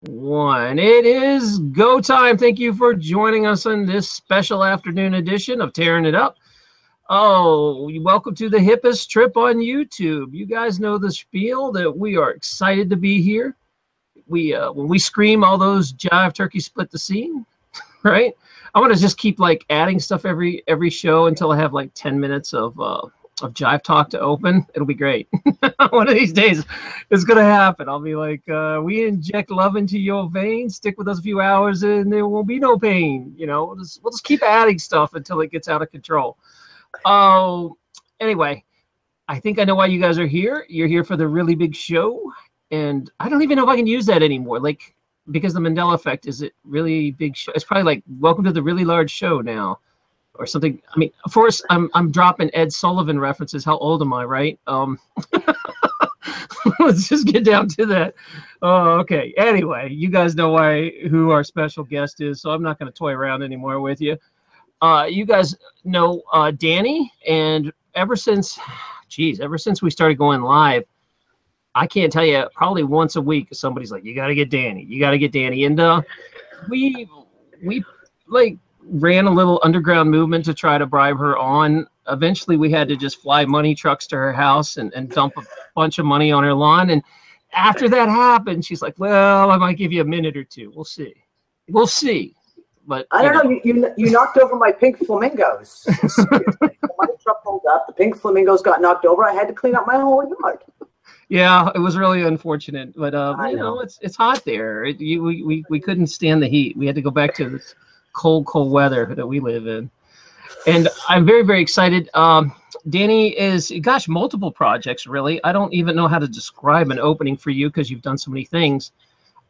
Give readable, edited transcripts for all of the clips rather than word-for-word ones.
One. It is go time. Thank you for joining us on this special afternoon edition of Tearing It Up. Oh, welcome to the hippest trip on YouTube. You guys know the spiel that we are excited to be here. When we scream, all those jive turkeys split the scene, right? I want to just keep like adding stuff every show until I have like 10 minutes of jive talk to open. It'll be great. One of these days it's gonna happen. I'll be like, we inject love into your veins, stick with us a few hours and there won't be no pain. You know, we'll just keep adding stuff until it gets out of control. Oh, anyway, I think I know why you guys are here. You're here for the really big show, and I don't even know if I can use that anymore, like, because the Mandela effect. Is it really big show? It's probably like welcome to the really large show now or something. I mean, of course, I'm dropping Ed Sullivan references. How old am I, right? Let's just get down to that. Oh, okay. Anyway, you guys know who our special guest is, so I'm not going to toy around anymore with you. You guys know Danny, and ever since we started going live, I can't tell you, probably once a week somebody's like, you got to get Danny, and we like ran a little underground movement to try to bribe her on. Eventually we had to just fly money trucks to her house and dump a bunch of money on her lawn, and after that happened, she's like, well, I might give you a minute or two. We'll see. But I don't know. You knocked over my pink flamingos. The money truck pulled up. The pink flamingos got knocked over. I had to clean up my whole yard. Yeah, it was really unfortunate. But you know, it's hot there. We couldn't stand the heat. We had to go back to this cold weather that we live in. And I'm very, very excited. Danny is, gosh, multiple projects really. I don't even know how to describe an opening for you because you've done so many things.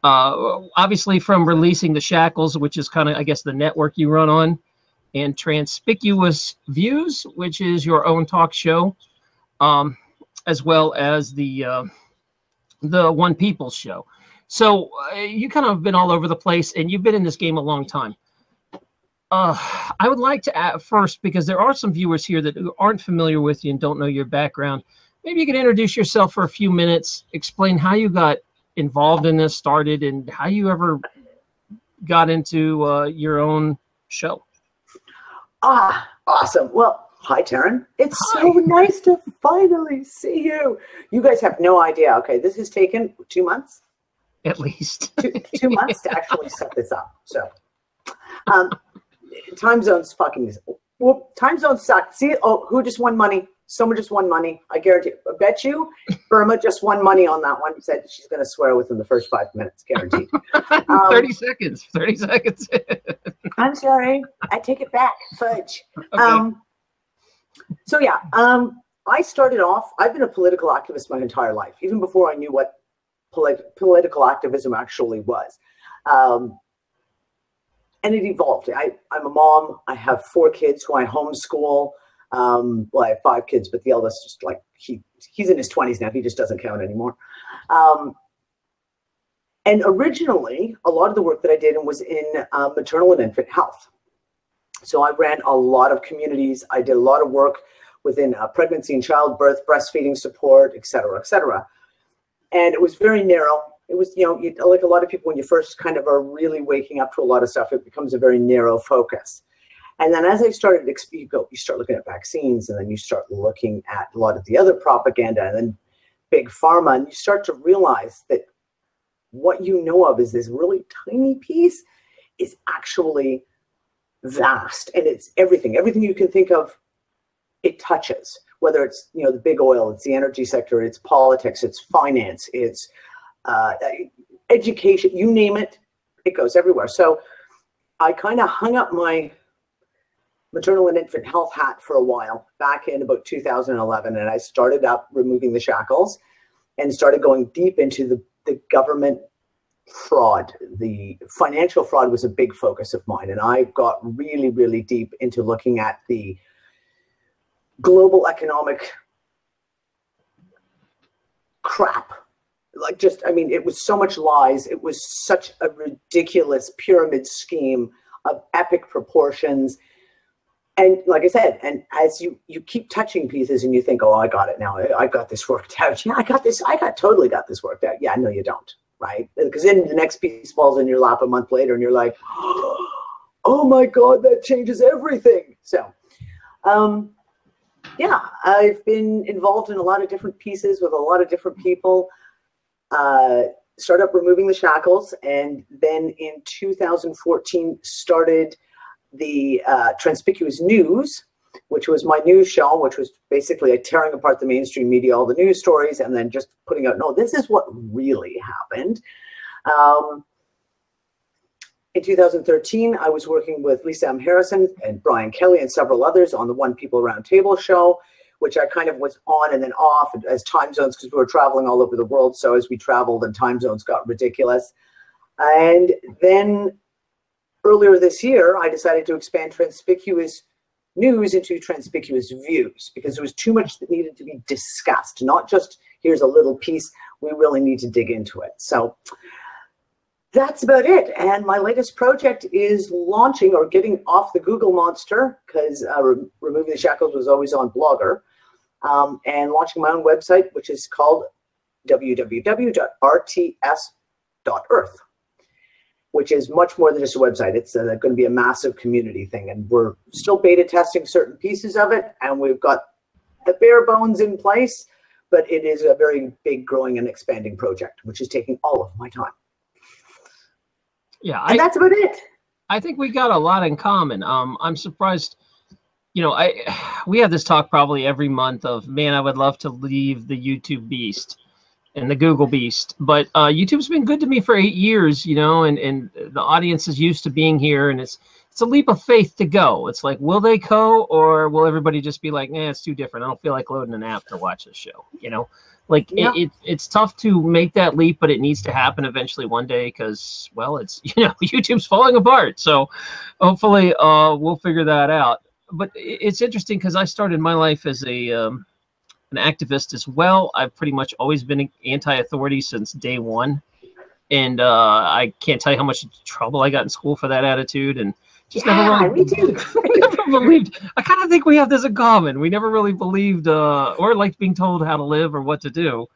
Obviously from releasing the Shackles, which is kind of, I guess, the network you run on, and Transpicuous Views, which is your own talk show, as well as the One People show. So you kind of been all over the place, and you've been in this game a long time. I would like to add first, because there are some viewers here that aren't familiar with you and don't know your background. Maybe you could introduce yourself for a few minutes, explain how you got involved in this, started, and how you ever got into your own show. Awesome. Well, hi, Tarrin. It's so nice to finally see you. You guys have no idea. Okay, this has taken 2 months? At least. two months to actually set this up. So, time zones time zones suck. See, who just won money? Someone just won money. I guarantee. I bet you Burma just won money on that one. Said she's going to swear within the first 5 minutes. Guaranteed. 30 seconds. 30 seconds. I'm sorry. I take it back. Fudge. Okay. So, yeah. I started off, I've been a political activist my entire life, even before I knew what political activism actually was. And it evolved. I'm a mom. I have 4 kids who I homeschool. Well, I have 5 kids, but the eldest just like he's in his 20s now. He just doesn't count anymore. And originally, a lot of the work that I did was in maternal and infant health. So I ran a lot of communities. I did a lot of work within pregnancy and childbirth, breastfeeding support, et cetera, et cetera. And it was very narrow. It was, like a lot of people, when you first kind of are really waking up to a lot of stuff, it becomes a very narrow focus. And then as I started, you start looking at vaccines, and then you start looking at a lot of the other propaganda, and then big pharma, and you start to realize that what you know of is this really tiny piece is actually vast, and it's everything. Everything you can think of, it touches. Whether it's the big oil, it's the energy sector, it's politics, it's finance, it's education, you name it, it goes everywhere. So I kind of hung up my maternal and infant health hat for a while back in about 2011, and I started up removing the shackles and started going deep into the government fraud. The financial fraud was a big focus of mine, and I got really, really deep into looking at the global economic crap. It was so much lies. It was such a ridiculous pyramid scheme of epic proportions. And like I said, and as you keep touching pieces and you think, oh, I got it now. I got this worked out. Yeah, I totally got this worked out. Yeah, no, you don't. right? Because then the next piece falls in your lap a month later and you're like, oh my God, that changes everything. So, yeah, I've been involved in a lot of different pieces with a lot of different people. Started up Removing the Shackles, and then in 2014 started the Transpicuous News, which was my news show, which was basically tearing apart the mainstream media, all the news stories, and then just putting out, no, this is what really happened. In 2013, I was working with Lisa M. Harrison and Brian Kelly and several others on the One People Roundtable show, which I kind of was on and then off as time zones, because we were traveling all over the world. So as we traveled, and time zones got ridiculous. And then earlier this year, I decided to expand Transpicuous News into Transpicuous Views, because there was too much that needed to be discussed, not just here's a little piece, we really need to dig into it. So that's about it. And my latest project is launching, or getting off the Google monster, because Removing the Shackles was always on Blogger, and launching my own website, which is called www.rts.earth, which is much more than just a website. It's going to be a massive community thing, and we're still beta testing certain pieces of it, and we've got the bare bones in place, but it is a very big, growing, and expanding project, which is taking all of my time. Yeah, and that's about it. I think we got a lot in common. I'm surprised, you know, we have this talk probably every month of, man, I would love to leave the YouTube beast and the Google beast, but YouTube's been good to me for 8 years, you know, and the audience is used to being here, and it's a leap of faith to go. It's like, will they go, or will everybody just be like, it's too different, I don't feel like loading an app to watch this show, you know? Like, yeah. It's tough to make that leap, but it needs to happen eventually one day, because, well, it's, you know, YouTube's falling apart. So hopefully we'll figure that out. But it's interesting, because I started my life as an activist as well. I've pretty much always been anti-authority since day one. And I can't tell you how much trouble I got in school for that attitude. And just never really, me too. never believed. I kind of think we have this in common. We never really believed or liked being told how to live or what to do.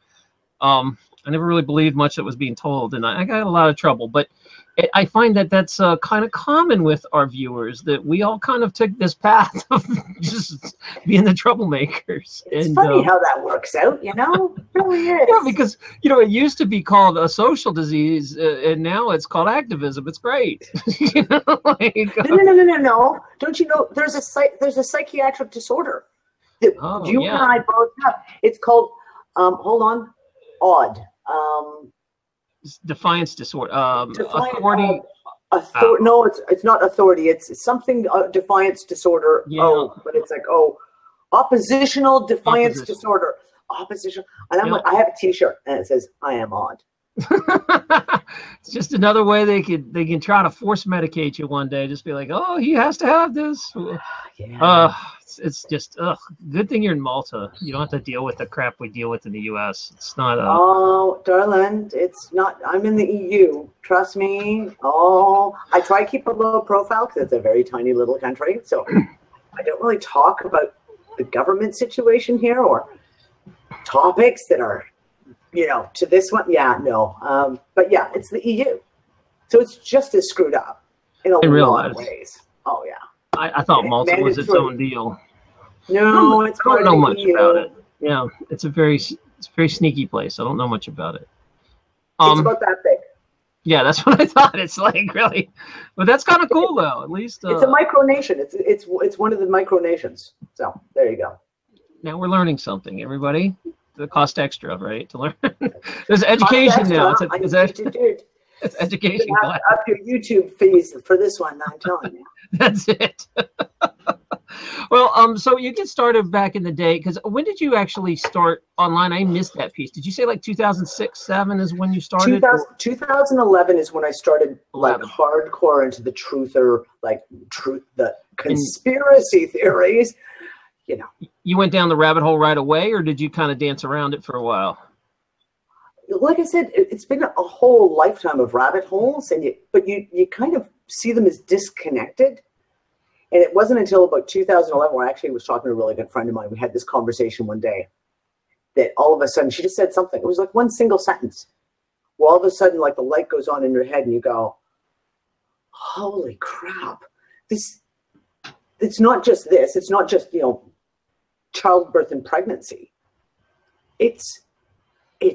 I never really believed much that was being told, and I got a lot of trouble. But I find that that's kind of common with our viewers, that we all kind of took this path of just being the troublemakers. It's funny how that works out, you know? It really is. Yeah, because, you know, it used to be called a social disease, and now it's called activism. It's great. You know, like, no. Don't you know there's a psychiatric disorder that you and I both have? It's called, hold on, odd. Defiance disorder. Authority. No, it's not authority. It's something, defiance disorder. Yeah. But it's like, oppositional defiance disorder. Opposition. And I'm like, I have a T-shirt and it says, I am odd. It's just another way they can try to force medicate you one day. Just be like, oh, he has to have this. Yeah. It's just good thing you're in Malta. You don't have to deal with the crap we deal with in the U.S. It's not. Oh, darling, it's not. I'm in the EU. Trust me. Oh, I try to keep a low profile because it's a very tiny little country. So I don't really talk about the government situation here or topics that are, you know, to this one. Yeah, no. But yeah, it's the EU. So it's just as screwed up in a lot of ways. Oh, yeah. I thought Malta was its own deal. No, it's I don't know much about it. Yeah, it's a very sneaky place. I don't know much about it. It's about that big. Yeah, that's what I thought. It's like, really, but that's kind of cool though. At least it's a micronation. It's one of the micronations. So there you go. Now we're learning something, everybody. It costs extra, right, to learn. There's education now. It's education. Up your YouTube fees for this one. I'm telling you. That's it. Well, so you get started back in the day, because when did you actually start online? I missed that piece. Did you say like 2006, 7 is when you started? 2011 is when I started like hardcore into the truther, the conspiracy theories. You know. You went down the rabbit hole right away, or did you kind of dance around it for a while? Like I said, it's been a whole lifetime of rabbit holes, but you kind of see them as disconnected. And it wasn't until about 2011 where I actually was talking to a really good friend of mine. We had this conversation one day that all of a sudden she just said something. It was like one single sentence. where all of a sudden, like, the light goes on in your head and you go, holy crap, it's not just this. It's not just, you know, childbirth and pregnancy. It's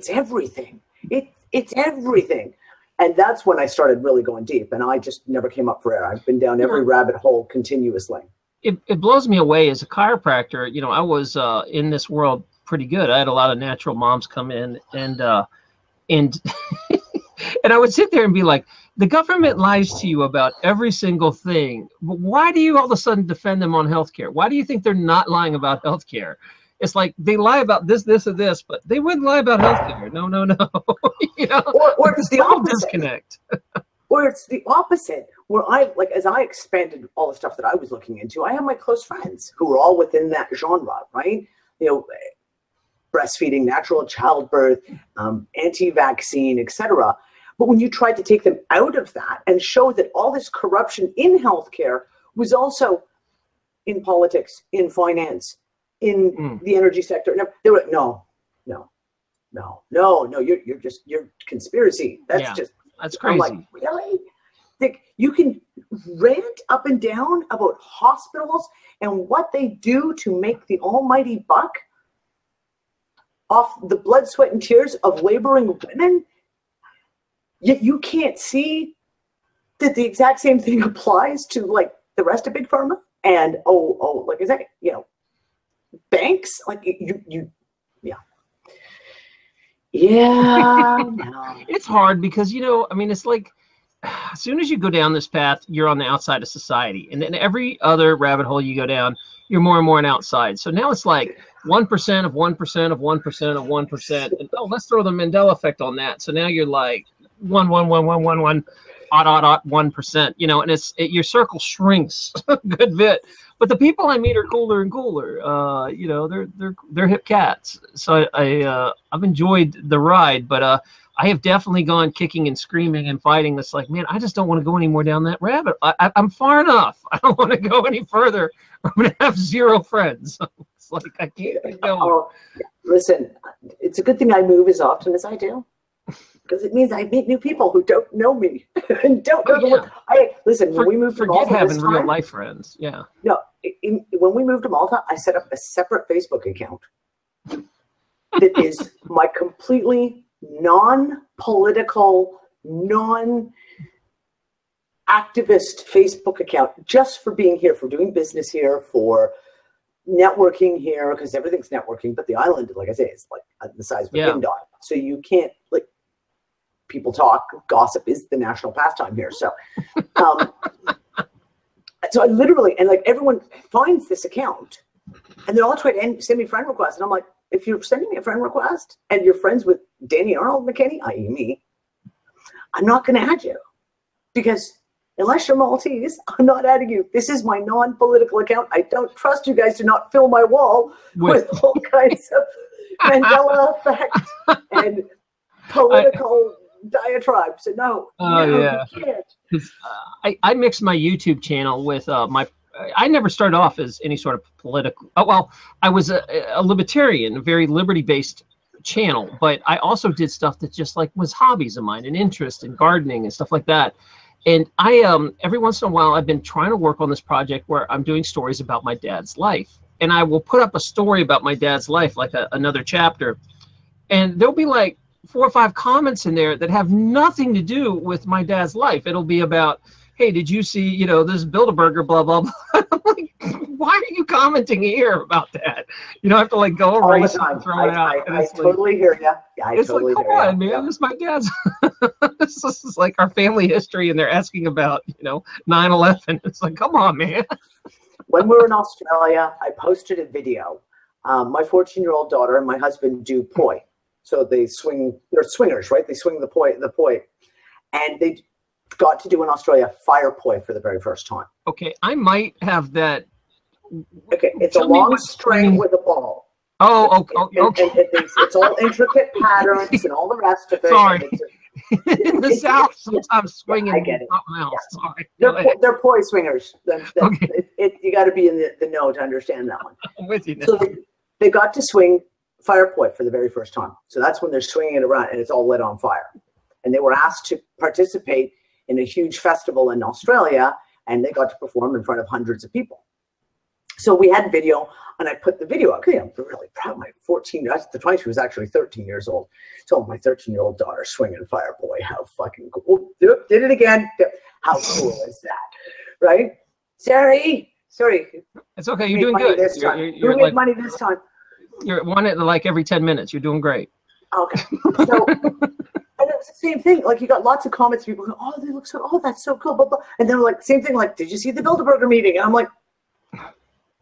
everything. It's everything. And that's when I started really going deep, and I just never came up for air. I've been down every rabbit hole continuously. It blows me away as a chiropractor. You know, I was in this world pretty good. I had a lot of natural moms come in, and and I would sit there and be like, the government lies to you about every single thing. But why do you all of a sudden defend them on healthcare? Why do you think they're not lying about healthcare? It's like they lie about this, this, or this, but they wouldn't lie about healthcare. No, no, no. You know, or it's the opposite. Disconnect. Or it's the opposite, where as I expanded all the stuff that I was looking into, I have my close friends who are all within that genre, right? You know, breastfeeding, natural childbirth, anti-vaccine, etc. But when you tried to take them out of that and show that all this corruption in healthcare was also in politics, in finance, in the energy sector, they were like, no, you're conspiracy. That's crazy. I'm like, really? Like, you can rant up and down about hospitals and what they do to make the almighty buck off the blood, sweat, and tears of laboring women, yet you can't see that the exact same thing applies to, like, the rest of Big Pharma and like, is that, you know, banks? Like, yeah. No. It's hard because, you know, I mean, it's like, as soon as you go down this path, you're on the outside of society. And then every other rabbit hole you go down, you're more and more on outside. So now it's like 1% of 1% of 1% of 1%. And let's throw the Mandela effect on that. So now you're like 1%, you know, and your circle shrinks a good bit. But the people I meet are cooler and cooler. You know, they're hip cats. So I've enjoyed the ride, but I have definitely gone kicking and screaming and fighting. It's like, man, I just don't want to go any more down that rabbit. I'm far enough. I don't want to go any further. I'm going to have zero friends. It's like, I can't keep going. Oh, listen, it's a good thing I move as often as I do, because it means I meet new people who don't know me and don't know listen, when we moved to Malta, having real life friends. Yeah. No, when we moved to Malta, I set up a separate Facebook account that is my completely non-political, non-activist Facebook account, just for being here, for doing business here, for networking here, because everything's networking. But the island, like I say, is like the size of a pin dot, so you can't, like, people talk, gossip is the national pastime here. So, so I literally, and like, everyone finds this account, and they're all trying to send me friend requests, and I'm like, if you're sending me a friend request and you're friends with Danny Arnold McKinney, i.e. me, I'm not going to add you, because unless you're Maltese, I'm not adding you. This is my non-political account. I don't trust you guys to not fill my wall with all kinds of Mandela effect and political diatribes. So no, you can't. I mix my YouTube channel with I never started off as any sort of political. Well, I was a libertarian, a very liberty-based channel, but I also did stuff that just like was hobbies of mine, and interest in gardening and stuff like that. And I every once in a while, I've been trying to work on this project where I'm doing stories about my dad's life, and I will put up a story about my dad's life, like another chapter, and there'll be like 4 or 5 comments in there that have nothing to do with my dad's life. It'll be about, hey, did you see, you know, this Build-A-Burger, blah, blah, blah. I'm like, why are you commenting here about that? You know, I have to like go erase it and throw it out. I totally hear you. Yeah, it's totally like, come on, man, this is my dad's. This is like our family history, and they're asking about, you know, 9/11. It's like, come on, man. When we were in Australia, I posted a video. My 14-year-old daughter and my husband do poi. So they're swingers, right? They swing the poi, and they got to do in Australia fire poi for the very first time. Okay, I might have that. Okay, it's a long string with a ball. Oh, okay. It's all intricate patterns and all the rest of it. Sorry. In the South, sometimes swinging. I get it. Else. Sorry. They're poi swingers. Okay. You got to be in the know to understand that one. I'm with you now. So they got to swing fire poi for the very first time. So that's when they're swinging it around and it's all lit on fire. and they were asked to participate in a huge festival in Australia, and they got to perform in front of hundreds of people. So we had video, and I put the video up. I'm really proud of my 14. At the time, she was actually 13 years old. So my 13-year-old daughter swinging fire, boy, how fucking cool! Did it again. How cool is that, right? Sorry. It's okay. You're doing good. You're like money this time. You're one at like every 10 minutes. You're doing great. Okay. So, and it was the same thing. Like, you got lots of comments. People go, "Oh, they look so. Oh, that's so cool." Blah, blah. And then like same thing. Like, did you see the Build-A-Burger meeting? And I'm like,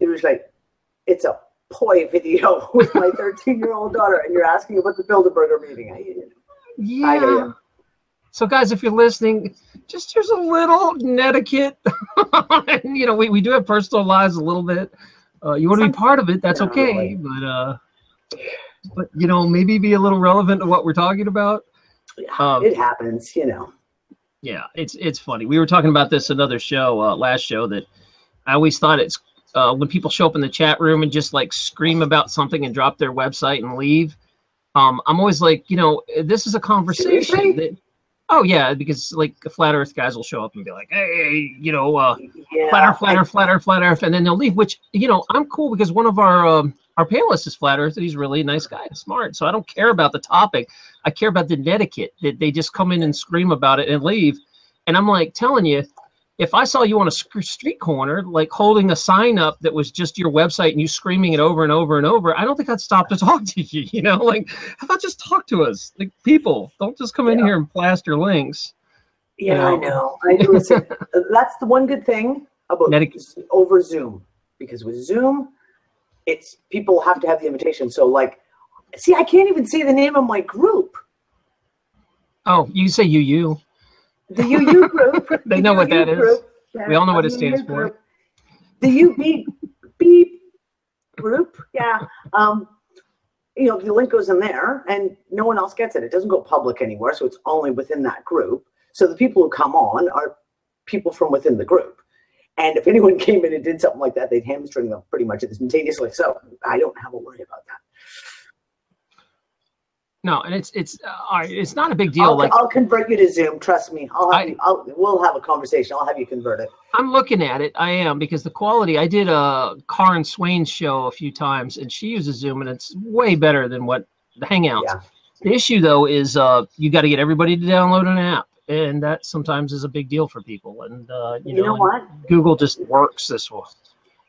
it was like, it's a poi video with my 13-year-old daughter, and you're asking about the Build-A-Burger meeting. Yeah. So guys, if you're listening, just here's a little netiquette. And, you know, we do have personal lives a little bit. You want to be part of it, that's okay. Really. But you know, maybe be a little relevant to what we're talking about. Yeah, it happens, you know. Yeah, it's funny. We were talking about this another show, last show, that I always thought it's when people show up in the chat room and just like scream about something and drop their website and leave. I'm always like, you know, this is a conversation. That, oh yeah, because like the flat Earth guys will show up and be like, hey, you know, flat Earth, and then they'll leave. Which, you know, I'm cool because one of our panelists is flat Earth, and he's really a nice guy and smart. So I don't care about the topic. I care about the etiquette that they just come in and scream about it and leave. And I'm like telling you, if I saw you on a street corner, like holding a sign up that was just your website and you screaming it over and over and over, I don't think I'd stop to talk to you. You know, like, how about just talk to us? Like, people, don't just come in here and plaster links. Yeah, you know? I know. Listen, that's the one good thing about over Zoom, because with Zoom, it's people have to have the invitation. So, like, see, I can't even say the name of my group. Oh, you say UU. The UU group. They know what that is. Yeah, we all know what it stands for. The UB group. Yeah. You know, the link goes in there, and no one else gets it. It doesn't go public anywhere, so it's only within that group. So the people who come on are people from within the group. And if anyone came in and did something like that, they'd hamstring them pretty much instantaneously. So I don't have a worry about that. No, and it's not a big deal. I'll convert you to Zoom. Trust me. We'll have a conversation. I'll have you convert it. I'm looking at it. I am, because the quality. I did a Karen Swain's show a few times, and she uses Zoom, and it's way better than what the Hangouts. Yeah. The issue though is you got to get everybody to download an app, and that sometimes is a big deal for people. And you know what? Google just works this way.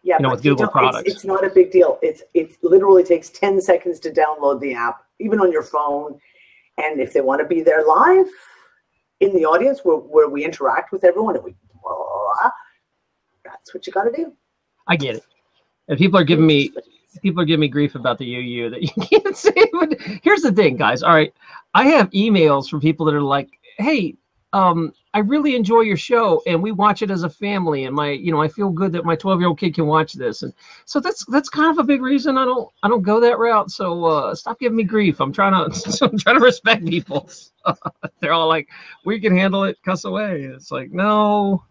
Yeah, with Google products. It's not a big deal. It literally takes 10 seconds to download the app, even on your phone. And if they want to be there live in the audience where we interact with everyone, and that's what you got to do. I get it. And people are giving me grief about the UU that you can't say. But here's the thing, guys. All right, I have emails from people that are like, "Hey, I really enjoy your show, and we watch it as a family, and I feel good that my 12-year-old kid can watch this." And so that's kind of a big reason I don't go that route. So stop giving me grief. I'm trying to respect people. They're all like, "We can handle it, cuss away." It's like, no,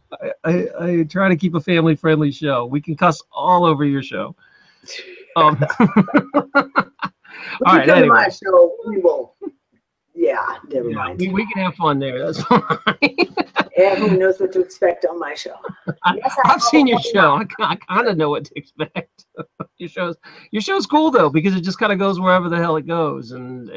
I try to keep a family-friendly show. We can cuss all over your show. All right, anyway. My show, we will. Yeah, never mind. We can have fun there. That's fine. Everyone knows what to expect on my show. I've seen your show. I kind of know what to expect. Your show's cool though, because it just kind of goes wherever the hell it goes. And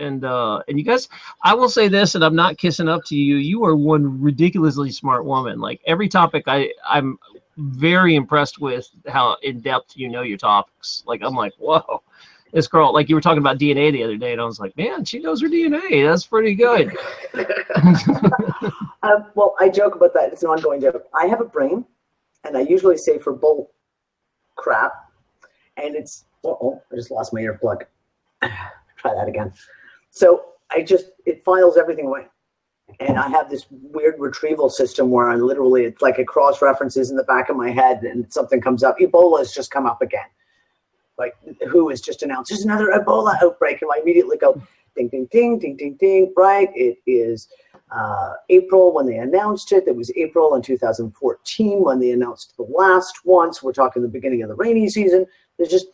you guys, I will say this, and I'm not kissing up to you. You are one ridiculously smart woman. Like, every topic, I'm very impressed with how in depth you know your topics. Like, I'm like, whoa. This girl, like you were talking about DNA the other day, and I was like, man, she knows her DNA. That's pretty good. Well, I joke about that. It's an ongoing joke. I have a brain, and I usually say for bull crap, and it's, I just lost my earplug. Try that again. So it files everything away. And I have this weird retrieval system where it's like it cross-references in the back of my head, and something comes up. Ebola has just come up again. Like, WHO has just announced there's another Ebola outbreak, and I immediately go ding, ding, ding, ding, ding, ding. Right? It is April when they announced it. It was April in 2014 when they announced the last one. So we're talking the beginning of the rainy season. There's just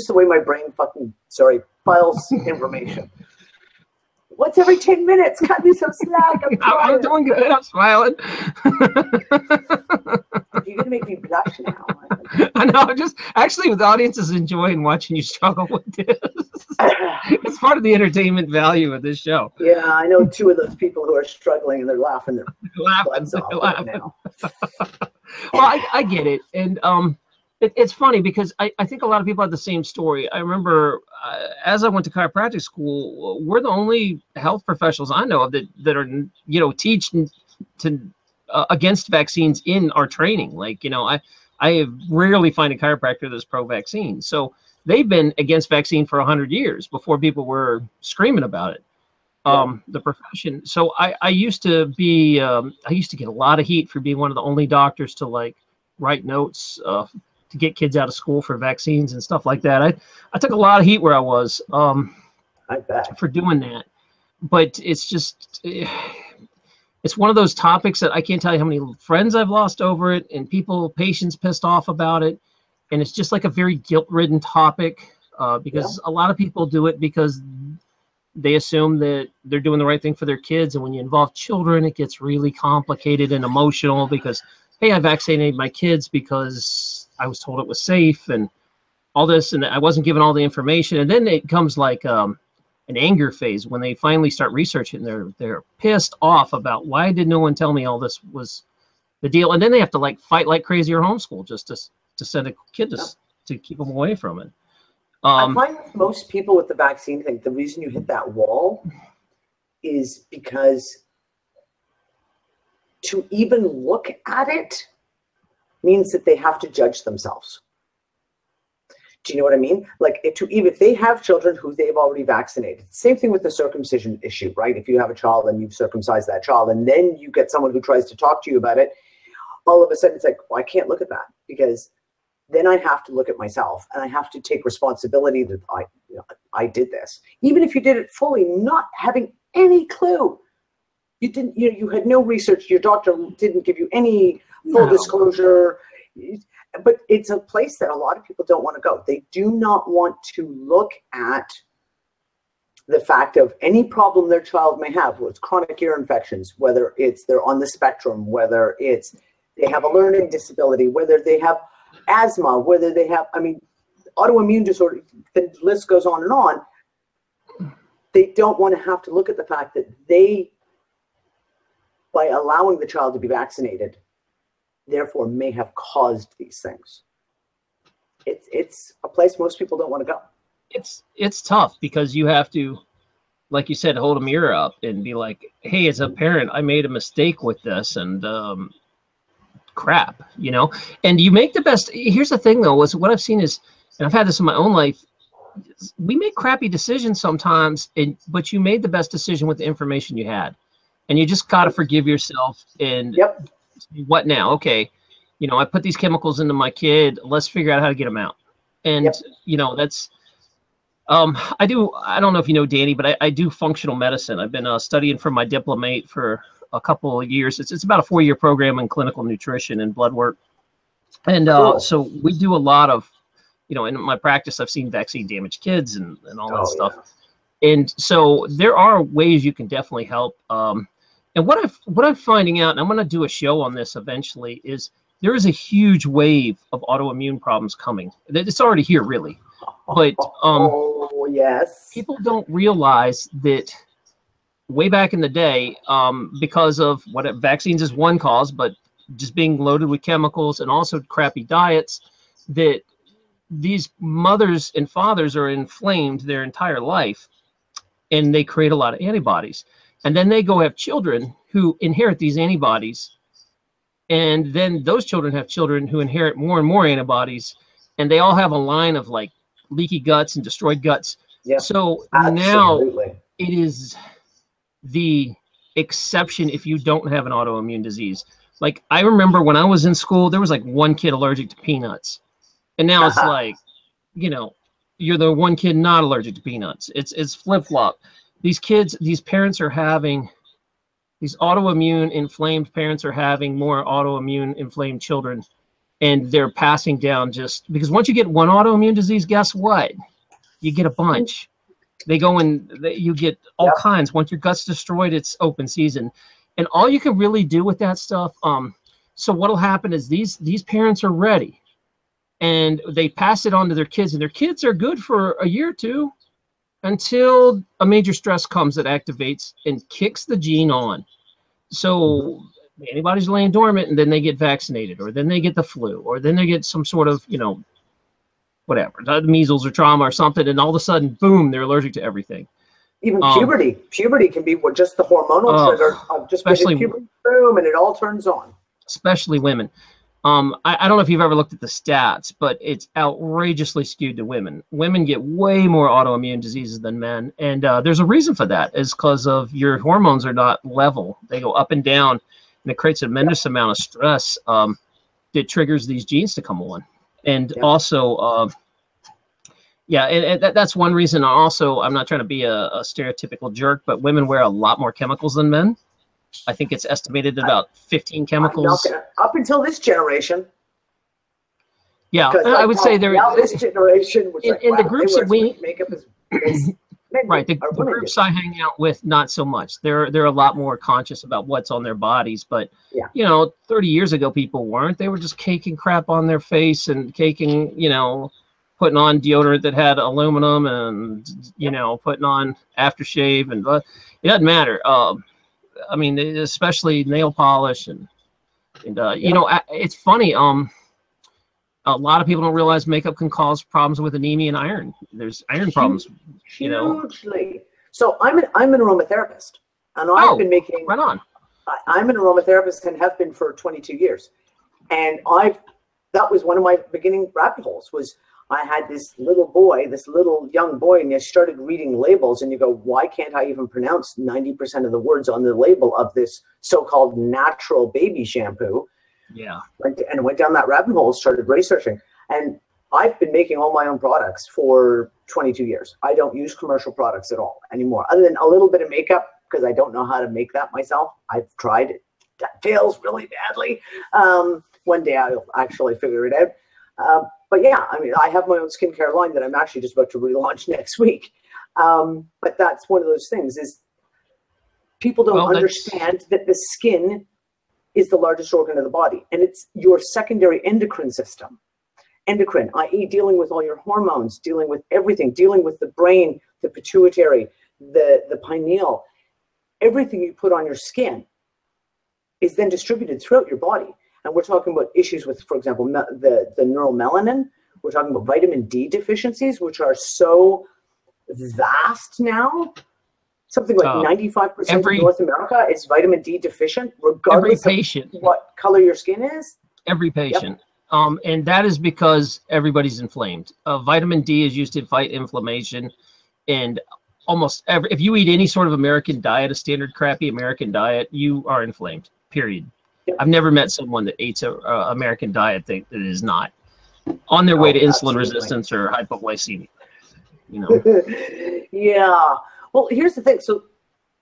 the way my brain files information. Once every 10 minutes, cut me some slack. I'm doing good. I'm smiling. You're going to make me blush now. I know. Just actually, the audience is enjoying watching you struggle with this. It's part of the entertainment value of this show. Yeah, I know 2 of those people who are struggling and they're laughing their butts off right now. Well, I get it. And it's funny because I think a lot of people have the same story. I remember as I went to chiropractic school, we're the only health professionals I know of that are, teach to against vaccines in our training. Like, I rarely find a chiropractor that's pro-vaccine. So they've been against vaccine for 100 years before people were screaming about it. The profession. So I used to be, I used to get a lot of heat for being one of the only doctors to like write notes to get kids out of school for vaccines and stuff like that. I took a lot of heat where I was I bet. for doing that. But it's just, it's one of those topics that I can't tell you how many friends I've lost over it and patients pissed off about it. And it's just like a very guilt-ridden topic because a lot of people do it because they assume that they're doing the right thing for their kids. And when you involve children, it gets really complicated and emotional because, hey, I vaccinated my kids because I was told it was safe and all this, and I wasn't given all the information. And then it comes like an anger phase when they finally start researching. They're pissed off about why did no one tell me all this was the deal. And then they have to like fight like crazy or homeschool just to send a kid to keep them away from it. I find with most people with the vaccine thing, the reason you hit that wall is because to even look at it means that they have to judge themselves. Do you know what I mean? Like if they have children who they've already vaccinated, same thing with the circumcision issue, right? If you have a child and you've circumcised that child and then you get someone who tries to talk to you about it, all of a sudden it's like, well, I can't look at that because then I have to look at myself and I have to take responsibility that I did this. Even if you did it fully, not having any clue. You had no research. Your doctor didn't give you any full disclosure. But it's a place that a lot of people don't want to go. They do not want to look at the fact of any problem their child may have with chronic ear infections, whether it's they're on the spectrum, whether it's they have a learning disability, whether they have asthma, whether they have, autoimmune disorder, the list goes on and on. They don't want to have to look at the fact that they, by allowing the child to be vaccinated, therefore may have caused these things. It's a place most people don't want to go. It's tough because you have to, like you said, hold a mirror up and be like, hey, as a parent, I made a mistake with this and crap, and you make the best. Here's the thing though, was what I've seen is, and I've had this in my own life, we make crappy decisions sometimes, but you made the best decision with the information you had. And you just got to forgive yourself and what now? Okay, I put these chemicals into my kid. Let's figure out how to get them out. And, that's, I don't know if you know Danny, but I do functional medicine. I've been studying for my diplomate for a couple of years. It's about a 4-year program in clinical nutrition and blood work. And so we do a lot of, in my practice, I've seen vaccine damaged kids and all that stuff. Yeah. And so there are ways you can definitely help. And what I'm finding out, and I'm going to do a show on this eventually, is there is a huge wave of autoimmune problems coming. It's already here, really. But yes, people don't realize that way back in the day, because of vaccines is one cause, but just being loaded with chemicals and also crappy diets, that these mothers and fathers are inflamed their entire life, and they create a lot of antibodies. And then they go have children who inherit these antibodies. And then those children have children who inherit more and more antibodies. And they all have a line of like leaky guts and destroyed guts. Yeah, so absolutely. Now it is the exception if you don't have an autoimmune disease. Like I remember when I was in school, there was like one kid allergic to peanuts. And now it's like, you're the one kid not allergic to peanuts. It's flip-flop. These parents are having, these autoimmune inflamed parents are having more autoimmune inflamed children, and they're passing down just because once you get one autoimmune disease, guess what? You get a bunch. They go in, you get all kinds. Once your gut's destroyed, it's open season. And all you can really do with that stuff, so what'll happen is these parents are ready, and they pass it on to their kids, and their kids are good for a year or two until a major stress comes that activates and kicks the gene on. So anybody's laying dormant, and then they get vaccinated, or then they get the flu, or then they get some sort of, whatever, the measles or trauma or something, and all of a sudden, boom, they're allergic to everything. Even puberty. Puberty can be just the hormonal trigger of just especially puberty, boom, and it all turns on. Especially women. I don't know if you've ever looked at the stats, but it's outrageously skewed to women. Women get way more autoimmune diseases than men, and there's a reason for that. Is because of your hormones are not level; they go up and down, and it creates a tremendous amount of stress that triggers these genes to come on. And also, and that's one reason. Also, I'm not trying to be a stereotypical jerk, but women wear a lot more chemicals than men. I think it's estimated at about 15 chemicals. Up until this generation. Yeah, I would say there. Now this generation, which in the groups that we makeup is right, the groups I hang out with, not so much. They're a lot more conscious about what's on their bodies. But 30 years ago, people weren't. They were just caking crap on their face and caking, putting on deodorant that had aluminum and putting on aftershave, and it doesn't matter. I mean, especially nail polish and it's funny. A lot of people don't realize makeup can cause problems with anemia and iron. There's iron problems, hugely. So I'm an aromatherapist, and I've been making. Right on. I'm an aromatherapist and have been for 22 years, and that was one of my beginning rabbit holes. Was I had this little young boy, and I started reading labels, and you go, why can't I even pronounce 90% of the words on the label of this so-called natural baby shampoo? Yeah. And went down that rabbit hole, started researching. And I've been making all my own products for 22 years. I don't use commercial products at all anymore, other than a little bit of makeup, because I don't know how to make that myself. I've tried it. That fails really badly. One day I'll actually figure it out. But yeah, I mean, I have my own skincare line that I'm actually just about to relaunch next week. But that's one of those things, is people don't understand that the skin is the largest organ of the body, and it's your secondary endocrine system. Endocrine, i.e. dealing with all your hormones, dealing with everything, dealing with the brain, the pituitary, the pineal. Everything you put on your skin is then distributed throughout your body. And we're talking about issues with, for example, the neuromelanin. We're talking about vitamin D deficiencies, which are so vast now. Something like 95% of North America is vitamin D deficient, regardless of what color your skin is. Every patient. Yep. And that is because everybody's inflamed. Vitamin D is used to fight inflammation. And almost if you eat any sort of American diet, a standard crappy American diet, you are inflamed, period. Yep. I've never met someone that eats a American diet that is not on their way to insulin resistance or hypoglycemia. Yeah. Well, here's the thing. So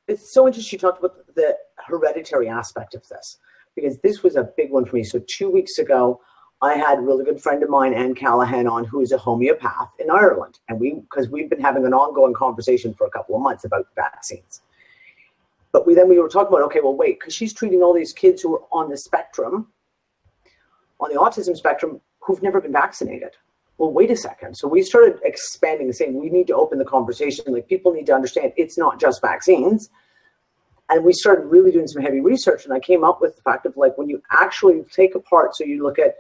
it's so interesting you talked about the hereditary aspect of this, because this was a big one for me. So 2 weeks ago, I had a really good friend of mine, Anne Callahan, on, who is a homeopath in Ireland. And because we've been having an ongoing conversation for a couple of months about vaccines. But we were talking about, okay, well, wait, because she's treating all these kids who are on the spectrum, on the autism spectrum, who've never been vaccinated. Well, wait a second. So we started expanding and saying, we need to open the conversation. Like, people need to understand it's not just vaccines. And we started really doing some heavy research. And I came up with the fact of, like, when you actually take apart, so you look at,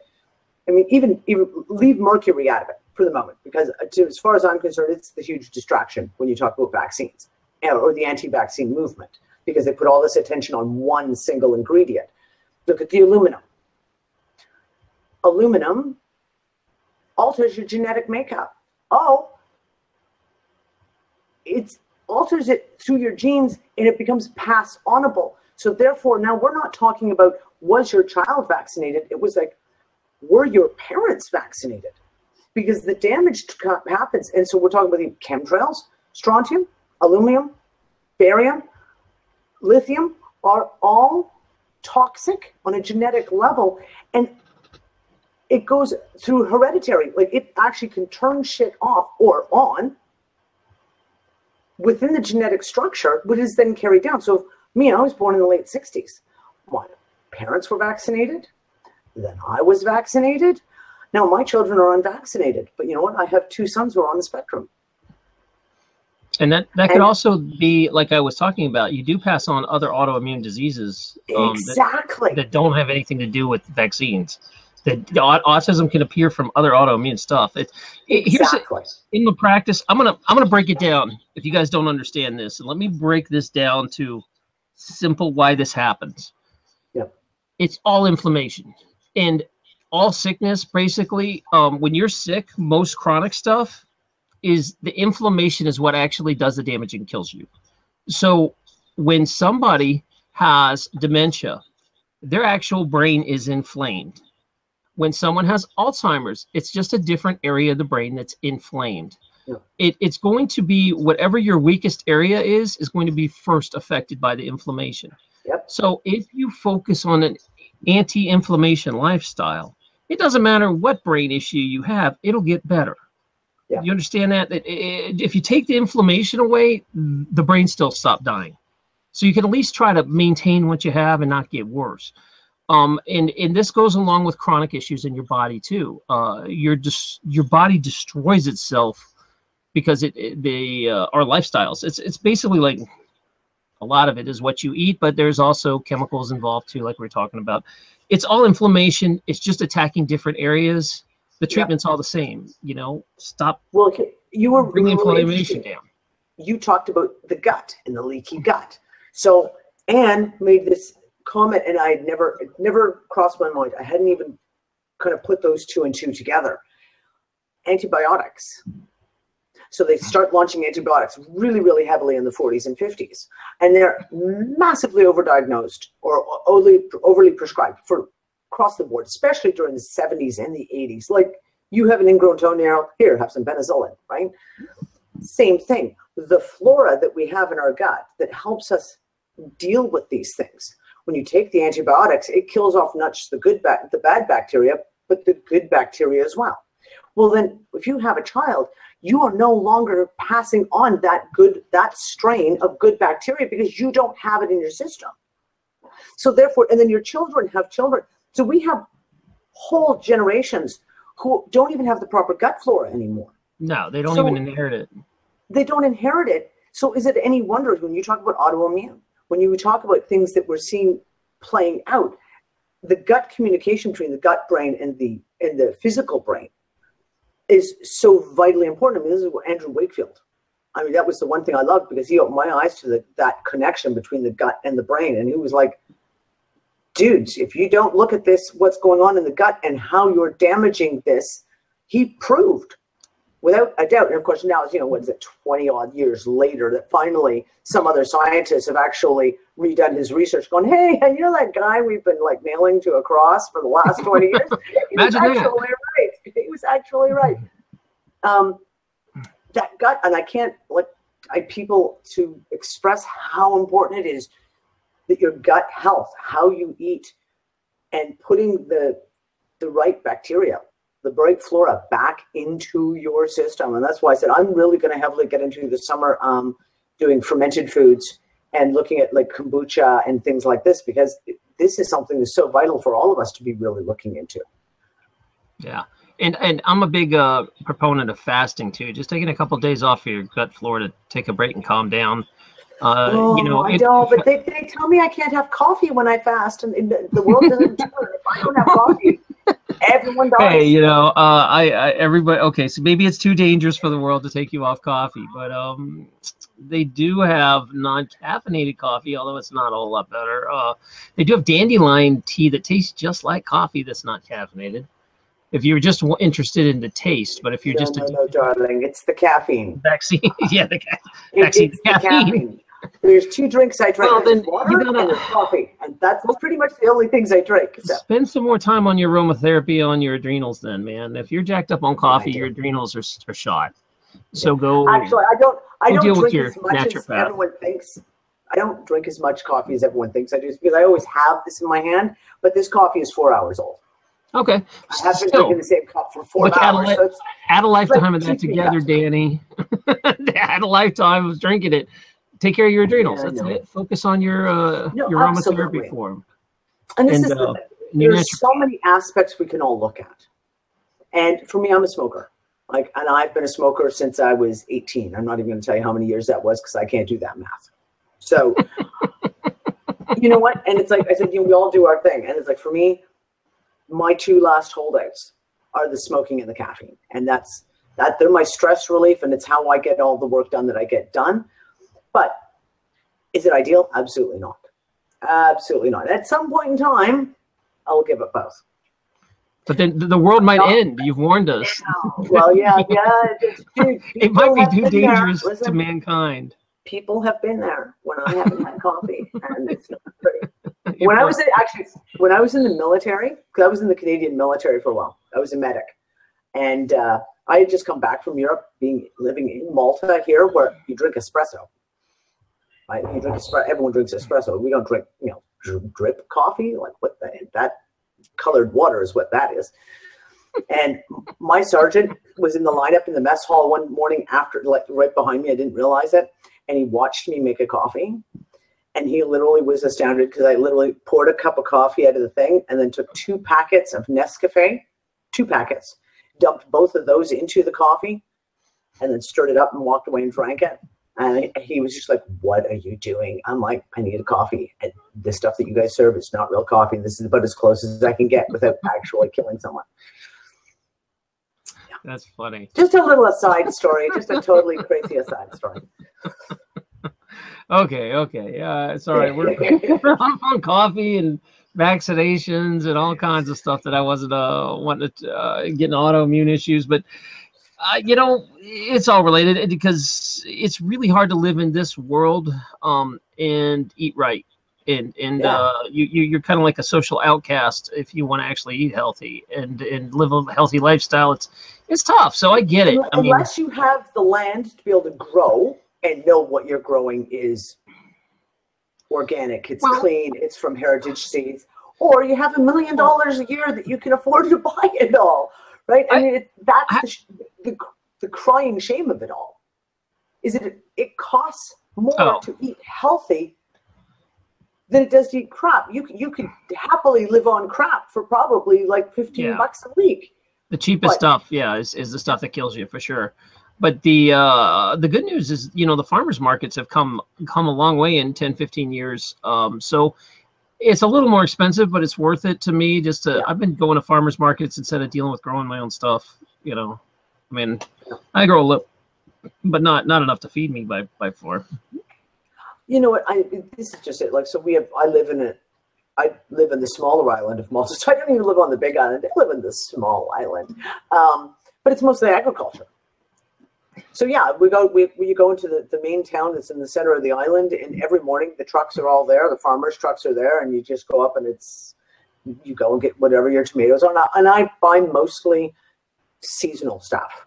I mean, even leave mercury out of it for the moment, because as far as I'm concerned, it's the huge distraction when you talk about vaccines or the anti-vaccine movement, because they put all this attention on one single ingredient. Look at the aluminum. Aluminum alters your genetic makeup. It alters it through your genes, and it becomes pass-onable. So therefore, now we're not talking about, was your child vaccinated? It was like, were your parents vaccinated? Because the damage happens. And so we're talking about the chemtrails, strontium, aluminum, barium, lithium are all toxic on a genetic level. And it goes through hereditary. Like, it actually can turn shit off or on within the genetic structure, which is then carried down. So me, I was born in the late 60s. My parents were vaccinated. Then I was vaccinated. Now my children are unvaccinated. But you know what? I have 2 sons who are on the spectrum. And that could also be, like I was talking about, you do pass on other autoimmune diseases exactly. that don't have anything to do with vaccines. That autism can appear from other autoimmune stuff. Exactly. In the practice, I'm gonna break it down if you guys don't understand this. And let me break this down to simple why this happens. Yep. It's all inflammation. And all sickness, basically, when you're sick, most chronic stuff is the inflammation is what actually does the damage and kills you. So when somebody has dementia, their actual brain is inflamed. When someone has Alzheimer's, it's just a different area of the brain that's inflamed. Yeah. It's going to be whatever your weakest area is going to be first affected by the inflammation. Yep. So if you focus on an anti-inflammation lifestyle, it doesn't matter what brain issue you have, it'll get better. Yeah. You understand that? If you take the inflammation away, the brain still stops dying. So you can at least try to maintain what you have and not get worse. And this goes along with chronic issues in your body too. Your body destroys itself because our lifestyles. It's basically like a lot of it is what you eat, but there's also chemicals involved too, like we were talking about. It's all inflammation. It's just attacking different areas. The treatment's all the same, stop. Well, you were bringing inflammation down. You talked about the gut and the leaky gut. So Anne made this comment, and it never crossed my mind. I hadn't even kind of put those 2 and 2 together. Antibiotics. So they start launching antibiotics really, really heavily in the 40s and 50s. And they're massively overdiagnosed or overly prescribed for across the board, especially during the 70s and the 80s. Like, you have an ingrown toenail, here, have some penicillin, right? Same thing. The flora that we have in our gut that helps us deal with these things. When you take the antibiotics, it kills off not just the bad bacteria, but the good bacteria as well. Well, then, if you have a child, you are no longer passing on that strain of good bacteria because you don't have it in your system. So therefore, and then your children have children. So we have whole generations who don't even have the proper gut flora anymore. No, they don't even inherit it. They don't inherit it. So is it any wonder when you talk about autoimmune, when you talk about things that we're seeing playing out, the gut communication between the gut brain and the physical brain is so vitally important. I mean, this is what Andrew Wakefield. I mean, that was the one thing I loved because he opened my eyes to that connection between the gut and the brain. And he was like, dudes, if you don't look at this, what's going on in the gut and how you're damaging this, he proved without a doubt. And of course, now it's, 20 odd years later that finally some other scientists have actually redone his research going, hey, you know that guy we've been like nailing to a cross for the last 20 years? He was actually right. He was actually right. That gut, and I can't people to express how important it is that your gut health, how you eat, and putting the right bacteria, the right flora back into your system. And that's why I said I'm really going to heavily get into the summer doing fermented foods and looking at like kombucha and things like this, because this is something that's so vital for all of us to be really looking into. Yeah. And I'm a big proponent of fasting too. Just taking a couple of days off of your gut flora to take a break and calm down. I know, but they tell me I can't have coffee when I fast, and the world doesn't turn if I don't have coffee. Everyone dies. Hey, everybody. Okay, so maybe it's too dangerous for the world to take you off coffee, but they do have non-caffeinated coffee, although it's not a whole lot better. They do have dandelion tea that tastes just like coffee that's not caffeinated. If you're just interested in the taste, but if you're no, darling, it's the caffeine. Vaccine, yeah, the caffeine. There's 2 drinks I drink. Well, then water and coffee, and that's pretty much the only things I drink. So. Spend some more time on your aromatherapy on your adrenals, then, man. If you're jacked up on coffee, your adrenals are shot. So go. Actually, I don't drink as much as naturopath. Everyone thinks. I don't drink as much coffee as everyone thinks I do, because I always have this in my hand. But this coffee is 4 hours old. Okay. I have been Still, drinking the same cup for 4 look, hours. So it's add a lifetime of that keeps me together, up. Danny. Add a lifetime of drinking it. Take care of your adrenals. Yeah, I That's know. it. Focus on your No, aromatherapy absolutely. form. And this And is the thing. your There's so many aspects we can all look at. And for me, I'm a smoker. Like, and I've been a smoker since I was 18. I'm not even going to tell you how many years that was because I can't do that math. So, you know what? And it's like I said, we all do our thing. And it's like for me, my 2 last holdouts are the smoking and the caffeine, and that's they're my stress relief, and it's how I get all the work done that I get done. But is it ideal? Absolutely not. Absolutely not. At some point in time, I'll give it both. But then the world might end. You've warned us. Well, yeah. Dude, it might be too dangerous to mankind. People have been there when I haven't had coffee, and it's not pretty. When I was in the military, because I was in the Canadian military for a while, I was a medic, and I had just come back from Europe, living in Malta here, where you drink espresso. Right? You drink espresso. Everyone drinks espresso. We don't drink, drip coffee. Like what that colored water is what that is. And my sergeant was in the lineup in the mess hall one morning after, like right behind me. I didn't realize it, and he watched me make a coffee. And he literally was astounded because I literally poured a cup of coffee out of the thing and then took 2 packets of Nescafe, 2 packets, dumped both of those into the coffee, and then stirred it up and walked away and drank it. And he was just like, "What are you doing?" I'm like, "I need a coffee. And this stuff that you guys serve is not real coffee. This is about as close as I can get without actually killing someone." Yeah. That's funny. Just a little aside story, just a totally crazy aside story. Okay. Yeah, it's all right. We're on coffee and vaccinations and all kinds of stuff that I wasn't wanting to get autoimmune issues, but it's all related because it's really hard to live in this world and eat right. And you're kind of like a social outcast if you want to actually eat healthy and live a healthy lifestyle. It's tough. So I get it. Unless you have the land to be able to grow and know what you're growing is organic, it's clean, it's from heritage seeds, or you have $1 million a year that you can afford to buy it all, right? That's the crying shame of it all. Is it costs more to eat healthy than it does to eat crap. You could happily live on crap for probably like $15 a week. The cheapest stuff, is the stuff that kills you for sure. But the good news is, the farmers markets have come a long way in 10, 15 years. So it's a little more expensive, but it's worth it to me. I've been going to farmers markets instead of dealing with growing my own stuff. I grow a little, but not enough to feed me by 4. You know what? This is just it. Like, so I live in the smaller island of Malta. So I don't even live on the big island. I live in the small island, but it's mostly agriculture. So yeah, you go into the main town that's in the center of the island, and every morning the trucks are all there. The farmers' trucks are there, and you just go up and you go and get whatever your tomatoes are. And I buy mostly seasonal stuff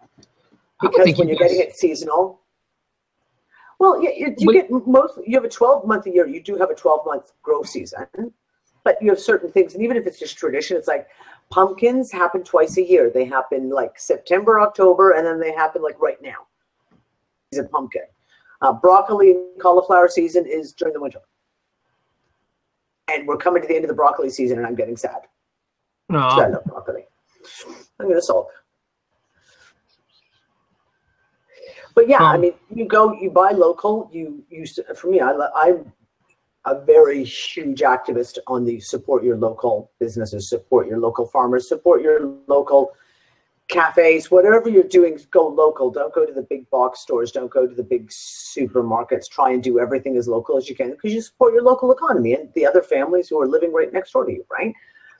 because when you're getting it seasonal. Well, you have a 12-month a year. You do have a 12-month grow season, but you have certain things, and even if it's just tradition, it's like pumpkins happen twice a year. They happen like September, October, and then they happen like right now. It's a pumpkin. Broccoli and cauliflower season is during the winter, and we're coming to the end of the broccoli season, and I'm getting sad. I love broccoli. I'm gonna sulk. But yeah, you buy local. For me, I'm a very huge activist on the support your local businesses, support your local farmers, support your local cafes, whatever you're doing, go local. Don't go to the big box stores. Don't go to the big supermarkets. Try and do everything as local as you can because you support your local economy and the other families who are living right next door to you, right?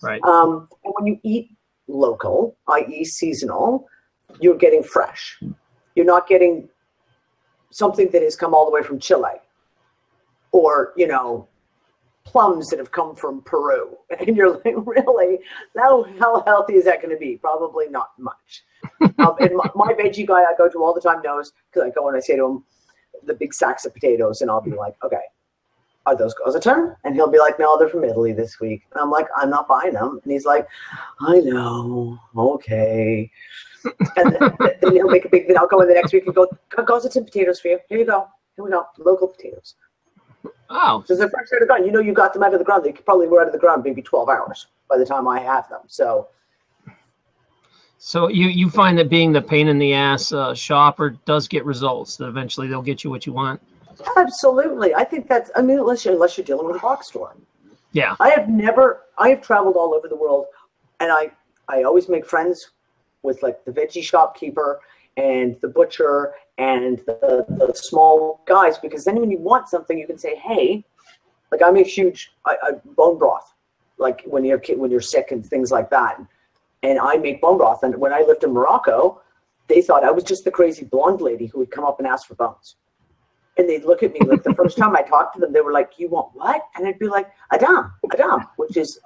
Right. And when you eat local, i.e. seasonal, you're getting fresh. You're not getting something that has come all the way from Chile or, plums that have come from Peru. And you're like, really? Now, how healthy is that going to be? Probably not much. And my veggie guy I go to all the time knows, because I go and I say to him, the big sacks of potatoes, and I'll be like, okay, are those Tarrin? And he'll be like, no, they're from Italy this week. And I'm like, I'm not buying them. And he's like, I know, okay. And then he'll make a big, then I'll go in the next week and go, Gauzetin potatoes for you. Here you go. Here we go. Local potatoes. Oh. Because they're fresh out of the ground. You know, you got them out of the ground. They probably were out of the ground maybe 12 hours by the time I have them. So you find that being the pain in the ass shopper does get results, that eventually they'll get you what you want? Absolutely. I think that's, I mean, unless you're dealing with a box store. Yeah. I have traveled all over the world, and I always make friends with like the veggie shopkeeper and the butcher and the small guys, because then when you want something, you can say, hey, like I make huge bone broth, like when you're sick and things like that. And I make bone broth. And when I lived in Morocco, they thought I was just the crazy blonde lady who would come up and ask for bones. And they'd look at me like the first time I talked to them, they were like, you want what? And I'd be like, Adam, which is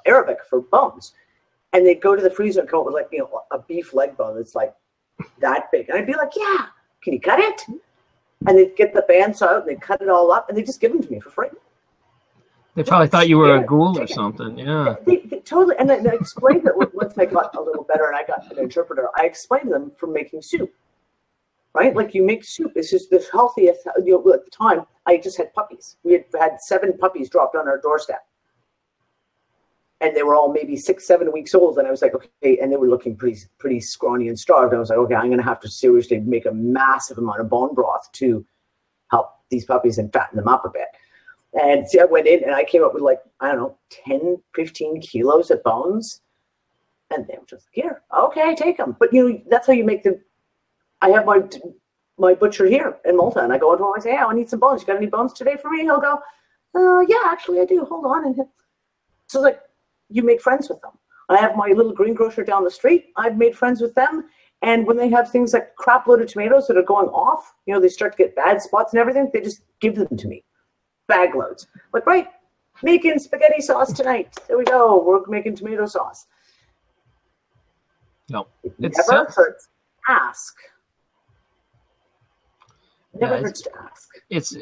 Arabic for bones. And they'd go to the freezer and come up with like, you know, a beef leg bone that's like that big. And I'd be like, yeah, can you cut it? And they'd get the bandsaw out and they'd cut it all up and they just give them to me for free. They probably thought you were a ghoul or something. Yeah. They totally. And I explained it once I got a little better and I got an interpreter. I explained to them from making soup. Right? Like you make soup. It's just the healthiest. You know, at the time, I just had puppies. We had 7 puppies dropped on our doorstep. And they were all maybe 6, 7 weeks old. And I was like, okay. And they were looking pretty scrawny and starved. And I was like, okay, I'm going to have to seriously make a massive amount of bone broth to help these puppies and fatten them up a bit. And see, I went in and I came up with like, I don't know, 10, 15 kilos of bones. And they were just like, here, okay, take them. But, you know, that's how you make I have my butcher here in Malta, and I go into him and I say, hey, I need some bones. You got any bones today for me? He'll go, yeah, actually I do. Hold on. And so it's like, you make friends with them. I have my little greengrocer down the street. I've made friends with them. And when they have things like crap load of tomatoes that are going off, you know, they start to get bad spots and everything, they just give them to me. Bag loads. Like, right, making spaghetti sauce tonight. There we go. We're making tomato sauce. No. It never hurts to ask. Never hurts to ask.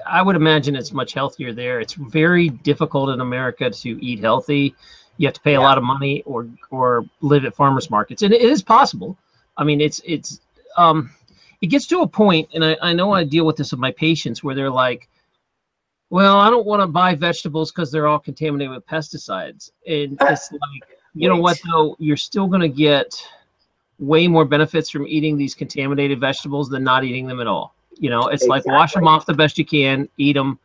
I would imagine it's much healthier there. It's very difficult in America to eat healthy. You have to pay a lot of money or live at farmers markets. And it is possible. I mean, it gets to a point, and I know I deal with this with my patients, where they're like, well, I don't want to buy vegetables because they're all contaminated with pesticides. And it's like, you know what, though? You're still going to get way more benefits from eating these contaminated vegetables than not eating them at all. You know, it's like wash them off the best you can, eat them.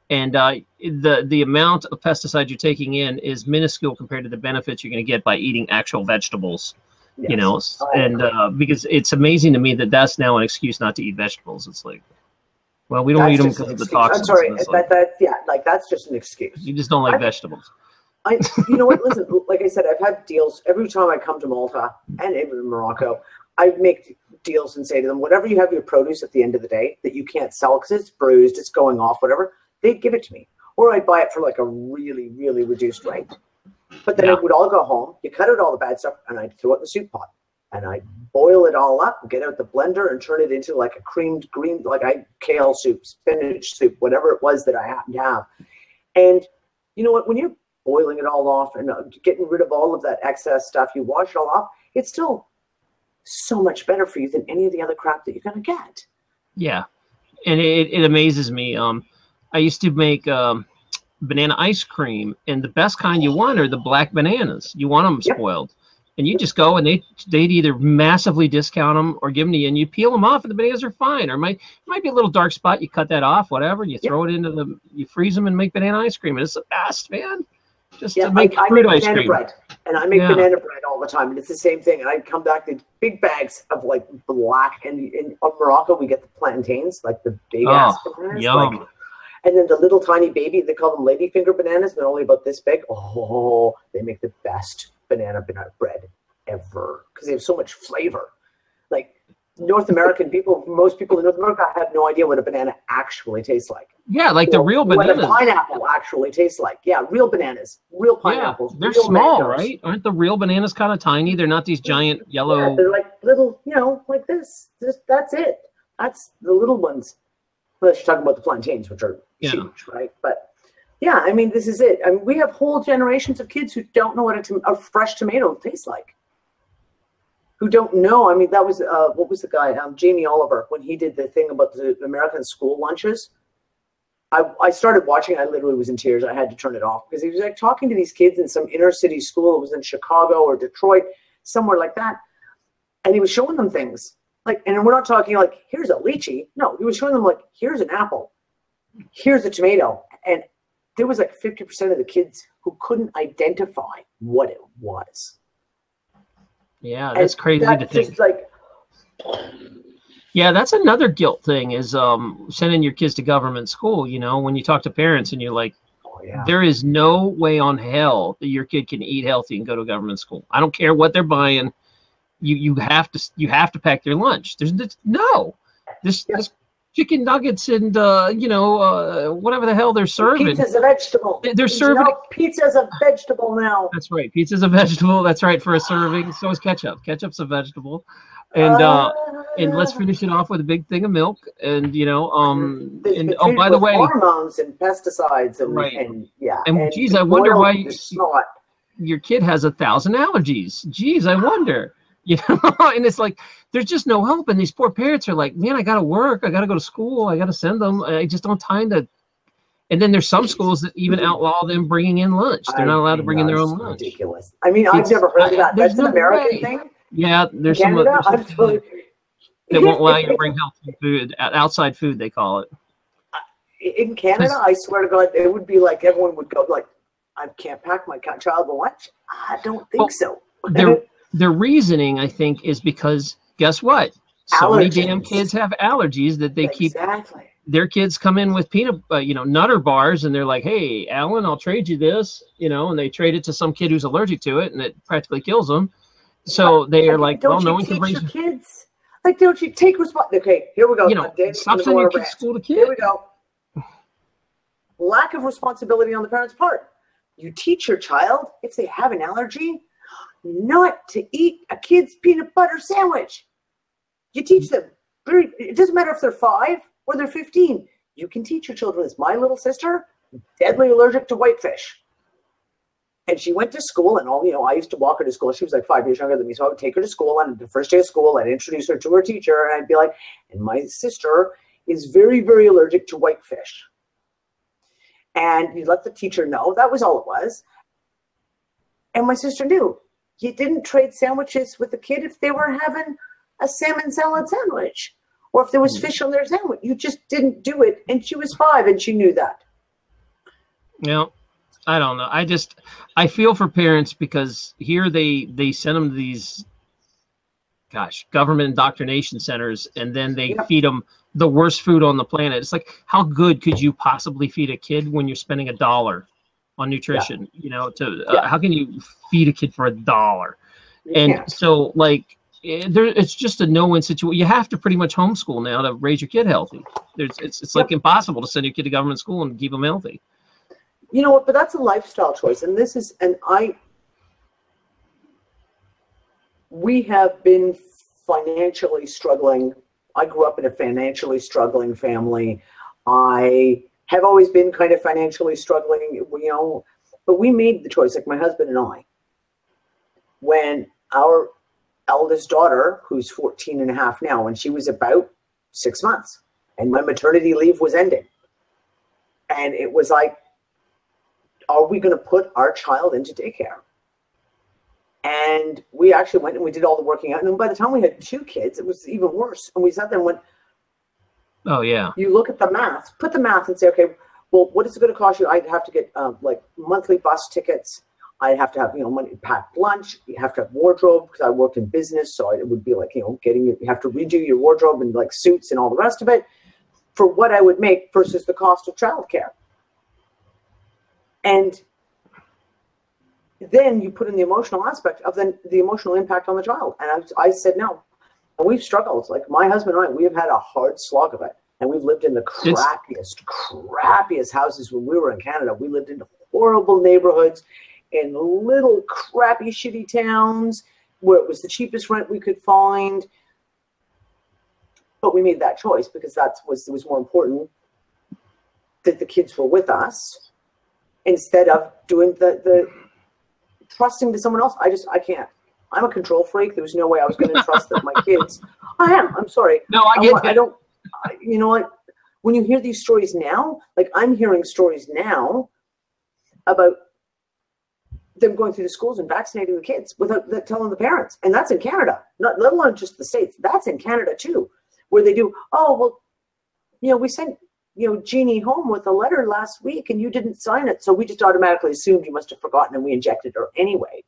And the amount of pesticides you're taking in is minuscule compared to the benefits you're going to get by eating actual vegetables. Yes. You know, and because it's amazing to me that that's now an excuse not to eat vegetables. It's like, well, we don't eat them because of the toxins. I'm sorry, that's just an excuse. You just don't like vegetables. You know what? Listen, like I said, I've had deals every time I come to Malta and even in Morocco. I make deals and say to them, whatever you have your produce at the end of the day that you can't sell because it's bruised, it's going off, whatever, they'd give it to me. Or I'd buy it for like a really, really reduced rate. But then it would all go home. You cut out all the bad stuff, and I'd throw it in the soup pot. And I'd boil it all up, get out the blender, and turn it into like a creamed green, kale soup, spinach soup, whatever it was that I happened to have. And you know what? When you're boiling it all off and getting rid of all of that excess stuff, you wash it all off, it's still so much better for you than any of the other crap that you're going to get. Yeah. And it amazes me. I used to make banana ice cream, and the best kind you want are the black bananas. You want them spoiled. And you just go and they'd either massively discount them or give them to you, and you peel them off and the bananas are fine. Or might be a little dark spot. You cut that off, whatever. And you throw it into you freeze them and make banana ice cream. And it's the best, man. Just to make fruit ice cream. Bread, and I make banana bread all the time, and it's the same thing. And I come back to big bags of like black, and in Morocco we get the plantains, like the big ass bananas. Yum. And then the little tiny baby, they call them ladyfinger bananas. They're only about this big. Oh, they make the best banana bread ever because they have so much flavor. Like North American people, most people in North America have no idea what a banana actually tastes like. Yeah, like the real bananas. What a pineapple actually tastes like. Yeah, real bananas, real pineapples. Yeah, they're small, right? Aren't the real bananas kind of tiny? They're not these giant yellow. Yeah, they're like little, like this. That's it. That's the little ones. Unless you're talking about the plantains, which are huge, right? But yeah, I mean, this is it. I mean, we have whole generations of kids who don't know what a fresh tomato tastes like. Who don't know. I mean, that was, what was the guy? Jamie Oliver, when he did the thing about the American school lunches. I started watching. I literally was in tears. I had to turn it off because he was like talking to these kids in some inner city school. It was in Chicago or Detroit, somewhere like that. And he was showing them things like, and we're not talking like, here's a lychee. No, he was showing them like, here's an apple, here's a tomato. And there was like 50% of the kids who couldn't identify what it was. Yeah, that's crazy to think. Just like, yeah, that's another guilt thing is sending your kids to government school. You know, when you talk to parents and you're like, there is no way on hell that your kid can eat healthy and go to government school. I don't care what they're buying. You have to pack their lunch. There's this chicken nuggets and whatever the hell they're serving. Pizza's a vegetable. They're serving pizza's a vegetable now. That's right. Pizza's a vegetable. That's right, for a serving. So is ketchup. Ketchup's a vegetable. And let's finish it off with a big thing of milk. And by the way, hormones and pesticides and geez, I wonder why your kid has 1,000 allergies. Geez, I wonder. You know, and it's like there's just no help, and these poor parents are like, man, I gotta work, I gotta go to school, I gotta send them, I just don't have time to. And then there's some schools that even outlaw them bringing in lunch. They're not allowed to bring in their own lunch. Ridiculous. I mean, I've never heard of that. That's an American thing. Yeah, there's some that won't allow you to bring healthy food, outside food they call it. In Canada, I swear to God, it would be like everyone would go like, I can't pack my child a lunch. I don't think so. Their reaning, I think, is because guess what? So many damn kids have allergies that they keep. Their kids come in with peanut, Nutter bars, and they're like, "Hey, Alan, I'll trade you this," and they trade it to some kid who's allergic to it, and it practically kills them. So they are like, "Well, no one can bring your kids." Like, don't you take responsibility? Okay, here we go. Stop sending your kids to school to kids. Here we go. Lack of responsibility on the parents' part. You teach your child if they have an allergy not to eat a kid's peanut butter sandwich. You teach them. It doesn't matter if they're 5 or they're 15. You can teach your children this. My little sister, deadly allergic to whitefish. And she went to school and I used to walk her to school. She was like 5 years younger than me. So I would take her to school, and the first day of school, I'd introduce her to her teacher, and I'd be like, and my sister is very, very allergic to whitefish. And you let the teacher know. That was all it was. And my sister knew. You didn't trade sandwiches with the kid if they were having a salmon salad sandwich or if there was fish on their sandwich. You just didn't do it. And she was 5 and she knew that. Yeah. I don't know. I feel for parents because here they send them to these, government indoctrination centers, and then they feed them the worst food on the planet. It's like, how good could you possibly feed a kid when you're spending $1 on nutrition? How can you feed a kid for $1? And so it's just a no-win situation. You have to pretty much homeschool now to raise your kid healthy. It's like impossible to send your kid to government school and keep them healthy. You know what? But that's a lifestyle choice, and we have been financially struggling. I grew up in a financially struggling family. I have always been kind of financially struggling, but we made the choice, like my husband and I, when our eldest daughter, who's 14 and a half now, when she was about 6 months, and my maternity leave was ending. And it was like, are we going to put our child into daycare? And we actually went and we did all the working out. And then by the time we had 2 kids, it was even worse. And we sat there and went, oh, yeah. You look at the math, put the math and say, okay, well, what is it going to cost you? I'd have to get monthly bus tickets. I'd have to have, money to pack lunch. You have to have wardrobe because I worked in business. So it would be like, you have to redo your wardrobe and like suits and all the rest of it for what I would make versus the cost of childcare. And then you put in the emotional aspect of the emotional impact on the child. And I said no. And we've struggled. Like my husband and I, we have had a hard slog of it. And we've lived in the crappiest houses when we were in Canada. We lived in horrible neighborhoods in little crappy, shitty towns where it was the cheapest rent we could find. But we made that choice because it was more important that the kids were with us instead of doing the trusting to someone else. I can't. I'm a control freak. There was no way I was going to trust that my kids. I'm sorry. No, I don't. You know what? When you hear these stories now, like I'm hearing stories now about them going through the schools and vaccinating the kids without telling the parents. And that's in Canada, let alone just the States. That's in Canada too, where they do, oh, well, we sent, Jeannie home with a letter last week and you didn't sign it. So we just automatically assumed you must have forgotten and we injected her anyway.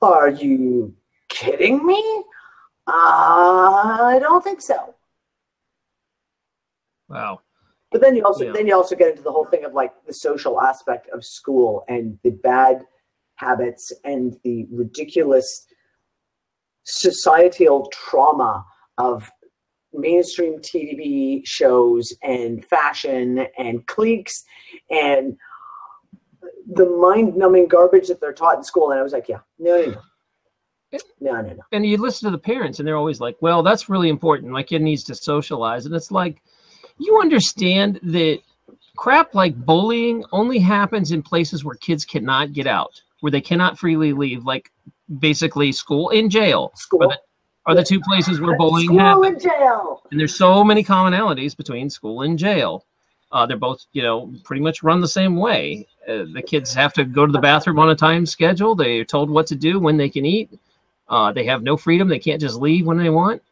Are you kidding me? I don't think so. Wow. But then you also get into the whole thing of like the social aspect of school and the bad habits and the ridiculous societal trauma of mainstream TV shows and fashion and cliques and the mind-numbing garbage that they're taught in school. And I was like, yeah, no. And you listen to the parents and they're always like, well, that's really important. My kid needs to socialize. And it's like, you understand that crap like bullying only happens in places where kids cannot get out, where they cannot freely leave, like basically school and jail. School are the two places where bullying school happens. And jail. And there's so many commonalities between school and jail. They're both, pretty much run the same way. The kids have to go to the bathroom on a time schedule. They're told what to do, when they can eat. They have no freedom. They can't just leave when they want.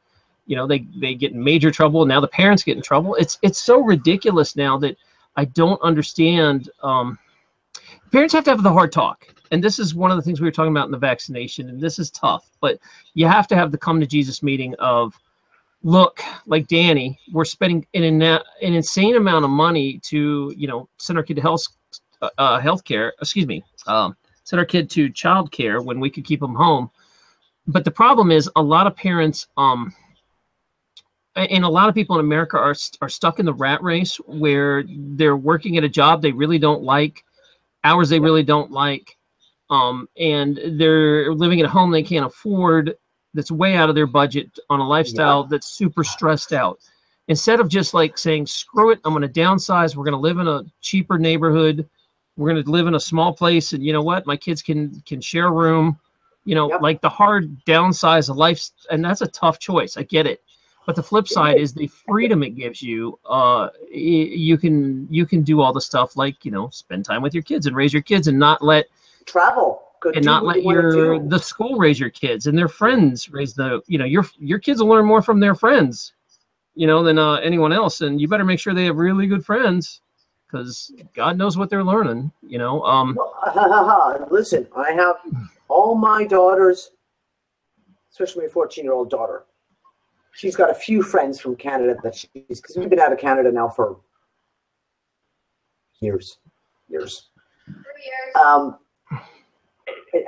They get in major trouble. Now the parents get in trouble. It's so ridiculous now that I don't understand. Parents have to have the hard talk. And this is one of the things we were talking about in the vaccination. And this is tough. But you have to have the come to Jesus meeting of, look, like Danny, we're spending an insane amount of money to, send our kid to healthcare. Send our kid to childcare when we could keep them home. But the problem is a lot of parents, and a lot of people in America are stuck in the rat race where they're working at a job they really don't like, hours they really don't like, and they're living at a home they can't afford, that's way out of their budget, on a lifestyle that's super stressed out. Instead of just like saying, screw it, I'm going to downsize, we're going to live in a cheaper neighborhood, we're going to live in a small place, and you know what, my kids can share a room, like the hard downsize of life, and that's a tough choice. I get it. But the flip side is the freedom it gives you. You can do all the stuff like, spend time with your kids and raise your kids and not let travel and not let the school raise your kids and their friends raise your kids will learn more from their friends, than anyone else. And you better make sure they have really good friends because God knows what they're learning, Listen, I have all my daughters, especially my 14-year-old daughter. She's got a few friends from Canada because we've been out of Canada now for years. 3 years.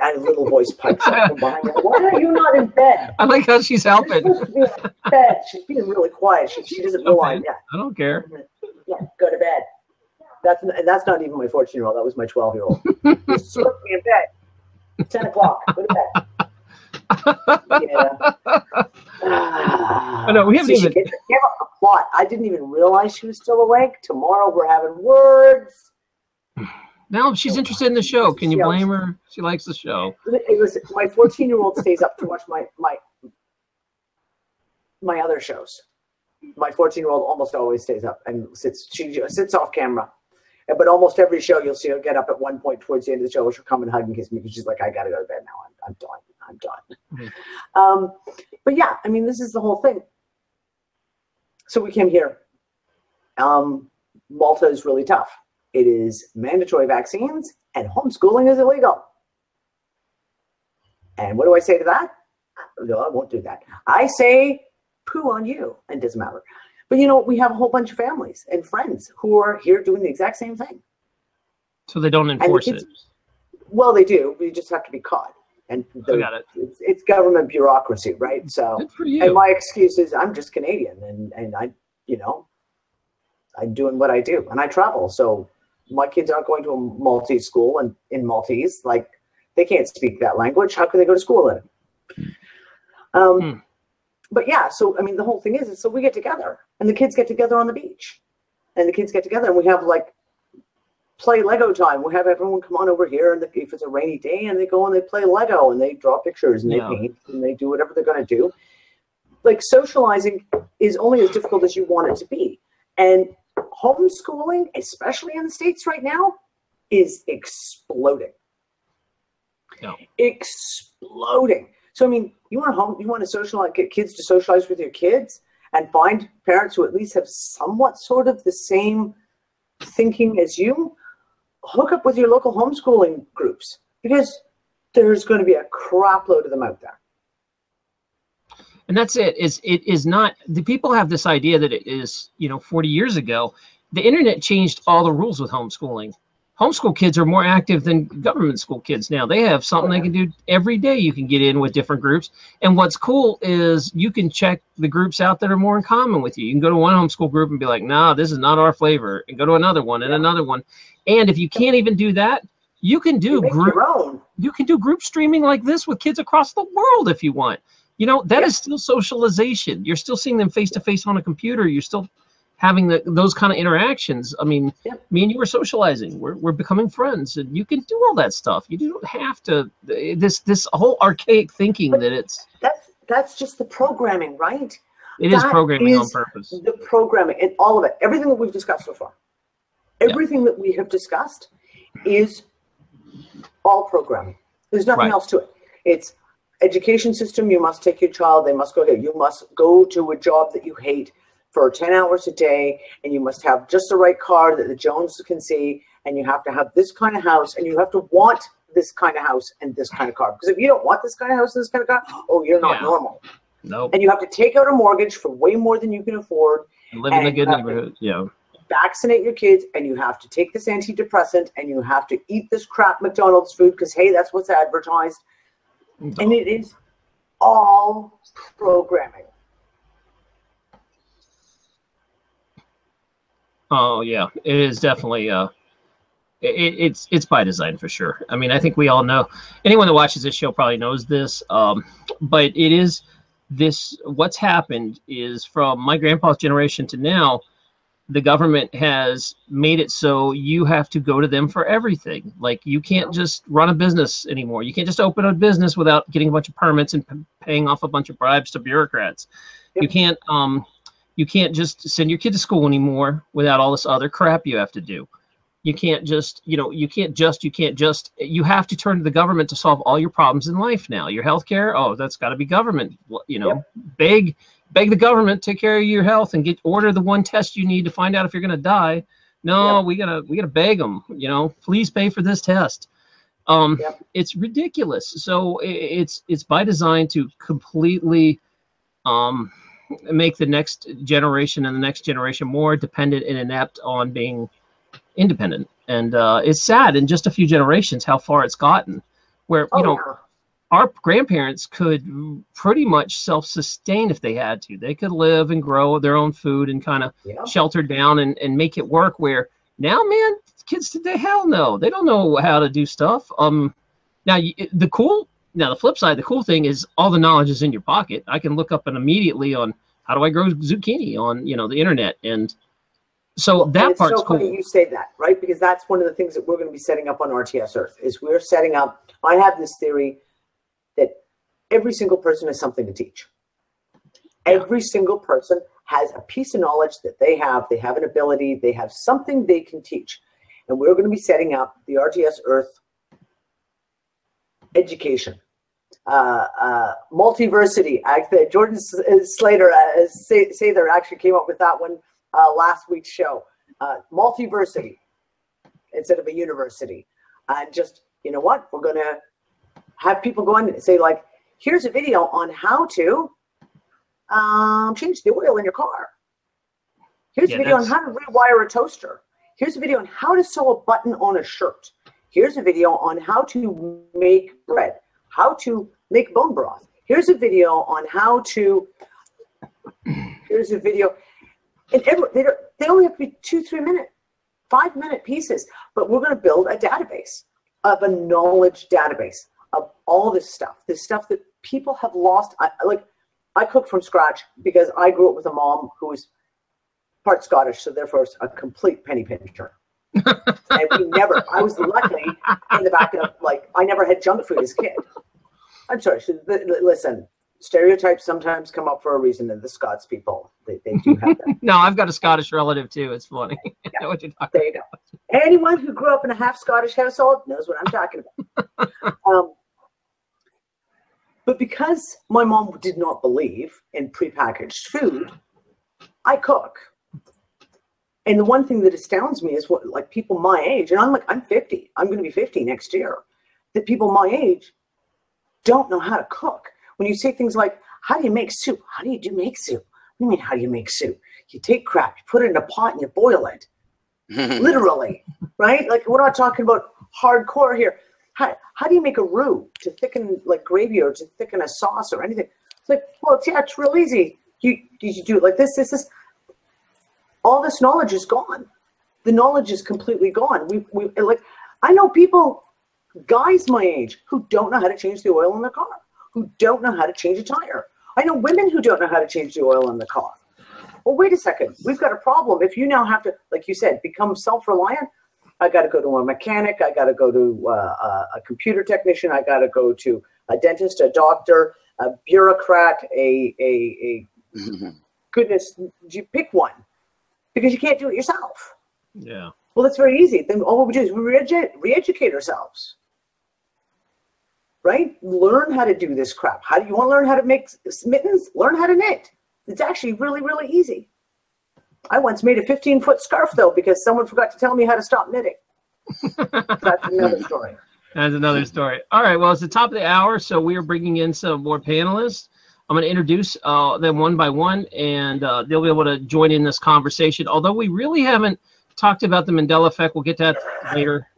And a little voice pipes up from behind her. Why are you not in bed? I like how she's helping. She's supposed to be in bed. She's being really quiet. She doesn't realize that. I don't care. Yeah, go to bed. That's not even my 14-year-old. That was my 12-year-old. You're supposed to be in bed. 10 o'clock. Go to bed. No, we haven't even. Give up the plot. I didn't even realize she was still awake. Tomorrow we're having words. Now she's interested in the show. Can you blame her? She likes the show. Listen, my 14-year-old stays up to watch my other shows. My 14-year-old almost always stays up and she sits off camera. But almost every show you'll see her get up at one point towards the end of the show. She'll come and hug and kiss me because she's like, I got to go to bed now. I'm done. But yeah, I mean, this is the whole thing. So we came here. Malta is really tough. It is mandatory vaccines and homeschooling is illegal. And what do I say to that? No, I won't do that. I say poo on you. It doesn't matter. But we have a whole bunch of families and friends who are here doing the exact same thing. So they don't enforce it. Well, they do. We just have to be caught. And I got it. It's government bureaucracy, right? So, good for you. And my excuse is I'm just Canadian, and I'm doing what I do, and I travel. So my kids aren't going to a Maltese school, and in Maltese, like they can't speak that language. How can they go to school then? but yeah, so I mean, the whole thing is so we get together, and the kids get together on the beach, and the kids get together, and we have like play Lego time. We have everyone come on over here, and if it's a rainy day, and they go and they play Lego, and they draw pictures, and they paint, and they do whatever they're going to do. Like, socializing is only as difficult as you want it to be, and homeschooling, especially in the States right now, is exploding. No. Exploding. So I mean, you want to socialize, get kids to socialize with your kids, and find parents who at least have somewhat sort of the same thinking as you. Hook up with your local homeschooling groups, because there's going to be a crap load of them out there. And that's it. It is not, the people have this idea that it is, 40 years ago, the internet changed all the rules with homeschooling. Homeschool kids are more active than government school kids now. They have something they can do every day. You can get in with different groups. And what's cool is you can check the groups out that are more in common with you. You can go to one homeschool group and be like, nah, this is not our flavor. And go to another one and another one. And if you can't even do that, you can do group streaming like this with kids across the world if you want. That is still socialization. You're still seeing them face to face on a computer. You're still having those kind of interactions. I mean, me and you are socializing. We're becoming friends, and you can do all that stuff. You don't have to this whole archaic thinking that's just the programming, right? It is programming on purpose. The programming and all of it, everything that we've discussed so far, everything that we have discussed is all programming. There's nothing else to it. It's education system. You must take your child. They must go here. You must go to a job that you hate for 10 hours a day, and you must have just the right car that the Joneses can see, and you have to have this kind of house, and you have to want this kind of house and this kind of car. Because if you don't want this kind of house and this kind of car, you're not normal. Nope. And you have to take out a mortgage for way more than you can afford. And live in a good neighborhood. Vaccinate your kids, and you have to take this antidepressant, and you have to eat this crap McDonald's food because, hey, that's what's advertised. No. And it is all programming. Oh yeah, it is definitely it's by design for sure. I mean, I think we all know, anyone that watches this show probably knows this, but it is this, what's happened is from my grandpa's generation to now, the government has made it so you have to go to them for everything. Like, you can't just run a business anymore. You can't just open a business without getting a bunch of permits and paying off a bunch of bribes to bureaucrats. You can't just send your kid to school anymore without all this other crap you have to do. You can't just, you have to turn to the government to solve all your problems in life now. Your health care, that's got to be government. Beg the government, take care of your health and order the one test you need to find out if you're going to die. No, we gotta beg them, please pay for this test. It's ridiculous. So it's by design to completely, make the next generation and the next generation more dependent and inept on being independent. And it's sad in just a few generations how far it's gotten, where our grandparents could pretty much self-sustain if they had to. They could live and grow their own food and kind of shelter down and make it work, where now, man, kids today, hell no, they don't know how to do stuff. Now, the flip side, the cool thing is all the knowledge is in your pocket. I can look up and immediately on how do I grow zucchini on, the internet. And so that part's so cool. Funny you say that, right? Because that's one of the things that we're going to be setting up on RTS Earth is we're setting up, I have this theory that every single person has something to teach. Every single person has a piece of knowledge that they have an ability, they have something they can teach. And we're going to be setting up the RTS Earth education. Multiversity. Jordan Slater Sather actually came up with that one last week's show. Multiversity instead of a university. And just, you know what? We're going to have people go in and say, like, here's a video on how to change the oil in your car. Here's a video on how to rewire a toaster. Here's a video on how to sew a button on a shirt. Here's a video on how to make bread, how to make bone broth. Here's a video on how to, here's a video. And they only have to be 2-3 minute, 5-minute pieces, but we're going to build a database of a knowledge database of all this stuff that people have lost. I cook from scratch because I grew up with a mom who was part Scottish, so therefore a complete penny pincher. And I was lucky in the fact of, like, I never had junk food as a kid. I'm sorry, listen, stereotypes sometimes come up for a reason, and the Scots people, they do have that. No, I've got a Scottish relative too. It's funny. I know what you're talking there you go. Anyone who grew up in a half Scottish household knows what I'm talking about. But because my mom did not believe in prepackaged food, I cook. And the one thing that astounds me is what, like, people my age, and I'm 50, I'm going to be 50 next year, that people my age don't know how to cook. When you say things like, how do you make soup? How do you make soup? What do you mean, how do you make soup? You take crap, you put it in a pot, and you boil it. Literally, right? Like, we're not talking about hardcore here. How do you make a roux to thicken, like, gravy, or to thicken a sauce or anything? It's like, well, it's real easy. You do it like this. All this knowledge is gone. The knowledge is completely gone. I know people, guys my age, who don't know how to change the oil in their car, who don't know how to change a tire. I know women who don't know how to change the oil in the car. Well, wait a second. We've got a problem. If you now have to, like you said, become self-reliant, I got to go to a mechanic. I got to go to a computer technician. I got to go to a dentist, a doctor, a bureaucrat, goodness, you pick one. Because you can't do it yourself. Yeah. Well, that's very easy. Then all we do is we re-educate ourselves. Right? Learn how to do this crap. How do you want to learn how to make mittens? Learn how to knit. It's actually really, really easy. I once made a 15-foot scarf, though, because someone forgot to tell me how to stop knitting. That's another story. That's another story. All right. Well, it's the top of the hour, so we are bringing in some more panelists. I'm going to introduce them one by one, and they'll be able to join in this conversation. Although we really haven't talked about the Mandela effect. We'll get to that later.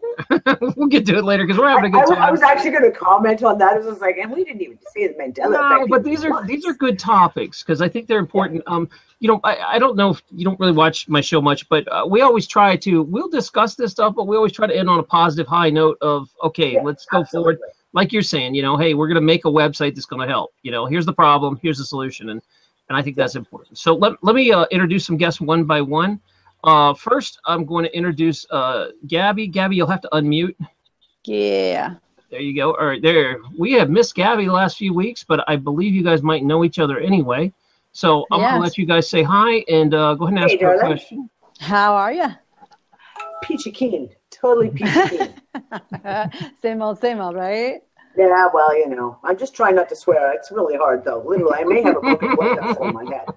We'll get to it later because we're having a good time. I was actually going to comment on that. It was like, and we didn't even see the Mandela effect. No, but these are good topics because I think they're important. Yeah. I don't know if you don't really watch my show much, but we always we'll discuss this stuff, but we always try to end on a positive high note of, okay, let's go forward. Like you're saying, hey, we're going to make a website that's going to help. Here's the problem, here's the solution, and I think that's important. So let me introduce some guests one by one. First, I'm going to introduce Gabby. Gabby, you'll have to unmute. Yeah. There you go. All right, there. We have missed Gabby the last few weeks, but I believe you guys might know each other anyway. So I'm going to let you guys say hi and go ahead and ask her a question. How are you? Peachy keen. Totally peachy keen. Same old, right? Yeah, well, I'm just trying not to swear. It's really hard, though. Literally, I may have a broken website in my head.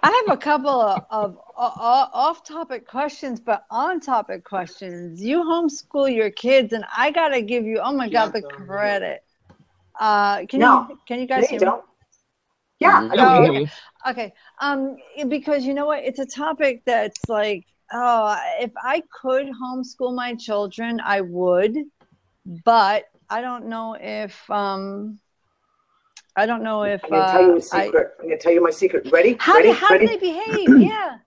I have a couple of off-topic questions, but on-topic questions. You homeschool your kids, and I gotta give you, oh my God, the credit. Can you guys hear me? Yeah. I hear you. Okay. Because you know what? It's a topic that's like, if I could homeschool my children, I would, but I don't know if I'm going to tell you a secret. I'm going to tell you my secret. Ready? How do they behave? Yeah.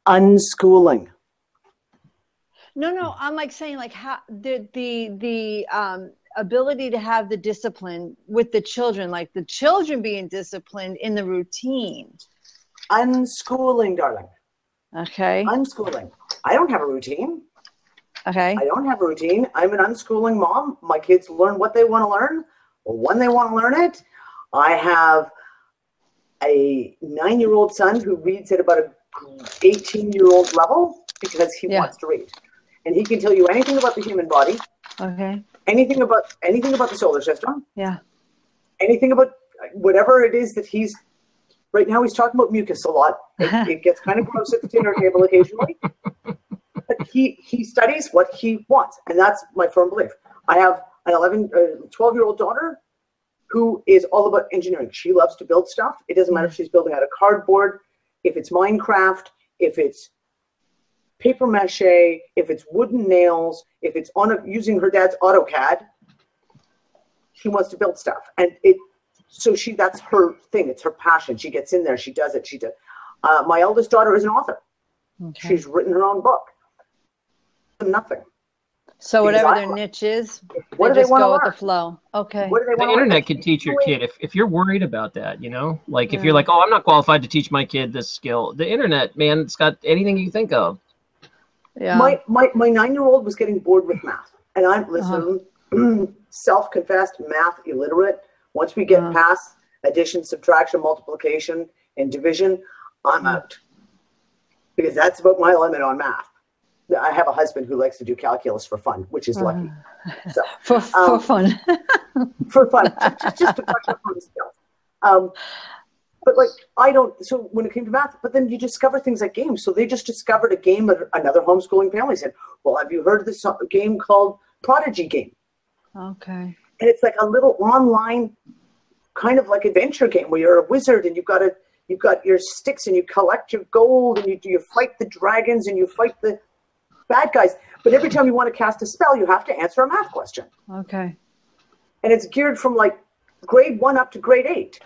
Unschooling. No. I'm like saying, like, how the ability to have the discipline with the children, like the children being disciplined in the routine. Unschooling, darling. Okay. Unschooling. I don't have a routine. Okay. I don't have a routine. I'm an unschooling mom. My kids learn what they want to learn when they want to learn it. I have a 9-year-old son who reads at about an 18-year-old level because he wants to read. And he can tell you anything about the human body. Okay. Anything about the solar system. Yeah. Anything about whatever it is that he's right now. He's talking about mucus a lot. It gets kind of gross at the dinner table occasionally. But he studies what he wants, and that's my firm belief. I have an 12-year-old daughter who is all about engineering. She loves to build stuff. It doesn't matter if she's building out of cardboard, if it's Minecraft, if it's paper mache, if it's wooden nails, if it's using her dad's AutoCAD. She wants to build stuff, and that's her thing. It's her passion. She gets in there. She does it. My eldest daughter is an author. Okay. She's written her own book. Nothing. So whatever their niche is. What They do they just want to go with the learn? flow. Okay. What do they The want to learn? internet Like, can teach your kid if you're worried about that, you know, like if Yeah. you're like, oh, I'm not qualified to teach my kid this skill. The internet, man, it's got anything you think of. Yeah. My 9-year-old was getting bored with math, and I'm self-confessed math illiterate. Once we get past addition, subtraction, multiplication, and division, I'm out, because that's about my limit on math. I have a husband who likes to do calculus for fun, which is lucky. So for fun. for fun, just to brush up on the skills. But like, I don't, so when it came to math, but then you discover things like games. So they just discovered a game that another homeschooling family said, well, have you heard of this game called Prodigy Game? Okay. And it's like a little online kind of like adventure game where you're a wizard and you've got your sticks and you collect your gold and you fight the dragons and you fight the bad guys. But every time you want to cast a spell, you have to answer a math question. Okay. And it's geared from like grade 1 up to grade 8.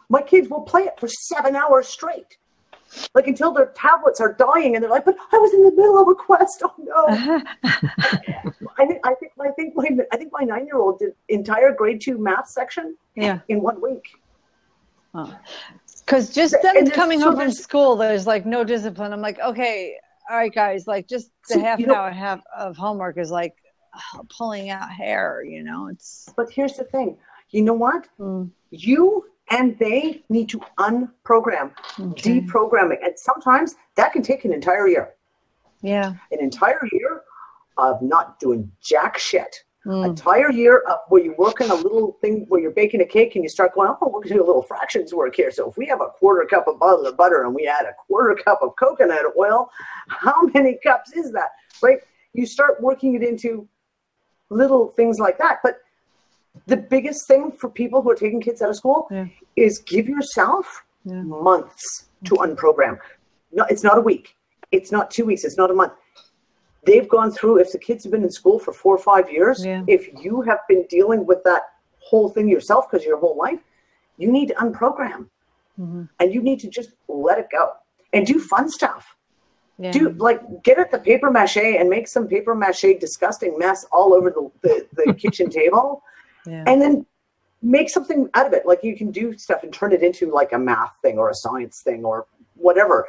My kids will play it for 7 hours straight, like until their tablets are dying, and they're like, "But I was in the middle of a quest. Oh no!" I think my 9-year-old did entire grade 2 math section in 1 week. Because just them coming home from school, there's like no discipline. I'm like, okay, all right, guys, like just the half an hour of homework is like pulling out hair, you know. It's. But here's the thing. You know what? You and they need to unprogram, deprogramming. And sometimes that can take an entire year. Yeah. An entire year of not doing jack shit. An entire year of where you work in a little thing where you're baking a cake and you start going, oh, we're going to do a little fractions work here. So if we have a 1/4 cup of butter and we add a 1/4 cup of coconut oil, how many cups is that? Right? You start working it into little things like that. But the biggest thing for people who are taking kids out of school is give yourself months to unprogram. No, it's not a week. It's not 2 weeks. It's not a month. They've gone through, if the kids have been in school for 4 or 5 years, if you have been dealing with that whole thing yourself because your whole life, you need to unprogram. And you need to just let it go and do fun stuff. Do like get at the paper mache and make some paper mache disgusting mess all over the kitchen table. And then make something out of it. Like you can do stuff and turn it into like a math thing or a science thing or whatever.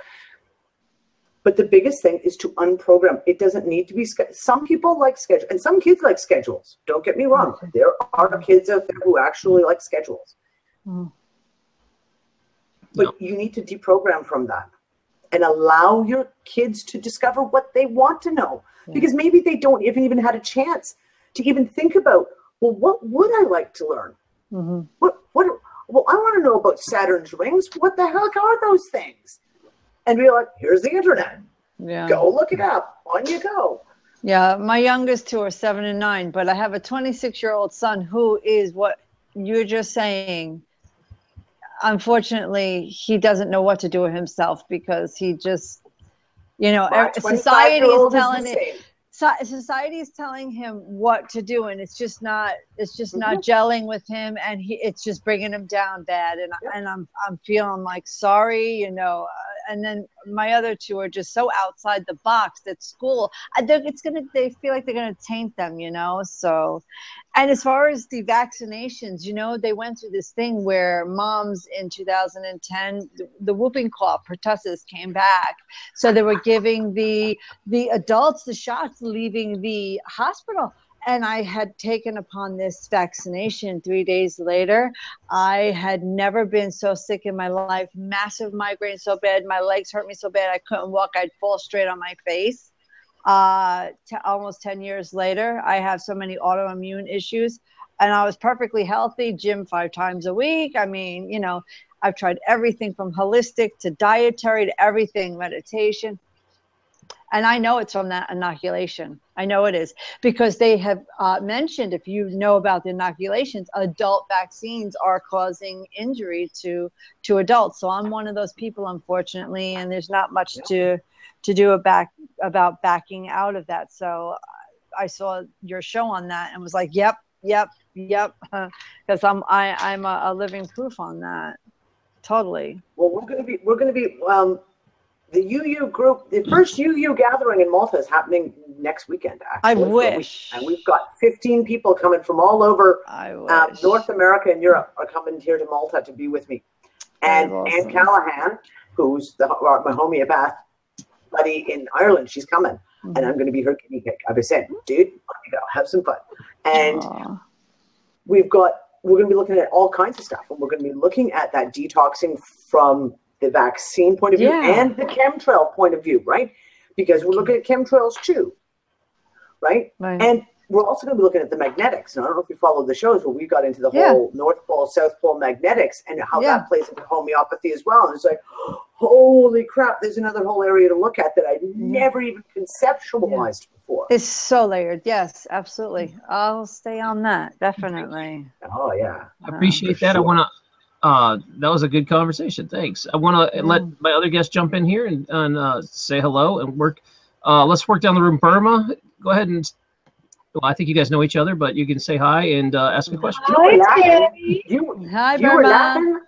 But the biggest thing is to unprogram. It doesn't need to be some people like schedule, and some kids like schedules. Don't get me wrong. There are kids out there who actually like schedules. But you need to deprogram from that and allow your kids to discover what they want to know. Because maybe they don't even had a chance to even think about, well, what would I like to learn? Well, I want to know about Saturn's rings. What the heck are those things? And be like, here's the internet. Go look it up. On you go. Yeah, my youngest two are 7 and 9, but I have a 26-year-old son who is what you're just saying. Unfortunately, he doesn't know what to do with himself because he just, you know, society is telling it. Society is telling him what to do, and it's just not gelling with him, and it's just bringing him down bad. And I'm feeling like sorry, you know. And then my other two are just so outside the box that school, they feel like they're gonna taint them, you know. So, and as far as the vaccinations, you know, they went through this thing where moms in 2010, the whooping cough pertussis came back, so they were giving the adults the shots leaving the hospital. And I had taken upon this vaccination 3 days later. I had never been so sick in my life. Massive migraine so bad. My legs hurt me so bad I couldn't walk. I'd fall straight on my face. Almost 10 years later, I have so many autoimmune issues. And I was perfectly healthy, gym 5 times a week. I mean, you know, I've tried everything from holistic to dietary to everything, meditation. And I know it's from that inoculation. I know it is because they have mentioned, if you know about the inoculations, adult vaccines are causing injury to adults. So I'm one of those people, unfortunately, and there's not much to do about backing out of that. So I saw your show on that and was like, yep, because I'm a living proof on that. Totally. Well, we're going to be the UU group, the first UU gathering in Malta is happening next weekend, actually. I wish. And we've got 15 people coming from all over I wish. North America and Europe are coming here to Malta to be with me. And That's Anne awesome. Callahan, who's my homeopath buddy in Ireland, she's coming. And I'm going to be her guinea pig. I've been saying, dude, have some fun. And we're going to be looking at all kinds of stuff. And we're going to be looking at that detoxing from the vaccine point of view and the chemtrail point of view, right? Because we're looking at chemtrails too, right? And we're also going to be looking at the magnetics. And I don't know if you followed the shows where we got into the whole North Pole, South Pole magnetics and how that plays into homeopathy as well. And it's like, holy crap, there's another whole area to look at that I never even conceptualized before. It's so layered. Yes, absolutely. I'll stay on that. Definitely. Oh, yeah. I appreciate that. Sure. I want to, that was a good conversation. Thanks. I want to let my other guests jump in here and say hello and work. Let's work down the room. Burma, go ahead and, well, I think you guys know each other, but you can say hi and ask a question. Hi, you Burma. Were laughing?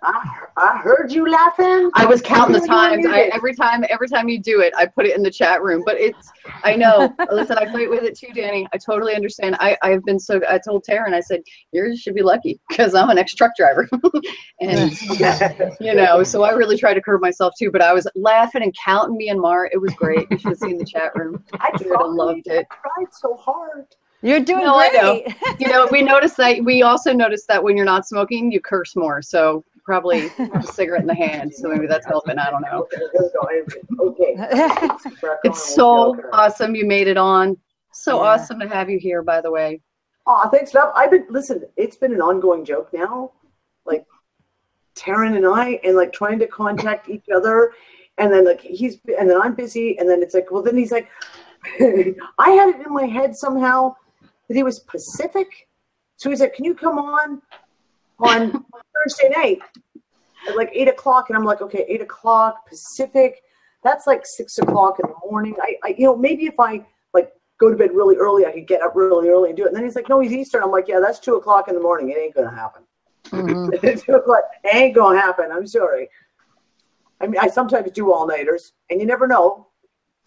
I heard you laughing. I was counting the times. Every time you do it, I put it in the chat room. But I know. Listen, I fight with it too, Danny. I totally understand. I told Tarrin, I said, you should be lucky because I'm an ex-truck driver. And, so I really try to curb myself too. But I was laughing and counting Myanmar. It was great. You should have seen the chat room. I loved it. I tried so hard. You're doing great. I know. We also noticed that when you're not smoking, you curse more. So probably a cigarette in the hand. So maybe that's helping. I don't know. Okay. It's so awesome you made it on. So awesome to have you here, by the way. Oh, thanks, love. Listen, it's been an ongoing joke now. Like Tarrin and I, and like trying to contact each other. And then and then I'm busy. And then it's like, well, then he's like, I had it in my head somehow that he was Pacific. So he's like, can you come on Thursday night at like 8 o'clock? And I'm like, okay, 8 o'clock Pacific. That's like 6 o'clock in the morning. I maybe if I like go to bed really early, I could get up really early and do it. And then he's like, no, he's Eastern. I'm like, yeah, that's 2 o'clock in the morning. It ain't going to happen. It ain't going to happen. I'm sorry. I mean, I sometimes do all-nighters, and you never know.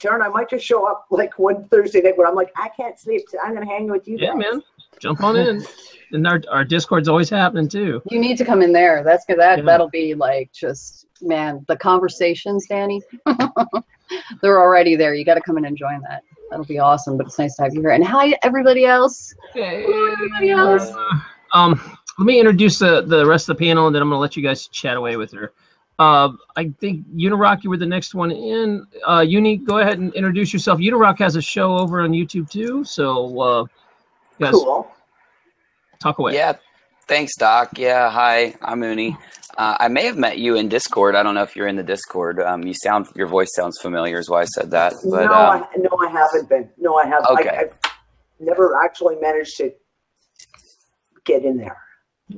Tarrin, I might just show up like one Thursday night where I'm like, I can't sleep, so I'm going to hang with you guys. Yeah, man. Jump on in. And our Discord's always happening, too. You need to come in there. That'll be like just, man, the conversations, Danny, they're already there. You got to come in and join that. That'll be awesome, but it's nice to have you here. And hi, everybody else. Okay. Hello, everybody else. Let me introduce the rest of the panel, and then I'm going to let you guys chat away with her. I think Unirock, you were the next one in. Uni, go ahead and introduce yourself. Unirock has a show over on YouTube too, so guys, cool. Talk away. Yeah, thanks, Doc. Yeah, hi, I'm Uni. I may have met you in Discord. I don't know if you're in the Discord. Your voice sounds familiar, is why I said that. But, no, I haven't been. No, I haven't. Okay. I've never actually managed to get in there.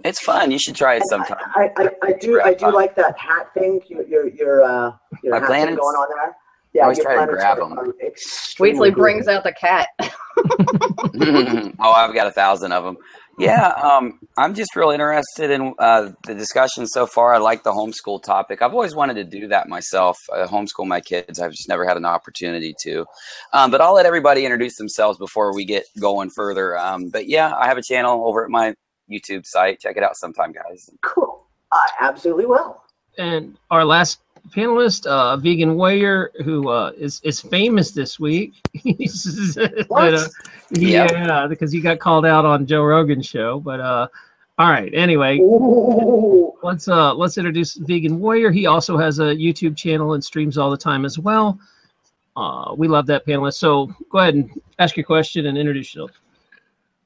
It's fun. You should try it sometime. I do like that hat thing. Your hat thing going on there. Yeah, I always try to grab them. Wait till he brings out the cat. Oh, I've got 1,000 of them. Yeah, I'm just real interested in the discussion so far. I like the homeschool topic. I've always wanted to do that myself, homeschool my kids. I've just never had an opportunity to. But I'll let everybody introduce themselves before we get going further. But yeah, I have a channel over at my YouTube site. Check it out sometime, guys. Cool. I absolutely will. And our last panelist, Vegan Warrior, who is famous this week. What? Yeah, because he got called out on Joe Rogan's show. But all right. Anyway, let's introduce Vegan Warrior. He also has a YouTube channel and streams all the time as well. We love that panelist. So go ahead and ask your question and introduce yourself.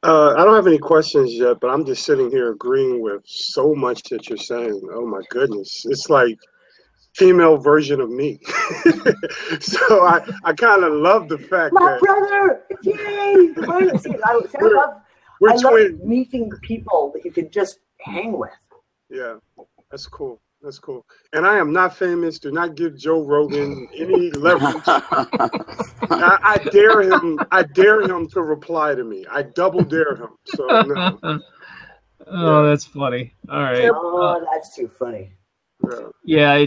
I don't have any questions yet, but I'm just sitting here agreeing with so much that you're saying. Oh my goodness. It's like female version of me. So I kind of love the fact my brother, yay! I love meeting people that you can just hang with. Yeah, that's cool. That's cool. And I am not famous. Do not give Joe Rogan any leverage. I dare him. I dare him to reply to me. I double dare him. So no. Oh, that's funny. All right. Oh, that's too funny. Yeah,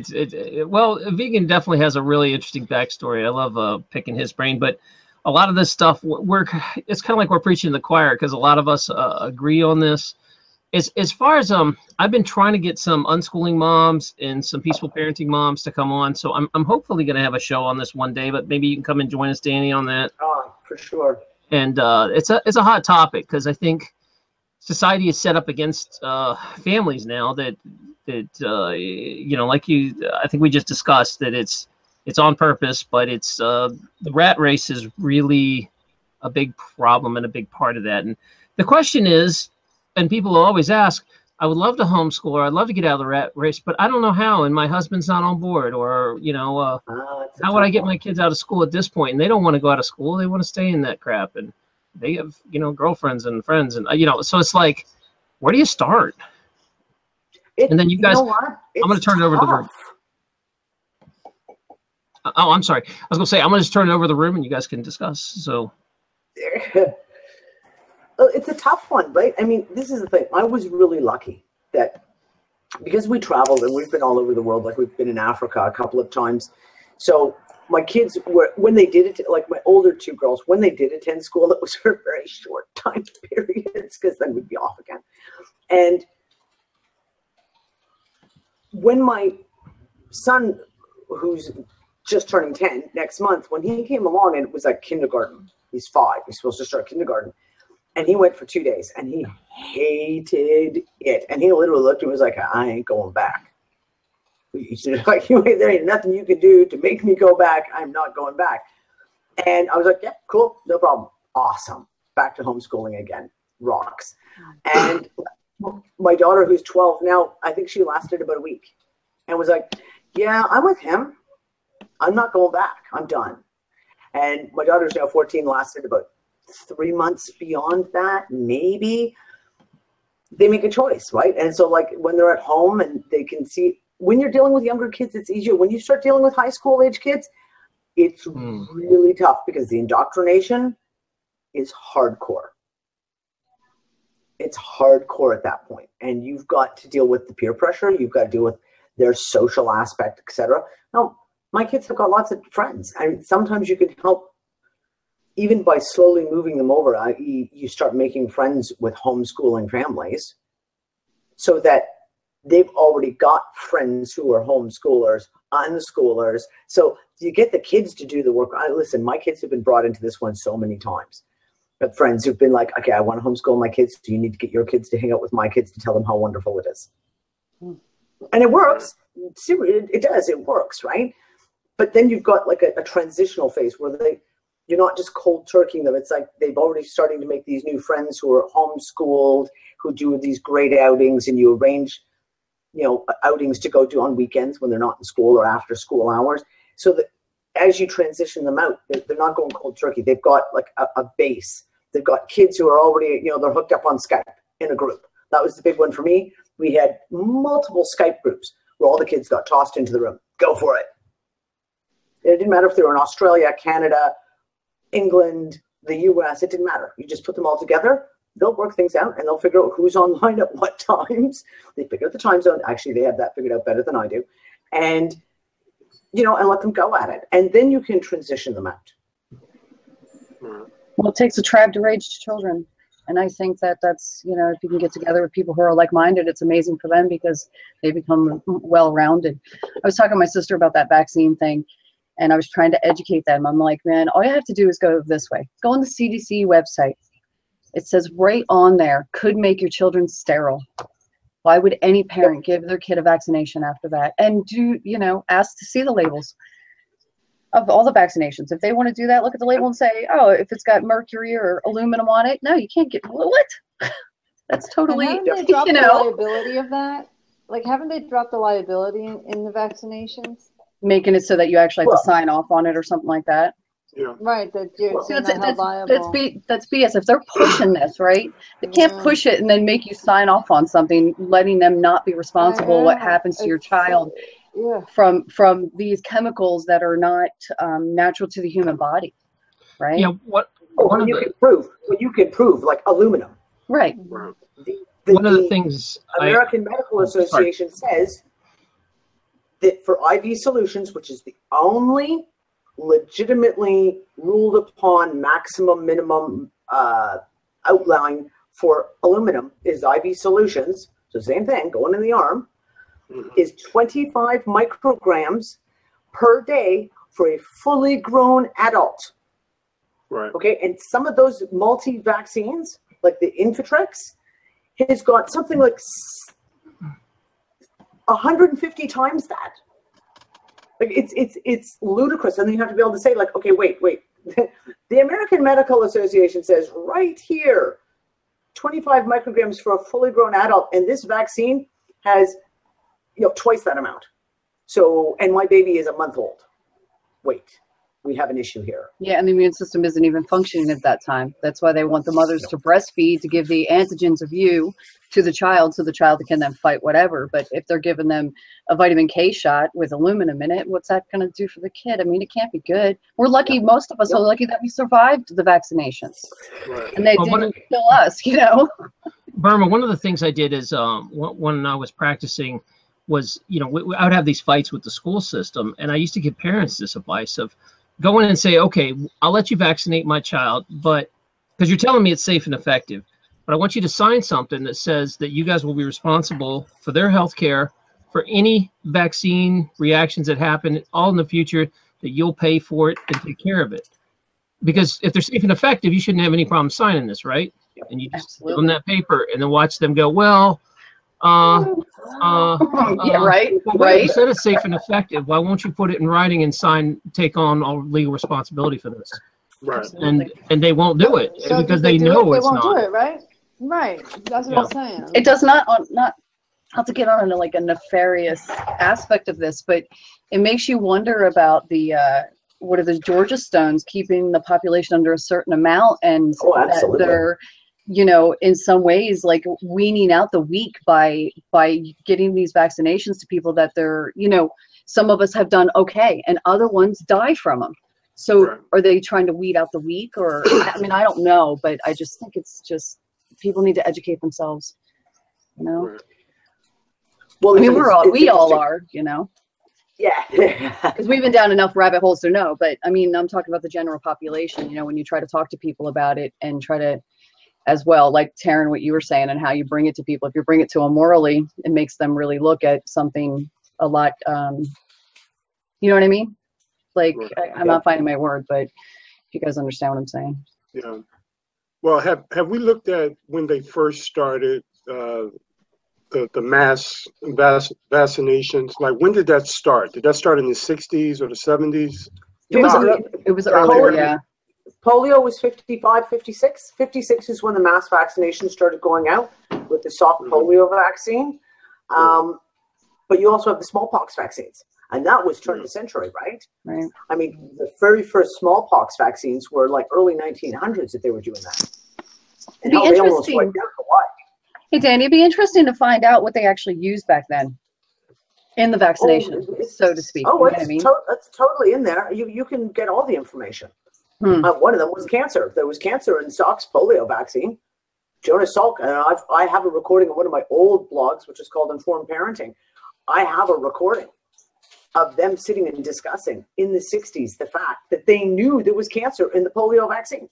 well, vegan definitely has a really interesting backstory. I love picking his brain, but a lot of this stuff, it's kind of like we're preaching to the choir, because a lot of us agree on this. As far as I've been trying to get some unschooling moms and some peaceful parenting moms to come on, so I'm hopefully going to have a show on this one day. But maybe you can come and join us, Danny, on that. Oh, for sure. And it's a hot topic, because I think society is set up against families now that like I think we just discussed that it's on purpose, but it's the rat race is really a big problem and a big part of that. And the question is, and people will always ask, I would love to homeschool, or I'd love to get out of the rat race, but I don't know how, and my husband's not on board, or how would I get my kids out of school at this point? And they don't want to go out of school; they want to stay in that crap, and they have girlfriends and friends, and so it's like, where do you start? And then you guys, I'm going to turn it over to the room. Oh, I'm sorry. I was going to say, I'm going to just turn it over to the room and you guys can discuss. So it's a tough one, right? I mean, this is the thing. I was really lucky that because we traveled and we've been all over the world, like we've been in Africa a couple of times. So my kids were, when they did it, like my older two girls, when they did attend school, it was for very short time periods, because then we'd be off again. And when my son, who's just turning 10 next month, when he came along, and it was like kindergarten, he's 5, he's supposed to start kindergarten, and he went for 2 days and he hated it. And he literally looked and was like, I ain't going back. He said, like, there ain't nothing you can do to make me go back. I'm not going back. And I was like, yeah, cool, no problem. Awesome. Back to homeschooling again. Rocks. And my daughter, who's 12 now, I think she lasted about a week and was like, yeah, I'm with him. I'm not going back. I'm done. And my daughter's now 14, lasted about 3 months beyond that, maybe. They make a choice, right? And so, like, when they're at home and they can see, when you're dealing with younger kids, it's easier. When you start dealing with high school age kids, it's really tough, because the indoctrination is hardcore. It's hardcore at that point. And you've got to deal with the peer pressure. You've got to deal with their social aspect, etc. Now, my kids have got lots of friends. I mean, sometimes you can help even by slowly moving them over, i.e. you start making friends with homeschooling families so that they've already got friends who are homeschoolers, unschoolers. So you get the kids to do the work. Listen, my kids have been brought into this one so many times. I have friends who've been like, okay, I want to homeschool my kids. Do you need to get your kids to hang out with my kids to tell them how wonderful it is? And it works. It does. It works, right? But then you've got like a transitional phase where you're not just cold turkeying them. It's like they've already starting to make these new friends who are homeschooled, who do these great outings, and you arrange, outings to go do on weekends when they're not in school or after school hours. So that as you transition them out, they're not going cold turkey. They've got like a base. They've got kids who are already, they're hooked up on Skype in a group. That was the big one for me. We had multiple Skype groups where all the kids got tossed into the room. Go for it. It didn't matter if they were in Australia, Canada, England, the US, it didn't matter. You just put them all together, they'll work things out, and they'll figure out who's online at what times. They figure out the time zone. Actually, they have that figured out better than I do. And, and let them go at it. And then you can transition them out. Well, it takes a tribe to raise children. And I think that's, if you can get together with people who are like-minded, it's amazing for them because they become well-rounded. I was talking to my sister about that vaccine thing, and I was trying to educate them. I'm like, man, all you have to do is go this way. Go on the CDC website. It says right on there, could make your children sterile. Why would any parent give their kid a vaccination after that? And ask to see the labels of all the vaccinations. If they want to do that, look at the label and say, oh, if it's got mercury or aluminum on it, no, you can't get, what? That's totally, haven't they dropped the liability of that? Like, haven't they dropped the liability in the vaccinations? Making it so that you actually have to sign off on it or something like that. Yeah. Right. That's BS. If they're pushing this, right? They can't push it and then make you sign off on something, letting them not be responsible what happens to your child from these chemicals that are not natural to the human body, right? Yeah. What you can prove, like aluminum. Right. One of the things American Medical Association says that for IV solutions, which is the only legitimately ruled upon maximum minimum outline for aluminum is IV solutions. So same thing, going in the arm, is 25 micrograms per day for a fully grown adult. Right. Okay, and some of those multi-vaccines, like the Infotrex, has got something like 150 times that. Like it's ludicrous, and then you have to be able to say, like, okay, wait. The American Medical Association says right here, 25 micrograms for a fully grown adult, and this vaccine has, twice that amount. So, and my baby is a month old. Wait, we have an issue here. Yeah, and the immune system isn't even functioning at that time. That's why they want the mothers to breastfeed, to give the antigens of you to the child so the child can then fight whatever. But if they're giving them a vitamin K shot with aluminum in it, what's that going to do for the kid? I mean, it can't be good. We're lucky, most of us are lucky that we survived the vaccinations. Right. And they didn't kill us, Burma, one of the things I did is when I was practicing was, I would have these fights with the school system, and I used to give parents this advice of go in and say, okay, I'll let you vaccinate my child, but because you're telling me it's safe and effective, but I want you to sign something that says that you guys will be responsible for their health care, for any vaccine reactions that happen, all in the future, that you'll pay for it and take care of it. Because if they're safe and effective, you shouldn't have any problem signing this, right? And you just give them that paper and then watch them go, well, yeah, right. Instead of safe and effective, why won't you put it in writing and take on all legal responsibility for this? Right. And they won't do it So because they know it's not. They won't do it, right? Right. That's what I'm saying. It does not to get on like a nefarious aspect of this, but it makes you wonder about the what are the Georgia Stones keeping the population under a certain amount, and that they're in some ways like weaning out the weak by getting these vaccinations to people that they're some of us have done okay and other ones die from them. So are they trying to weed out the weak, or I mean, I don't know, but I just think it's just people need to educate themselves, Well, I mean, we all are, Yeah. Because we've been down enough rabbit holes to know, but I mean, I'm talking about the general population, when you try to talk to people about it and try to, as well, like Tarrin, what you were saying and how you bring it to people. If you bring it to them morally, it makes them really look at something a lot, you know what I mean? Like, I'm not finding my word, but if you guys understand what I'm saying. Yeah. Well, have we looked at when they first started the mass vaccinations? Like, when did that start? Did that start in the 60s or the 70s? It was earlier, yeah. Polio was 55, 56. 56 is when the mass vaccination started going out with the soft polio vaccine. But you also have the smallpox vaccines. And that was turn of the century, right? Right. I mean, the very first smallpox vaccines were like early 1900s that they were doing that. And It'd be they almost wiped out Hawaii. Hey, Dan, it'd be interesting to find out what they actually used back then in the vaccination, so to speak. Oh, it's totally in there. You can get all the information. One of them was cancer. There was cancer in Salk's polio vaccine. Jonas Salk, and I have a recording of one of my old blogs, which is called Informed Parenting. I have a recording of them sitting and discussing in the 60s the fact that they knew there was cancer in the polio vaccine.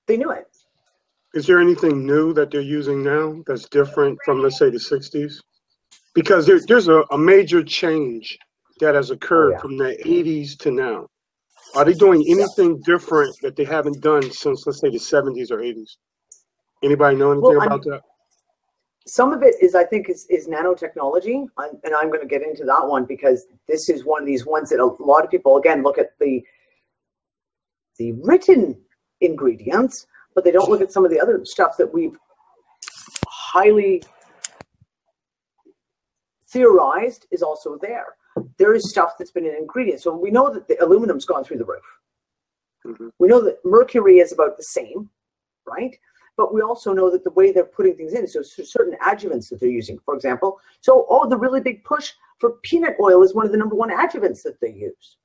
They knew it. Is there anything new that they're using now that's different from, let's say, the 60s? Because there's a major change that has occurred from the 80s to now. Are they doing anything different that they haven't done since, let's say, the 70s or 80s? Anybody know anything about that? Some of it is, I think, is nanotechnology, and I'm going to get into that one because this is one of these ones that a lot of people, again, look at the written ingredients, but they don't look at some of the other stuff that we've highly theorized is also there. There is stuff that's been in ingredients. So we know that the aluminum's gone through the roof. We know that mercury is about the same, right? But we also know that the way they're putting things in, so certain adjuvants that they're using, for example. So, the really big push for peanut oil is one of the #1 adjuvants that they use.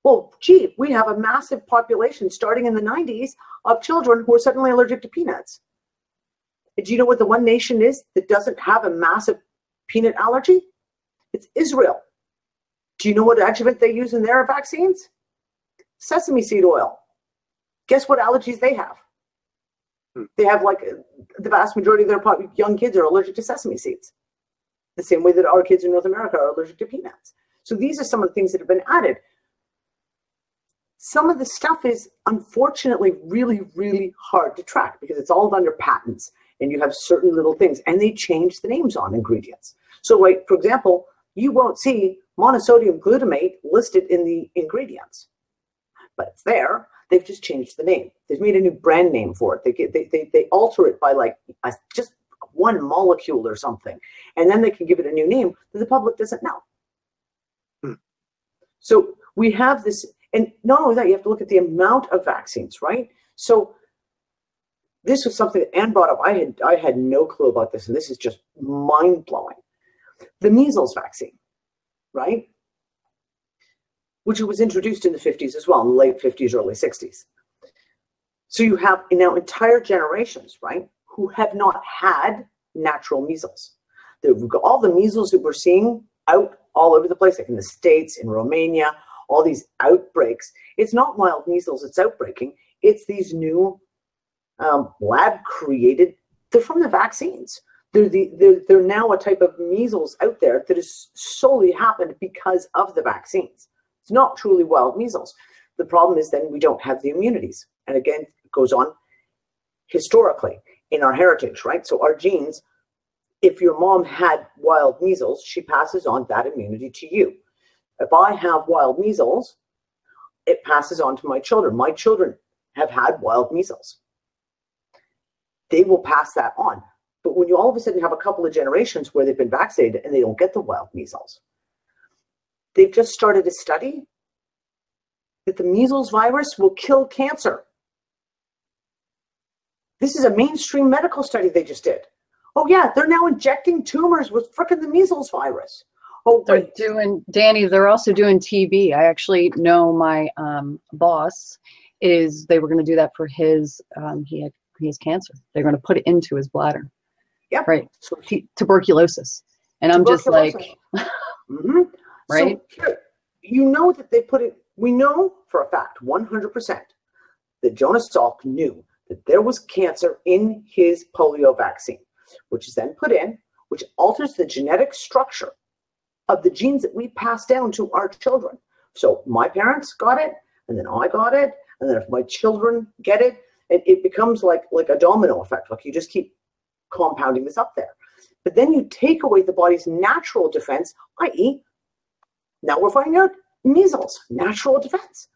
Well, gee, we have a massive population starting in the 90s of children who are suddenly allergic to peanuts. Do you know what the one nation is that doesn't have a massive Peanut allergy? It's Israel. Do you know what adjuvant they use in their vaccines? Sesame seed oil. Guess what allergies they have? They have, like, the vast majority of their young kids are allergic to sesame seeds. The same way that our kids in North America are allergic to peanuts. So these are some of the things that have been added. Some of the stuff is unfortunately really, really hard to track because it's all under patents and you have certain little things and they change the names on ingredients. So, like, for example, you won't see monosodium glutamate listed in the ingredients, but it's there. They've just changed the name. They've made a new brand name for it. They alter it by, like, just one molecule or something, and then they can give it a new name that the public doesn't know. So we have this, and not only that, you have to look at the amount of vaccines, right? So this was something that Anne brought up. I had no clue about this, and this is just mind-blowing. The measles vaccine, right? Which was introduced in the 50s as well, in the late 50s, early 60s. So you have now entire generations, right, who have not had natural measles. All the measles that we're seeing out all over the place, like in the States, in Romania, all these outbreaks, it's not mild measles that's outbreaking. It's these new lab-created, they're from the vaccines. They're now a type of measles out there that has solely happened because of the vaccines. It's not truly wild measles. The problem is then we don't have the immunities. And again, it goes on historically in our heritage, right? So our genes, if your mom had wild measles, she passes on that immunity to you. If I have wild measles, it passes on to my children. My children have had wild measles. They will pass that on. But when you all of a sudden have a couple of generations where they've been vaccinated and they don't get the wild measles, they've just started a study that the measles virus will kill cancer. This is a mainstream medical study they just did. Oh yeah, they're now injecting tumors with frickin' the measles virus. Oh, they're doing, Danny, they're also doing TB. I actually know my boss they were going to do that for his, he has cancer. They're going to put it into his bladder. Yep. Right. So tuberculosis. And I'm just like, right? So here, you know that they put it, we know for a fact, 100%, that Jonas Salk knew that there was cancer in his polio vaccine, which is then put in, which alters the genetic structure of the genes that we pass down to our children. So my parents got it, and then I got it, and then if my children get it, it becomes like a domino effect. Like you just keep compounding this up there. But then you take away the body's natural defense, i.e., now we're finding out measles, natural defense.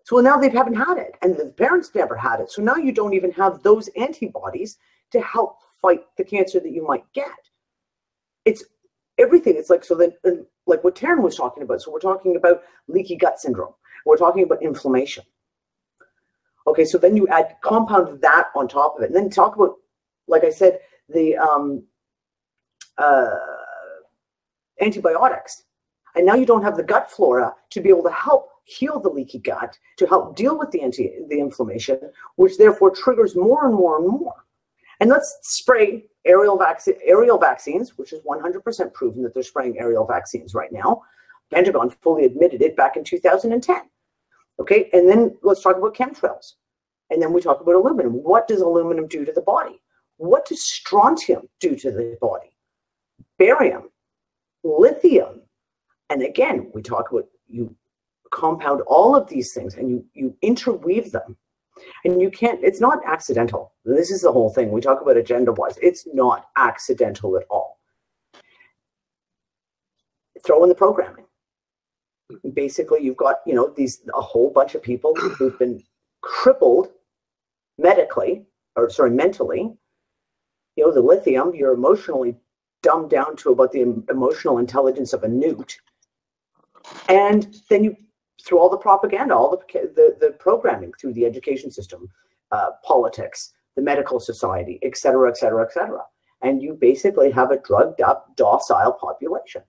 So now they haven't had it, and the parents never had it. So now you don't even have those antibodies to help fight the cancer that you might get. It's everything. It's like, so then, like what Tarrin was talking about. So we're talking about leaky gut syndrome. We're talking about inflammation. Okay, so then you compound that on top of it, and then talk about, like I said, the antibiotics. And now you don't have the gut flora to be able to help heal the leaky gut, to help deal with the inflammation, which therefore triggers more and more and more. And let's spray aerial vaccines, which is 100% proven that they're spraying aerial vaccines right now. Pentagon fully admitted it back in 2010. Okay, and then let's talk about chemtrails. And then we talk about aluminum. What does aluminum do to the body? What does strontium do to the body? Barium, lithium. And again, we talk about, you compound all of these things and you interweave them. And you can't, it's not accidental. This is the whole thing. We talk about agenda-wise. It's not accidental at all. Throw in the programming. Basically, you've got, a whole bunch of people who've been crippled mentally. The lithium, you're emotionally dumbed down to about the emotional intelligence of a newt. And then you through all the propaganda, all the programming through the education system, politics, the medical society, et cetera, et cetera, et cetera. And you basically have a drugged up, docile population.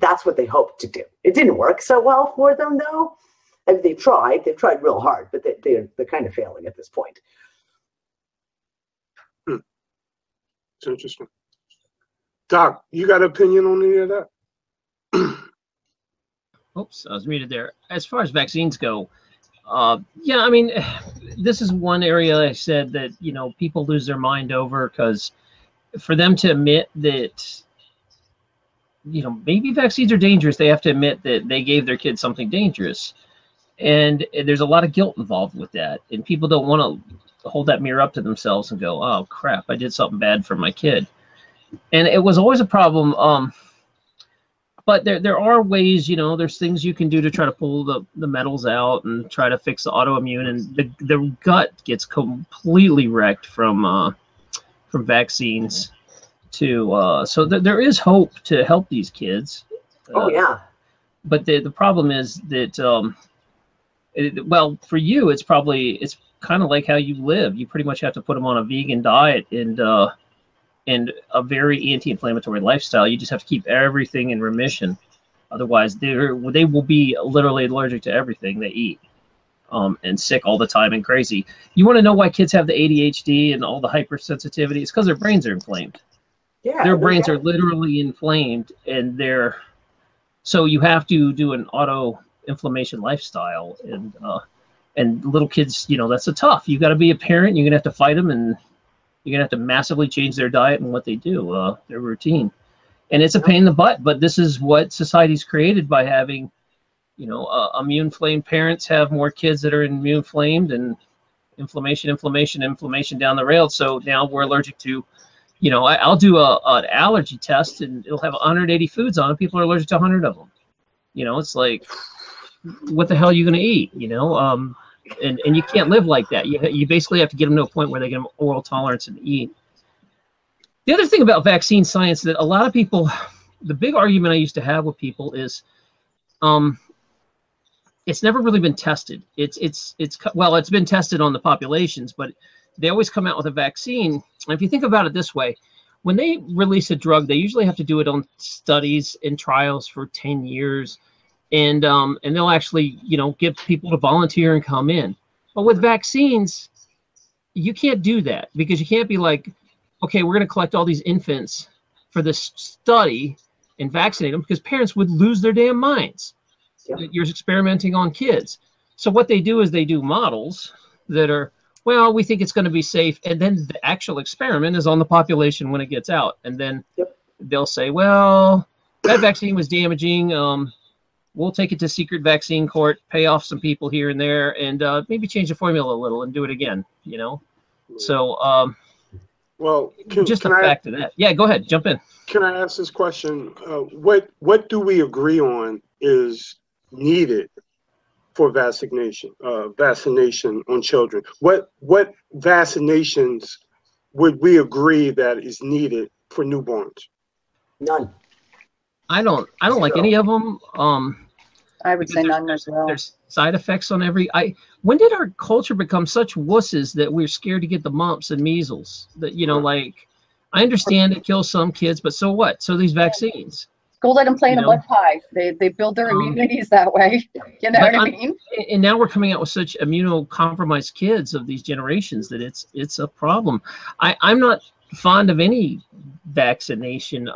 That's what they hoped to do. It didn't work so well for them, though. And they've tried real hard, but they're kind of failing at this point. It's interesting. Doc, you got an opinion on any of that? Oops, I was muted there. As far as vaccines go, yeah, I mean, this is one area I said that, you know, people lose their mind over, because for them to admit that, you know, maybe vaccines are dangerous, they have to admit that they gave their kids something dangerous. And there's a lot of guilt involved with that. And people don't want to hold that mirror up to themselves and go, oh, crap, I did something bad for my kid. And it was always a problem. But there are ways, you know, there's things you can do to try to pull the metals out and try to fix the autoimmune. And the gut gets completely wrecked from vaccines too. So there is hope to help these kids. Oh, yeah. But the problem is that, well, for you, it's kind of like how you live. You pretty much have to put them on a vegan diet and a very anti-inflammatory lifestyle. You just have to keep everything in remission. Otherwise, they will be literally allergic to everything they eat, and sick all the time and crazy. You want to know why kids have the ADHD and all the hypersensitivity? It's because their brains are inflamed. Yeah, their brains are literally inflamed, and so you have to do an auto-inflammation lifestyle. And little kids, you know, that's tough. You got to be a parent. You're gonna have to fight them, and you're gonna have to massively change their diet and what they do, their routine. And it's a pain in the butt, but this is what society's created by having, you know, immune-inflamed parents have more kids that are immune-inflamed, and inflammation down the rail. So now we're allergic to, you know, I'll do an allergy test, and it'll have 180 foods on it. People are allergic to 100 of them. You know, it's like, what the hell are you going to eat? You know, and you can't live like that. You basically have to get them to a point where they get oral tolerance and eat. The other thing about vaccine science that a lot of people, the big argument I used to have with people is, it's never really been tested. It's been tested on the populations, but they always come out with a vaccine. And if you think about it this way, when they release a drug, they usually have to do it on studies and trials for 10 years. And they'll actually, you know, get people to volunteer and come in. But with vaccines, you can't do that, because you can't be like, okay, we're going to collect all these infants for this study and vaccinate them, because parents would lose their damn minds. Yeah. You're experimenting on kids. So what they do is they do models that are, well, we think it's going to be safe. And then the actual experiment is on the population when it gets out. And then they'll say, well, that vaccine was damaging. We'll take it to secret vaccine court, pay off some people here and there, and maybe change the formula a little and do it again, you know? So, well, just the fact of that. Yeah, go ahead, jump in. Can I ask this question? What do we agree on is needed for vaccination on children? What vaccinations would we agree that is needed for newborns? None. I don't like any of them. I would say none as well. There's side effects on when did our culture become such wusses that we're scared to get the mumps and measles? That, you know, like, I understand it kills some kids, but so what? So these vaccines. Go let them play in a mud pie. They build their immunities that way. You know what I mean? And now we're coming out with such immunocompromised kids of these generations that it's a problem. I'm not fond of any vaccination,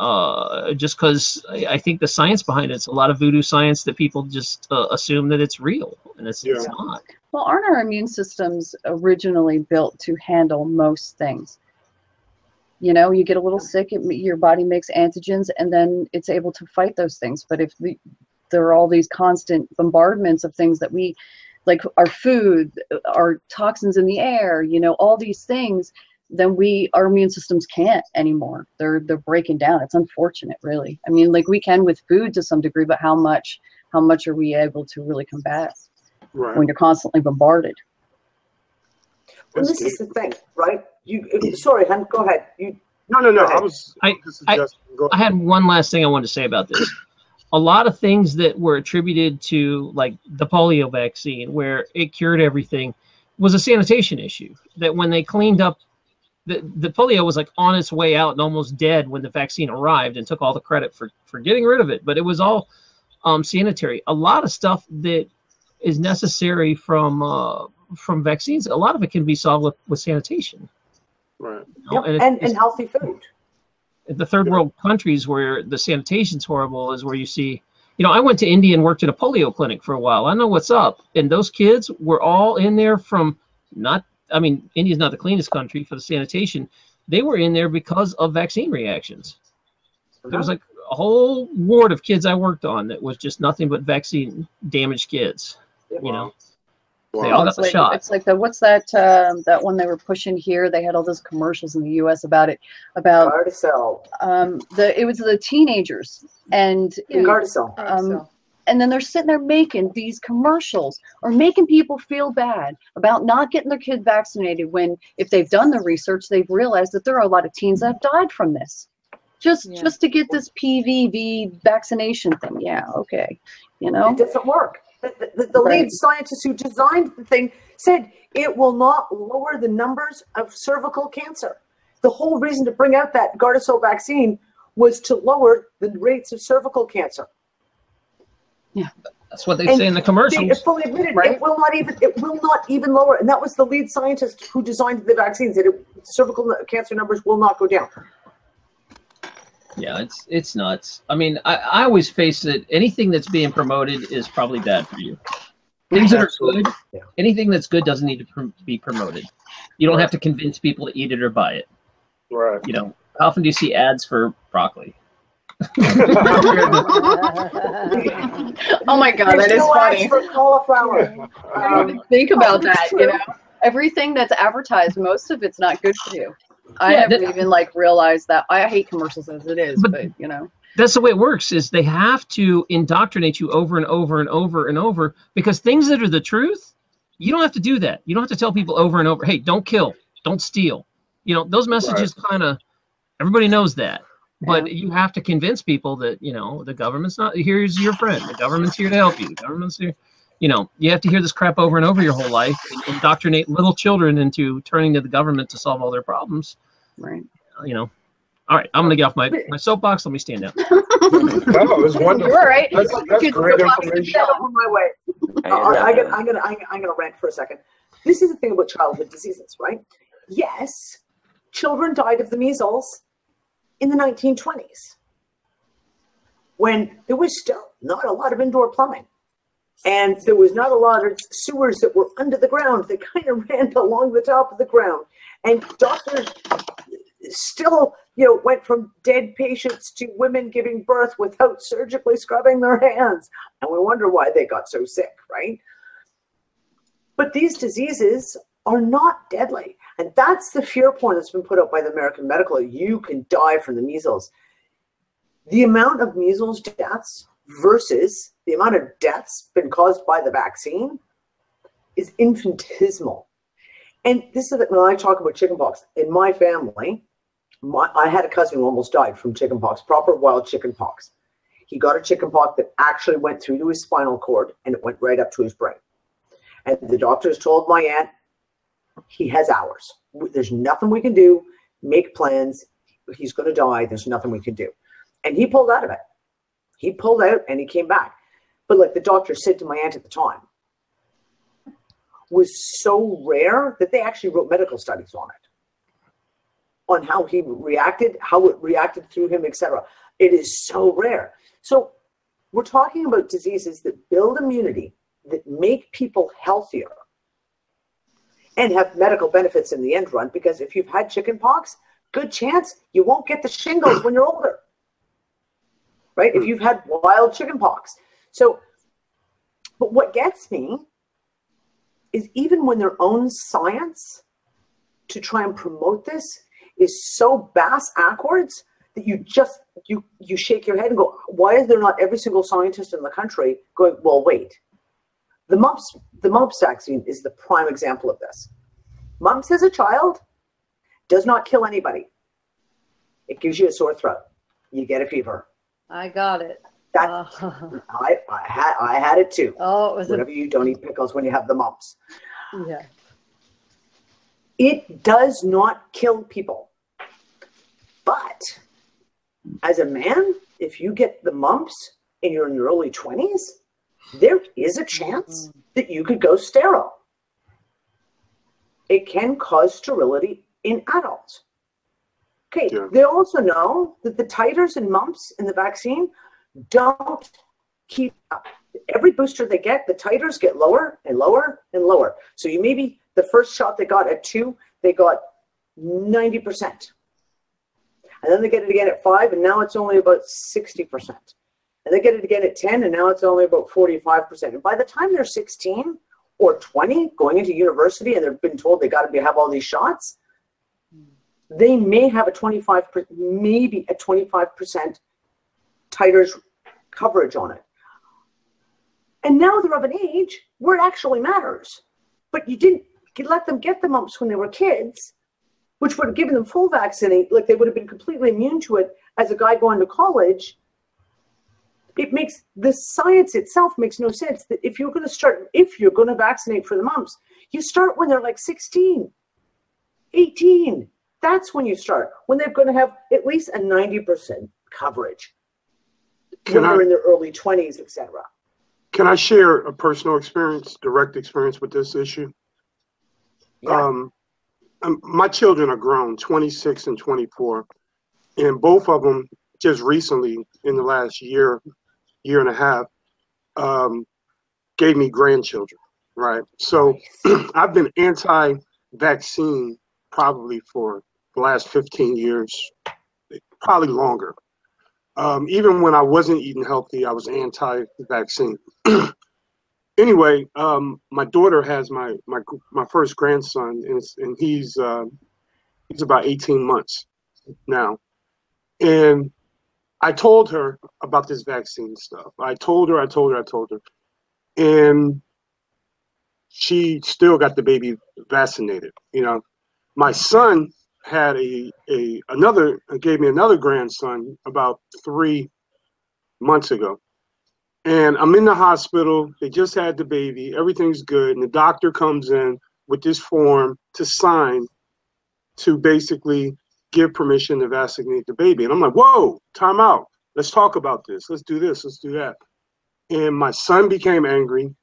just because I think the science behind it's a lot of voodoo science that people just assume that it's real, and it's not. Well, aren't our immune systems originally built to handle most things? You know, you get a little sick, your body makes antigens, and then it's able to fight those things. But if there are all these constant bombardments of things that we, like our food, our toxins in the air, you know, all these things, then our immune systems can't anymore. They're breaking down. It's unfortunate, really. I mean, like we can with food to some degree, but how much are we able to really combat when you're constantly bombarded? And this is the thing, right? Sorry, Han, go ahead. No. I had one last thing I wanted to say about this. A lot of things that were attributed to, like the polio vaccine, where it cured everything, was a sanitation issue. That when they cleaned up, the polio was like on its way out and almost dead when the vaccine arrived, and took all the credit for getting rid of it. But it was all sanitary. A lot of stuff that is necessary from vaccines, a lot of it can be solved with sanitation. Right. You know, and healthy food. the third world countries where the sanitation's horrible is where you see, I went to India and worked at a polio clinic for a while. I know what's up. And those kids were all in there from India's not the cleanest country for the sanitation. They were in there because of vaccine reactions. There was like a whole ward of kids I worked on that was just nothing but vaccine damaged kids. Wow. They all got the shot. It's like what's that that one they were pushing here? They had all those commercials in the U.S. about Gardasil. It was the teenagers and Gardasil. And then they're sitting there making these commercials or making people feel bad about not getting their kid vaccinated when, if they've done the research, they've realized that there are a lot of teens that have died from this. Just to get this PVV vaccination thing. Yeah, okay. It doesn't work. The lead scientist who designed the thing said it will not lower the numbers of cervical cancer. The whole reason to bring out that Gardasil vaccine was to lower the rates of cervical cancer. Yeah, that's what they say in the commercials. They fully admitted it will not even lower. And that was the lead scientist who designed the vaccines. That cervical cancer numbers will not go down. Yeah, it's nuts. I mean, I always face that anything that's being promoted is probably bad for you. Things that are good, anything that's good doesn't need to be promoted. You don't have to convince people to eat it or buy it. Right. How often do you see ads for broccoli? Oh my God, that is funny. For cauliflower. I didn't even think about that. Everything that's advertised, most of it's not good for you. I haven't even realized that. I hate commercials as it is, but that's the way it works. Is they have to indoctrinate you over and over and over and over, because things that are the truth, you don't have to do that. You don't have to tell people over and over, hey, don't kill, don't steal. Those messages kind of, everybody knows that. But you have to convince people that, the government's not, here's your friend. The government's here to help you. The government's here. You have to hear this crap over and over your whole life and indoctrinate little children into turning to the government to solve all their problems. Right. All right, I'm going to get off my soapbox. Let me stand down. No, it was wonderful. You're all right. That's great information. On my way. I'm gonna rant for a second. This is the thing about childhood diseases, right? Yes, children died of the measles in the 1920s, when there was still not a lot of indoor plumbing. And there was not a lot of sewers that were under the ground. They kind of ran along the top of the ground. And doctors still, went from dead patients to women giving birth without surgically scrubbing their hands. And we wonder why they got so sick, right? But these diseases are not deadly. And that's the fear porn that's been put up by the American Medical. You can die from the measles. The amount of measles deaths versus the amount of deaths been caused by the vaccine is infinitesimal. And this is when I talk about chickenpox. In my family, I had a cousin who almost died from chickenpox, proper wild chickenpox. He got a chickenpox that actually went through to his spinal cord and it went right up to his brain. And the doctors told my aunt, he has hours. There's nothing we can do. Make plans. He's going to die. There's nothing we can do. And he pulled out of it. He pulled out and he came back. But the doctor said to my aunt at the time, was so rare that they actually wrote medical studies on it, on how he reacted, how it reacted through him, etc. It is so rare. So we're talking about diseases that build immunity, that make people healthier, and have medical benefits in the end run, because if you've had chickenpox, good chance you won't get the shingles when you're older, right? If you've had wild chickenpox. So, but what gets me is even when their own science to try and promote this is so backwards that you shake your head and go, why is there not every single scientist in the country going, well, wait. The mumps vaccine is the prime example of this. Mumps as a child does not kill anybody. It gives you a sore throat. You get a fever. I got it. I had it too. Oh, it was whatever you don't eat pickles when you have the mumps. Yeah. It does not kill people. But as a man, if you get the mumps and you're in your early 20s, there is a chance that you could go sterile. It can cause sterility in adults. Okay, Yeah. they also know that the titers and mumps in the vaccine don't keep up. Every booster they get, the titers get lower and lower and lower. So you maybe the first shot they got at 2, they got 90%. And then they get it again at 5, and now it's only about 60%. And they get it again at 10, and now it's only about 45%. And by the time they're 16 or 20, going into university, and they've been told they got to have all these shots, they may have a 25%, maybe a 25% titers coverage on it. And now they're of an age where it actually matters. But you didn't let them get the mumps when they were kids, which would have given them full vaccine, like they would have been completely immune to it as a guy going to college. It makes, the science itself makes no sense that if you're going to vaccinate for the mumps, you start when they're like 16, 18. That's when you start, when they're going to have at least a 90% coverage when they're in their early 20s, etc. Can I share a personal experience, direct experience with this issue? Yeah. My children are grown, 26 and 24, and both of them just recently, in the last year and a half, gave me grandchildren, right? So I've been anti-vaccine probably for the last 15 years, probably longer. Even when I wasn't eating healthy, I was anti-vaccine. Anyway, my daughter has my first grandson, and he's about 18 months now. And I told her about this vaccine stuff. I told her. And she still got the baby vaccinated. You know, my son had gave me another grandson about 3 months ago. And I'm in the hospital. They just had the baby. Everything's good. And the doctor comes in with this form to sign to basically give permission to vaccinate the baby. And I'm like, whoa, time out. Let's talk about this. Let's do this. Let's do that. And my son became angry.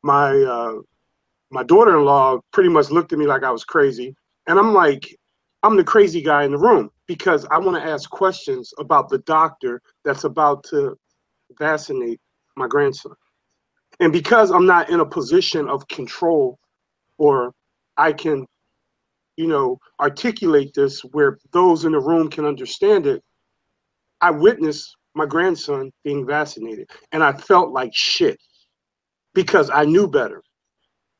My daughter-in-law pretty much looked at me like I was crazy. And I'm like, I'm the crazy guy in the room because I want to ask questions about the doctor that's about to vaccinate my grandson. And because I'm not in a position of control, or I can, articulate this where those in the room can understand it, I witnessed my grandson being vaccinated, and I felt like shit because I knew better.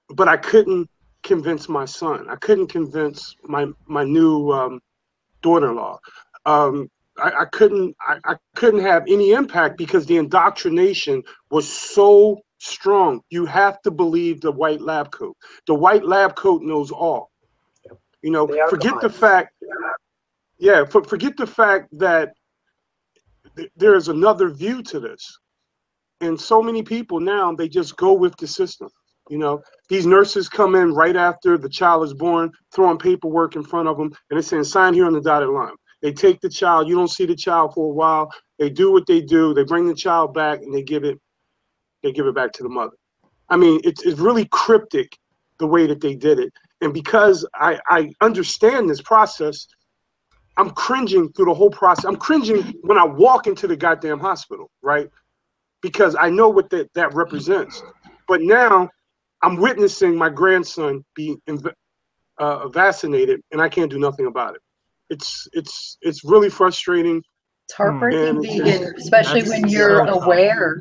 But I couldn't convince my son. I couldn't convince my new daughter-in-law. I couldn't have any impact because the indoctrination was so strong. You have to believe the white lab coat. The white lab coat knows all. Forget the fact. Yeah, forget the fact that there is another view to this, and so many people now they just go with the system. These nurses come in right after the child is born, throwing paperwork in front of them, and they're saying, "Sign here on the dotted line." They take the child. You don't see the child for a while. They do what they do. They bring the child back, and they give it back to the mother. I mean, it's really cryptic the way that they did it. And because I understand this process, I'm cringing through the whole process. I'm cringing when I walk into the goddamn hospital, right? Because I know what that represents. But now I'm witnessing my grandson be vaccinated, and I can't do nothing about it. It's really frustrating. It's heartbreaking, Vegan, especially when you're aware.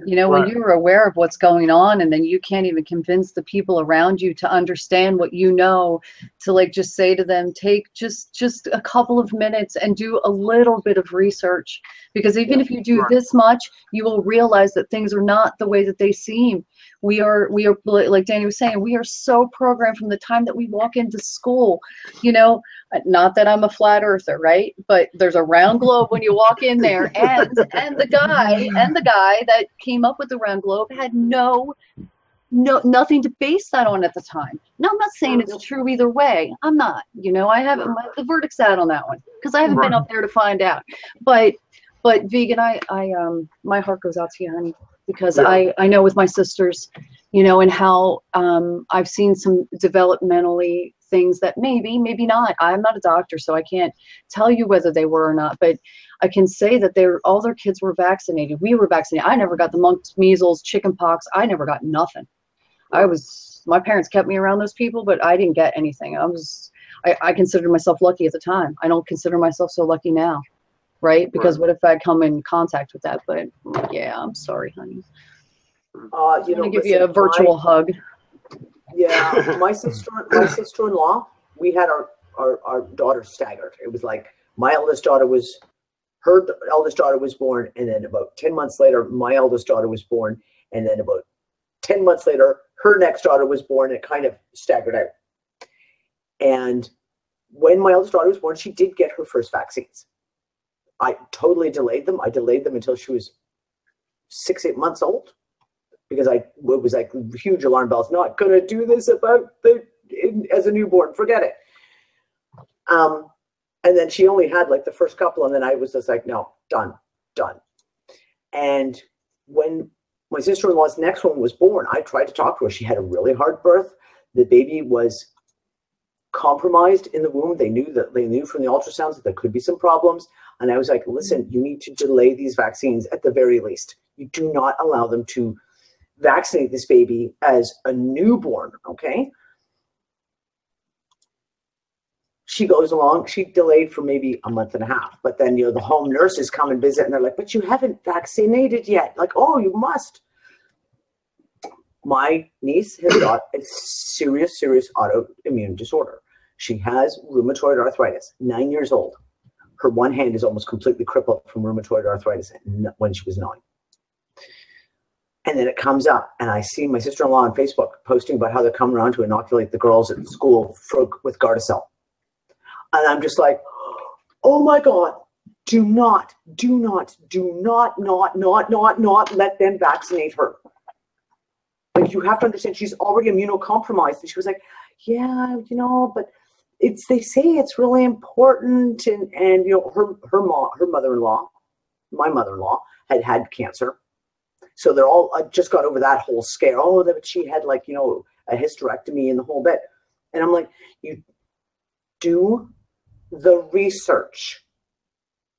When you're aware of what's going on, and then you can't even convince the people around you to understand what you know, to just say to them, take just a couple of minutes and do a little bit of research, because even if you do this much, you will realize that things are not the way that they seem. We are like Danny was saying, we are so programmed from the time that we walk into school. Not that I'm a flat earther, right? But there's a round globe when you walk in there, and the guy that came up with the round globe had nothing to base that on at the time. Now, I'm not saying it's true either way. I'm not. I haven't. The verdict's out on that one because I haven't been up there to find out. But Vegan, I my heart goes out to you, honey, because I know with my sisters, you know, and how I've seen some developmentally things that maybe not. I'm not a doctor, so I can't tell you whether they were or not, but I can say that all their kids were vaccinated. We were vaccinated. I never got the mumps, measles, chicken pox. I never got nothing. My parents kept me around those people, but I didn't get anything. I considered myself lucky at the time. I don't consider myself so lucky now, right? Because what if I come in contact with that? But yeah, I'm sorry, honey. I'm gonna give you a virtual hug. Yeah, my sister-in-law, we had our daughters staggered. It was like her eldest daughter was born, and then about 10 months later, my eldest daughter was born, and then about 10 months later, her next daughter was born. And it kind of staggered out. And when my eldest daughter was born, she did get her first vaccines. I totally delayed them. I delayed them until she was 6-8 months old, because it was like huge alarm bells. Not going to do this as a newborn. Forget it. And then she only had like the first couple, and then I was just like, no, done. And when my sister-in-law's next one was born, I tried to talk to her. She had a really hard birth. The baby was compromised in the womb. They knew from the ultrasounds that there could be some problems. And I was like, listen, you need to delay these vaccines at the very least. You do not allow them to vaccinate this baby as a newborn, okay? She goes along, she delayed for maybe a month and a half, but then, you know, the home nurses come and visit and they're like, but you haven't vaccinated yet. Like, oh, you must. My niece has got a serious autoimmune disorder. She has rheumatoid arthritis, 9 years old. Her one hand is almost completely crippled from rheumatoid arthritis when she was 9. And then it comes up, and I see my sister-in-law on Facebook posting about how they're coming around to inoculate the girls at school with Gardasil. And I'm just like, oh my God, do not let them vaccinate her. Like, you have to understand, she's already immunocompromised. And she was like, yeah, you know, but they say it's really important. And you know, her mother-in-law, my mother-in-law, had cancer. So they're all just got over that whole scare. Oh, that she had, like, you know, a hysterectomy and the whole bit. And I'm like, you do the research,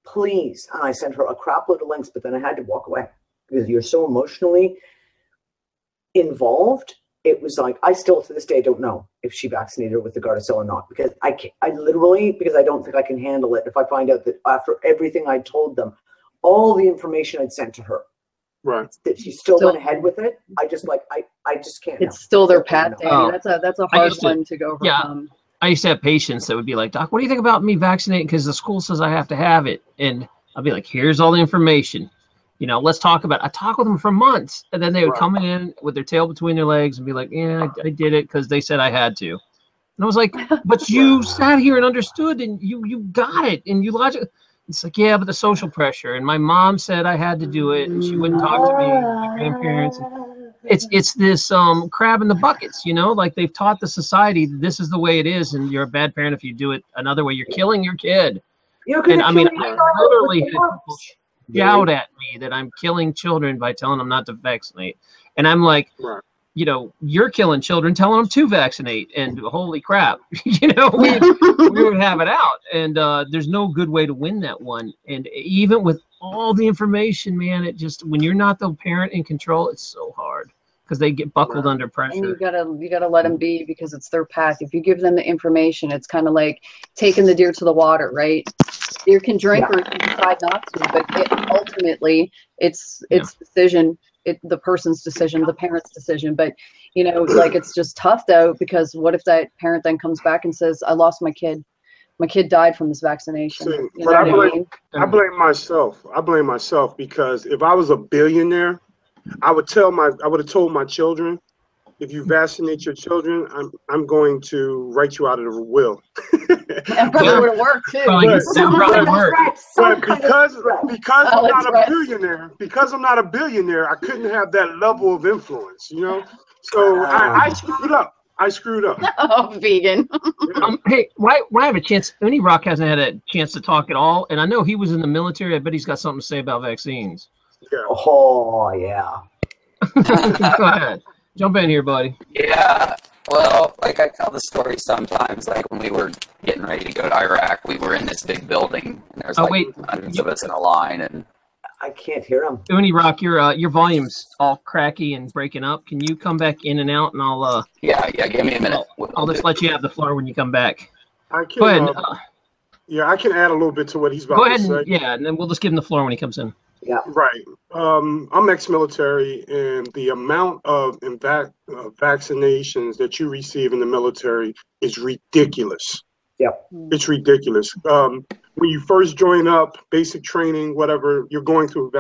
please. And I sent her a crap load of links, but then I had to walk away because you're so emotionally involved. It was like, I still to this day don't know if she vaccinated her with the Gardasil or not, because I literally, because I don't think I can handle it if I find out that after everything I told them, all the information I'd sent to her, right, that she still went ahead with it. I just can't. It's still their path, Danny. That's a hard one to go overcome. Yeah. I used to have patients that would be like, Doc, what do you think about me vaccinating? Because the school says I have to have it. And I'll be like, here's all the information. You know, let's talk about it. I talked with them for months. And then they would come in with their tail between their legs and be like, yeah, I did it because they said I had to. And I was like, but you sat here and understood and you got it. And you logically. It's like, yeah, but the social pressure. And my mom said I had to do it. And she wouldn't talk to me, my grandparents. It's this crab in the buckets, you know, like they've taught the society this is the way it is, and you're a bad parent if you do it another way. You're killing your kid. And I mean, I literally had people shout at me that I'm killing children by telling them not to vaccinate. And I'm like, you know, you're killing children telling them to vaccinate. And holy crap, you know, we would have it out. And there's no good way to win that one. And even with all the information, man, it just, when you're not the parent in control, it's so hard because they get buckled under pressure. And you gotta let them be, because it's their path. If you give them the information, it's kind of like taking the deer to the water, right? Deer can drink or you can decide not to, but ultimately it's decision. The person's decision, the parent's decision. But, you know, like, it's just tough though, because what if that parent then comes back and says, I lost my kid. My kid died from this vaccination. See, but I blame myself. I blame myself, because if I was a billionaire, I would have told my children, if you vaccinate your children, I'm going to write you out of the will. That probably would have worked too. But because I'm not a billionaire, I couldn't have that level of influence, you know? So I screwed up. Oh, vegan. Hey, why have a chance? Ernie Rock hasn't had a chance to talk at all, and I know he was in the military. I bet he's got something to say about vaccines. Yeah. Oh, yeah. Go ahead. Jump in here, buddy. Yeah. Well, like I tell the story sometimes, like when we were getting ready to go to Iraq, we were in this big building, and there's hundreds of us in a line, and I can't hear him. Uni Rock, your volume's all cracky and breaking up. Can you come back in and out, and I'll yeah, give me a minute. I'll just let you have the floor when you come back. I can, Go ahead. yeah, I can add a little bit to what he's about Go ahead to say. and, yeah, and then we'll just give him the floor when he comes in. Yeah. Right. I'm ex-military, and the amount of vaccinations that you receive in the military is ridiculous. Yeah. It's ridiculous. When you first join up, basic training, whatever, you're going through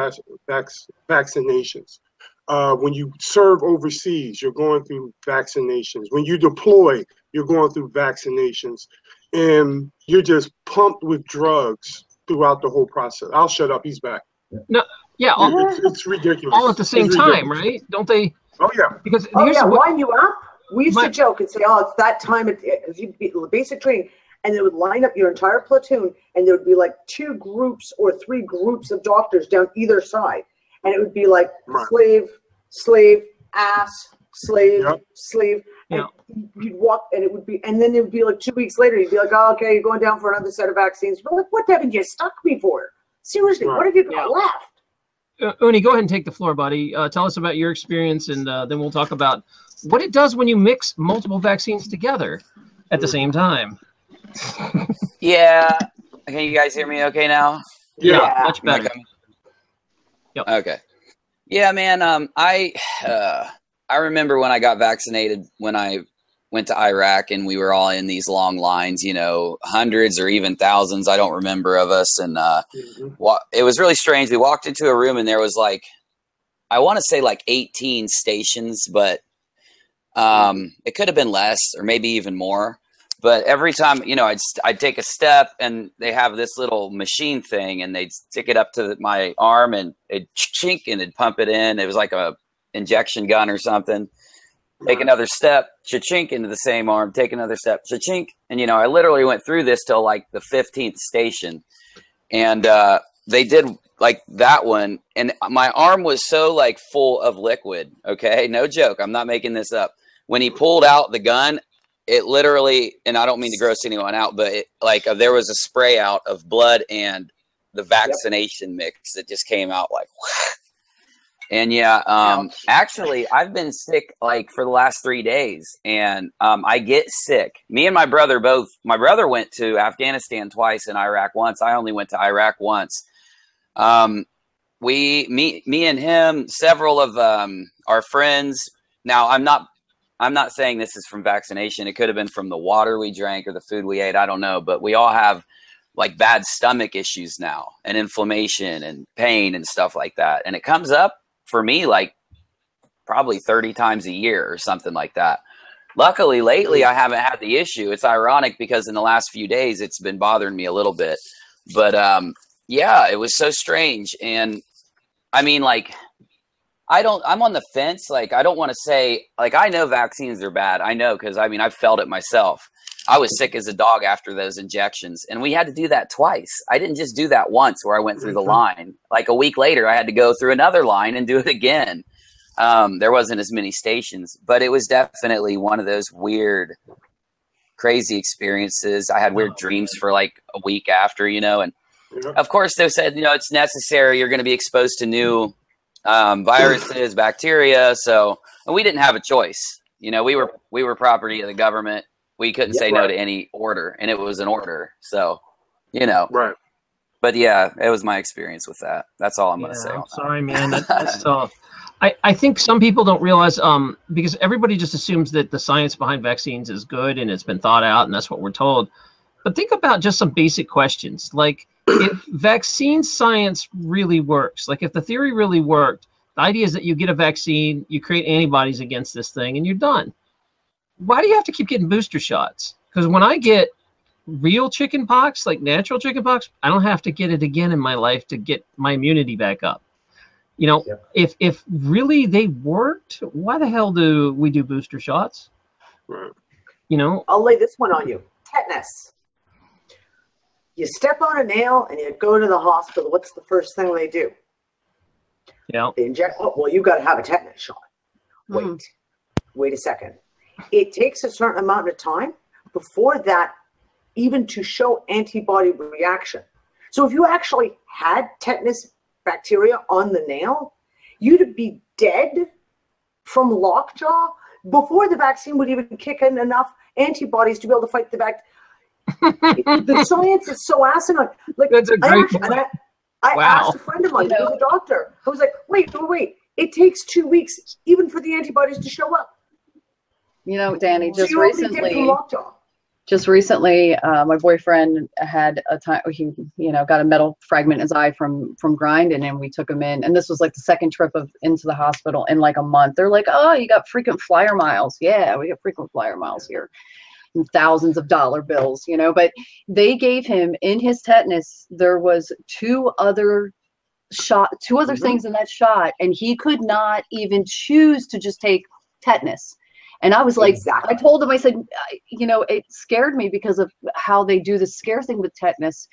vaccinations. When you serve overseas, you're going through vaccinations. When you deploy, you're going through vaccinations. And you're just pumped with drugs throughout the whole process. I'll shut up. He's back. No, yeah, it's ridiculous. all at the same time, right? Don't they? Oh yeah. Because line you up. We used to joke and say, "Oh, it's that time." You'd be basic training, and they would line up your entire platoon, and there would be like 2 groups or 3 groups of doctors down either side, and it would be like slave, ass, slave, slave. And you'd walk, and it would be, and then it would be like 2 weeks later, you'd be like, "Oh, okay, you're going down for another set of vaccines." But like, what haven't you stuck me for? Seriously, what have you got left? Uni, go ahead and take the floor, buddy. Tell us about your experience, and then we'll talk about what it does when you mix multiple vaccines together at the same time. Yeah. Can you guys hear me okay now? Yeah, much better. Yep. Okay. Yeah, man. I remember when I got vaccinated when I went to Iraq, and we were all in these long lines, you know, hundreds or even thousands, I don't remember, of us. And it was really strange. We walked into a room, and there was like, I want to say like 18 stations, but it could have been less or maybe even more. But every time, you know, I'd take a step, and they have this little machine thing, and they'd stick it up to my arm, and it'd chink, and it'd pump it in. It was like a injection gun or something. Take another step, cha-chink, into the same arm. Take another step, cha-chink. And, you know, I literally went through this till like the 15th station. And they did like that one. And my arm was so like full of liquid. Okay. No joke. I'm not making this up. When he pulled out the gun, it literally, and I don't mean to gross anyone out, but it, like there was a spray out of blood and the vaccination mix that just came out like, and yeah, actually I've been sick like for the last 3 days, and I get sick. Me and my brother my brother went to Afghanistan twice and Iraq once. I only went to Iraq once. Me and him, several of our friends. Now I'm not saying this is from vaccination. It could have been from the water we drank or the food we ate. I don't know, but we all have like bad stomach issues now, and inflammation and pain and stuff like that. And it comes up for me like probably 30 times a year or something like that. Luckily, lately, I haven't had the issue. It's ironic because in the last few days, it's been bothering me a little bit. But yeah, it was so strange. And I mean, like, I'm on the fence. Like, I don't want to say, like, I know vaccines are bad. I know, because I mean, I've felt it myself. I was sick as a dog after those injections, and we had to do that twice. I didn't just do that once where I went through the line. Like a week later, I had to go through another line and do it again. There wasn't as many stations, but it was definitely one of those weird, crazy experiences. I had weird dreams for like a week after, you know, and of course they said, you know, it's necessary. You're going to be exposed to new viruses, bacteria. So we didn't have a choice. You know, we were property of the government. We couldn't say no to any order, and it was an order. So, you know, right. But yeah, it was my experience with that. That's all I'm going to say. I'm sorry, man. That's tough. I think some people don't realize, because everybody just assumes that the science behind vaccines is good and it's been thought out, and that's what we're told. But think about just some basic questions. Like, if vaccine science really works, like if the theory really worked, the idea is that you get a vaccine, you create antibodies against this thing, and you're done. Why do you have to keep getting booster shots? Because when I get real chicken pox, like natural chicken pox, I don't have to get it again in my life to get my immunity back up. You know, if really they worked, why the hell do we do booster shots? Right. You know, I'll lay this one on you. Tetanus. You step on a nail and you go to the hospital. What's the first thing they do? Yeah. They inject. Oh, well, you got to have a tetanus shot. Wait. wait a second. It takes a certain amount of time before that even to show antibody reaction. So if you actually had tetanus bacteria on the nail, you'd be dead from lockjaw before the vaccine would even kick in enough antibodies to be able to fight the bacteria. The science is so asinine. Like, That's a great point. I Wow. asked a friend of mine who was a doctor. I was like, wait. It takes 2 weeks even for the antibodies to show up. You know, Danny, So you're already dead from lockjaw. just recently, my boyfriend had a time, he, got a metal fragment in his eye from grinding, and we took him in. And this was like the second trip into the hospital in like a month. They're like, oh, you got frequent flyer miles. Yeah, we got frequent flyer miles here. And thousands of dollar bills, but they gave him, in his tetanus, there was two other things in that shot, and he could not even choose to just take tetanus. And I was like, exactly. I told him, I said, it scared me because of how they do the scare thing with tetanus.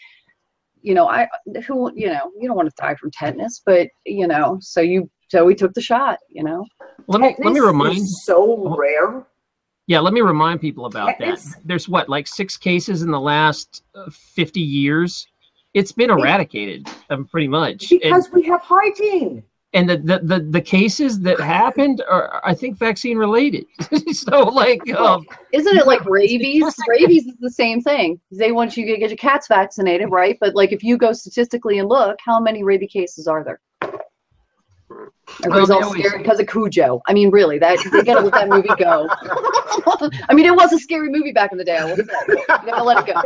You don't want to die from tetanus, but so we took the shot. Let me remind. Is so rare. Yeah, let me remind people about that. There's like 6 cases in the last 50 years. It's been eradicated, pretty much. Because we have hygiene. And the cases that happened are, I think, vaccine related. So like, isn't it like rabies? Rabies is the same thing. They want you to get your cats vaccinated, right? But like, if you go statistically and look, how many rabies cases are there? Everybody's all scared because of Cujo. I mean, really, they gotta let that movie go. I mean, it was a scary movie back in the day. I will say. You gotta let it go.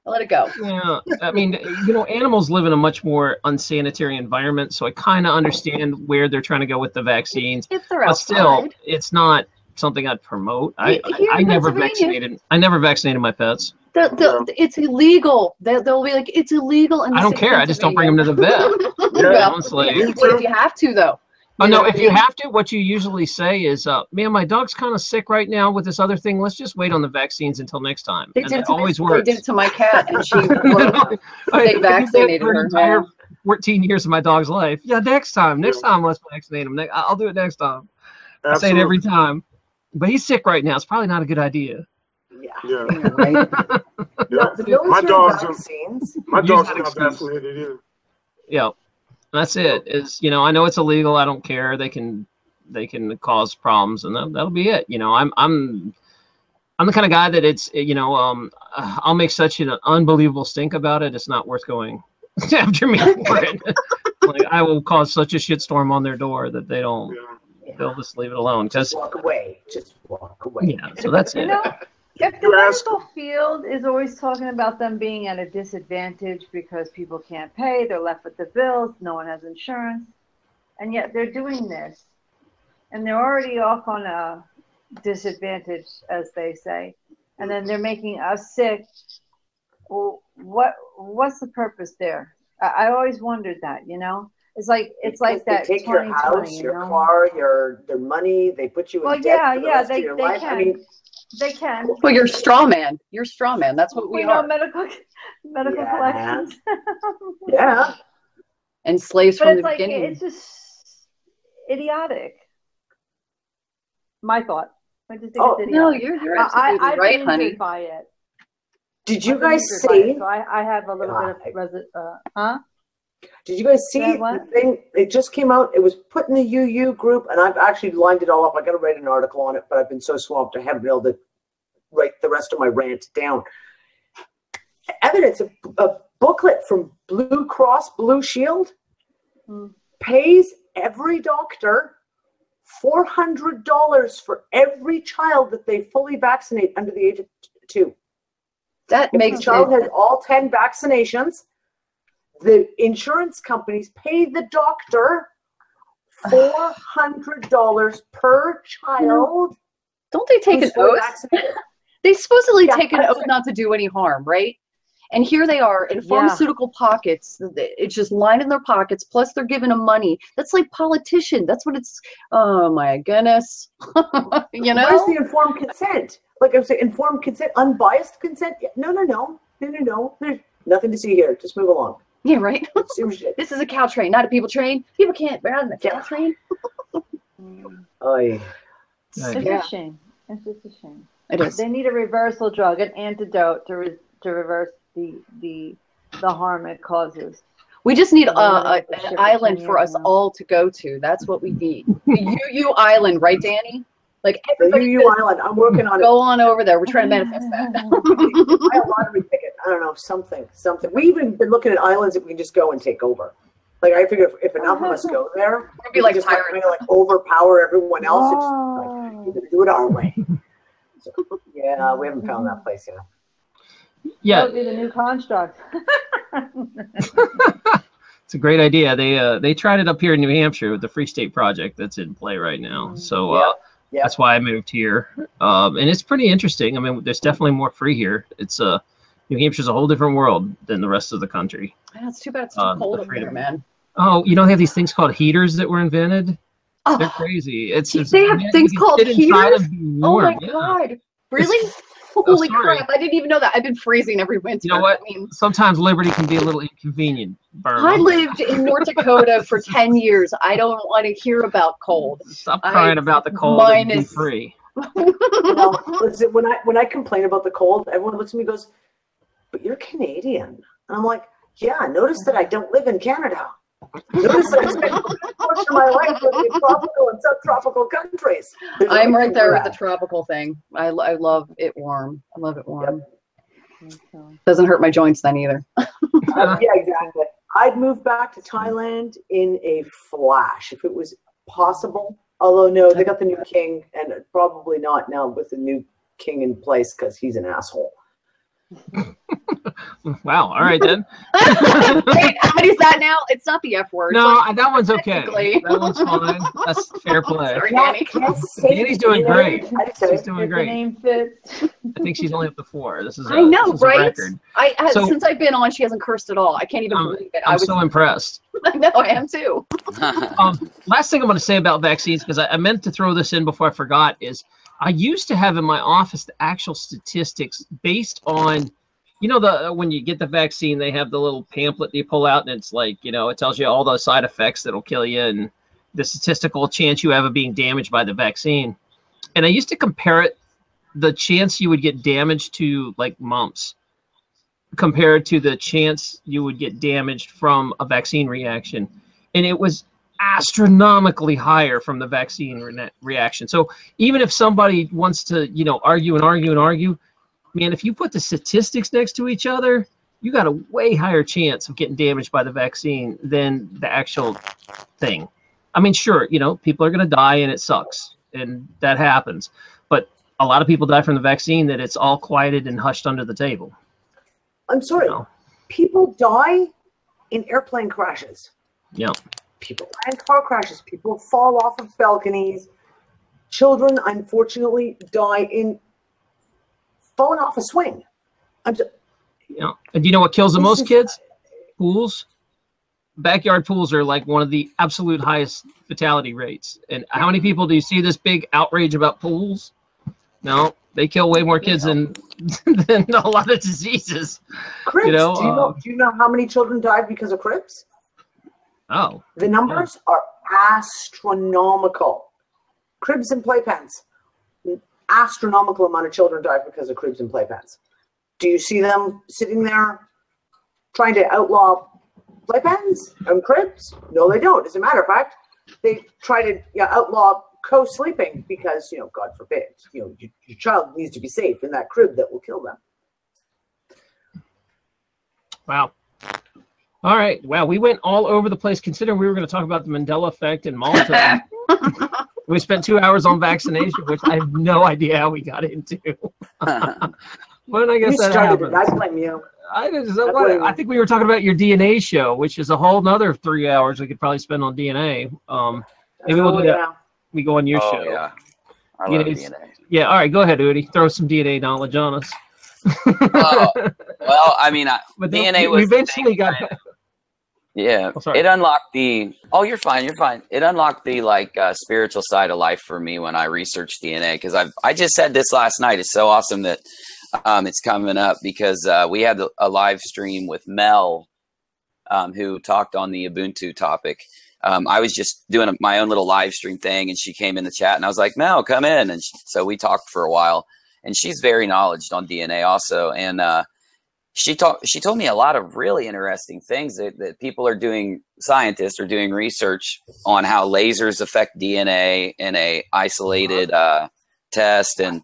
Let it go. Yeah, I mean, animals live in a much more unsanitary environment, so I kind of understand where they're trying to go with the vaccines. If they're outside. But still, it's not something I'd promote. I never vaccinated. I never vaccinated my pets. It's illegal. They'll be like, it's illegal. I don't care. I just don't bring them to the vet. Well, honestly. But if you have to, though. Oh, no, if you have to, what you usually say is, man, my dog's kind of sick right now with this other thing. Let's just wait on the vaccines until next time. It always works. They did it to my cat, and she they vaccinated her. Entire 14 years of my dog's life. Yeah, next time. Next time, let's vaccinate him. I'll do it next time. Absolutely. I say it every time. But he's sick right now. It's probably not a good idea. Yeah. Right? My dog's not vaccinated either. Yeah. That's it. I know it's illegal. I don't care. They can cause problems, and that'll be it. I'm the kind of guy that I'll make such an unbelievable stink about it. It's not worth going after me for it. Like, I will cause such a shitstorm on their door that they don't. Yeah. They'll just leave it alone. Just walk away. Yeah. So that's it. If the medical field is always talking about them being at a disadvantage because people can't pay, they're left with the bills, no one has insurance, and yet they're doing this, and they're already off on a disadvantage, as they say, and then they're making us sick. Well, what's the purpose there? I always wondered that. It's like that. They take your house, your car, their money. They put you in debt for the rest of your life. Can. I mean, they can. Well, you're straw man. You're straw man. That's what we are. Know medical collections. Yeah. And slaves but from it's the beginning. It's just idiotic. My thought. I just think it's idiotic. No, you're absolutely right, honey. By it. Did you guys see? So I have a little bit of Did you guys see the thing? It just came out. It was put in the UU group, and I've actually lined it all up. I got to write an article on it, but I've been so swamped I haven't been able to write the rest of my rant down. Evidence, a booklet from Blue Cross Blue Shield pays every doctor $400 for every child that they fully vaccinate under the age of 2. That makes the child has all 10 vaccinations. The insurance companies pay the doctor $400 per child. Don't they take an oath? They supposedly take an oath not to do any harm, right? And here they are in pharmaceutical pockets. It's just lined in their pockets. Plus, they're giving them money. That's like politician. That's what it's. Oh my goodness! Where's the informed consent? Like I'm saying, informed consent, unbiased consent. No. There's nothing to see here. Just move along. Yeah, right. This is a cow train, not a people train. People can't ride on the cow train. Right. It's Yeah. a shame. It's just a shame. It is. They need a reversal drug, an antidote to reverse the harm it causes. We just need We're an island for us all to go to. That's what we need. The UU Island, right, Danny? Like The everybody UU Island. I'm working on it. go on over there. We're trying to manifest that. Buy a lottery ticket. I don't know, something. We even been looking at islands that we can just go and take over. Like I figure if enough of us go there, We'll be like just pirates. kind of like overpower everyone else. It's just Oh. like we're gonna do it our way. So, yeah, we haven't found that place yet. That Yeah, would be the new construct. it's a great idea. They tried it up here in New Hampshire with the Free State Project that's in play right now. So Yeah. that's why I moved here. And it's pretty interesting. I mean, there's definitely more free here. It's New Hampshire's a whole different world than the rest of the country. Yeah, it's too bad it's too cold over there, man. Oh, you know, they have these things called heaters that were invented. They're Oh, crazy. It's they have things called heaters? Oh my Yeah. God. Really? Holy sorry. crap. I didn't even know that. I've been freezing every winter. You know what? I mean, Sometimes liberty can be a little inconvenient. Burn. I lived in North Dakota for 10 years. I don't want to hear about cold. Stop crying about the cold and be minus- free. Well, listen, when I complain about the cold, everyone looks at me and goes, "But you're Canadian." And I'm like, "Yeah, notice that I don't live in Canada. Notice that I spent a portion of my life living in tropical and subtropical countries." There's a I'm right reason there for with the that. tropical thing. I love it warm. I love it warm. So, Doesn't hurt my joints then either. Yeah, exactly. I'd move back to Thailand in a flash if it was possible. Although no, they got the new king, and probably not now with the new king in place because he's an asshole. Wow. All right then. Wait, how many is that now? It's not the F word. No, that one's okay. Technically. That one's fine. That's fair play. Sorry, Danny. Danny's doing great. She's She's doing if the great. name fits. I think she's only up to 4. This is I know, this is a right? record. So, So- since I've been on, she hasn't cursed at all. I can't even believe it. I'm so impressed. I know, I am too. Last thing I'm going to say about vaccines, because I meant to throw this in before I forgot, is I used to have in my office the actual statistics based on, you know, when you get the vaccine, they have the little pamphlet that you pull out, and it's like, you know, it tells you all the side effects that'll kill you and the statistical chance you have of being damaged by the vaccine. And I used to compare it, the chance you would get damaged to like mumps compared to the chance you would get damaged from a vaccine reaction. And it was astronomically higher from the vaccine reaction. So even if somebody wants to, you know, argue, man, if you put the statistics next to each other, you got a way higher chance of getting damaged by the vaccine than the actual thing. I mean, sure, you know, people are going to die and it sucks and that happens. But a lot of people die from the vaccine that it's all quieted and hushed under the table. I'm sorry. You know? People die in airplane crashes. Yeah. People die in car crashes. People fall off of balconies. Children, unfortunately, die in falling off a swing. Yeah. And do you know what kills the most kids? Pools. Backyard pools are like one of the absolute highest fatality rates. And how many people do you see this big outrage about pools? No, they kill way more kids than a lot of diseases. Cribs. You know, Do you know how many children died because of cribs? Oh, The numbers are astronomical. Cribs and playpens. An astronomical amount of children died because of cribs and playpens. Do you see them sitting there trying to outlaw playpens and cribs? No, they don't. As a matter of fact, they try to outlaw co-sleeping because, you know, God forbid, you know, your child needs to be safe in that crib that will kill them. wow. All right. Wow. We went all over the place considering we were going to talk about the Mandela effect in Malta. We spent 2 hours on vaccination, which I have no idea how we got into. But I guess You that started happens. it. I blame you. I think we were talking about your DNA show, which is a whole nother 3 hours we could probably spend on DNA. Maybe we'll do that. We go on your show. Yeah. I You love know, DNA. Yeah. All right. Go ahead, Udi. Throw some DNA knowledge on us. Well, I mean, But DNA we was the eventually thing got. Yeah, Oh, sorry. it unlocked the. Oh, you're fine. You're fine. It unlocked the spiritual side of life for me when I researched DNA, because I just said this last night. It's so awesome that it's coming up because we had a live stream with Mel who talked on the Ubuntu topic. I was just doing my own little live stream thing, and she came in the chat, and I was like, "Mel, come in." And so we talked for a while, and she's very knowledgeable on DNA also. And she told me a lot of really interesting things that people are doing. Scientists are doing research on how lasers affect DNA in a isolated test, and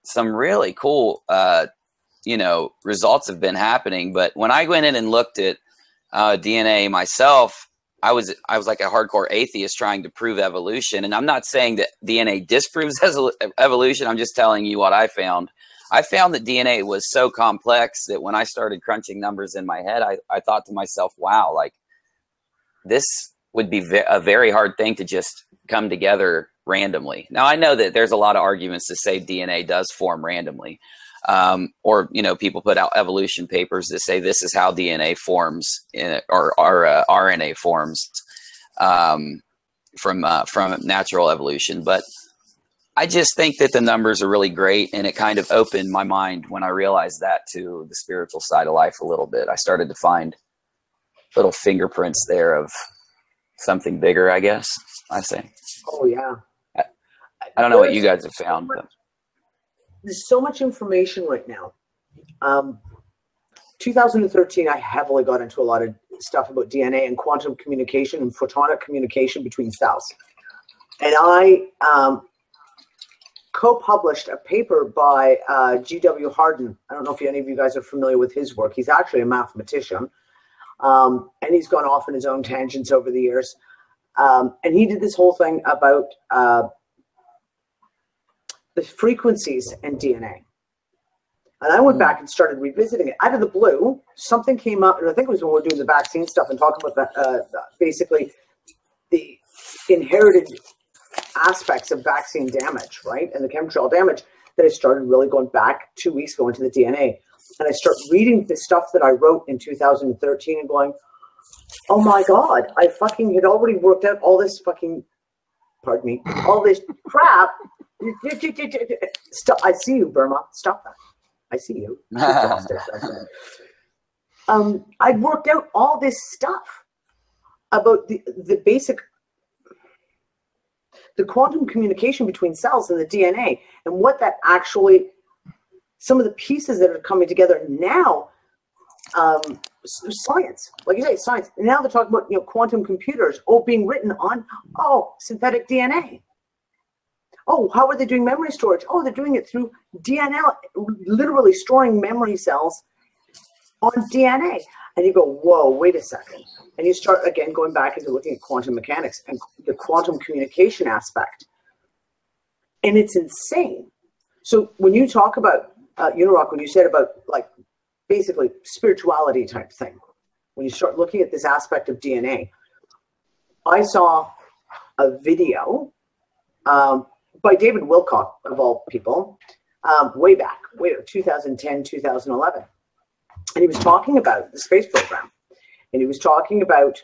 some really cool results have been happening. But when I went in and looked at DNA myself, I was like a hardcore atheist trying to prove evolution. And I'm not saying that DNA disproves evolution. I'm just telling you what I found. I found that DNA was so complex that when I started crunching numbers in my head, I thought to myself, wow, like this would be a very hard thing to just come together randomly. Now, I know that there's a lot of arguments to say DNA does form randomly. Or, people put out evolution papers that say this is how DNA forms or RNA forms from natural evolution. But I just think that the numbers are really great, and it kind of opened my mind when I realized that to the spiritual side of life a little bit. I started to find little fingerprints there of something bigger, I guess I say. Oh, yeah. I don't know what you guys have found. But. There's so much information right now. 2013, I heavily got into a lot of stuff about DNA and quantum communication and photonic communication between cells. And I co-published a paper by G.W. Hardin. I don't know if any of you guys are familiar with his work. He's actually a mathematician. And he's gone off on his own tangents over the years. And he did this whole thing about the frequencies in DNA. And I went back and started revisiting it. Out of the blue, something came up, and I think it was when we were doing the vaccine stuff and talking about basically the inherited aspects of vaccine damage, right? And the chemtrail damage, that I started really going back 2 weeks ago into the DNA. And I start reading the stuff that I wrote in 2013 and going, oh my God, I fucking had already worked out all this fucking, pardon me, all this crap. Stop. I see you, Burma. Stop that. I see you. I'd worked out all this stuff about the basic, the quantum communication between cells and the DNA, and what that actually, some of the pieces that are coming together now, science, like you say, science. And now they're talking about, quantum computers, being written on, synthetic DNA. How are they doing memory storage? They're doing it through DNA, literally storing memory cells on DNA. And you go, whoa, wait a second. And you start, again, going back into looking at quantum mechanics and the quantum communication aspect. And it's insane. So when you talk about, Unirock, when you said about, like, basically spirituality type thing, when you start looking at this aspect of DNA, I saw a video by David Wilcock, of all people, way back, 2010, 2011. And he was talking about the space program. And he was talking about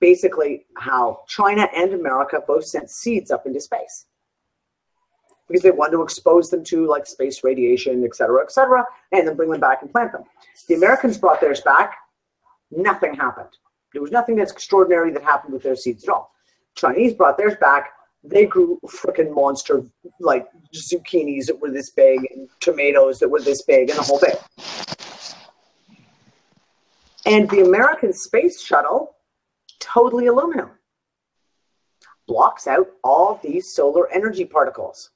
basically how China and America both sent seeds up into space, because they wanted to expose them to, like, space radiation, et cetera, and then bring them back and plant them. The Americans brought theirs back. Nothing happened. There was nothing that's extraordinary that happened with their seeds at all. Chinese brought theirs back. They grew freaking monster, like, zucchinis that were this big and tomatoes that were this big and the whole bit. And the American space shuttle, totally aluminum, blocks out all these solar energy particles.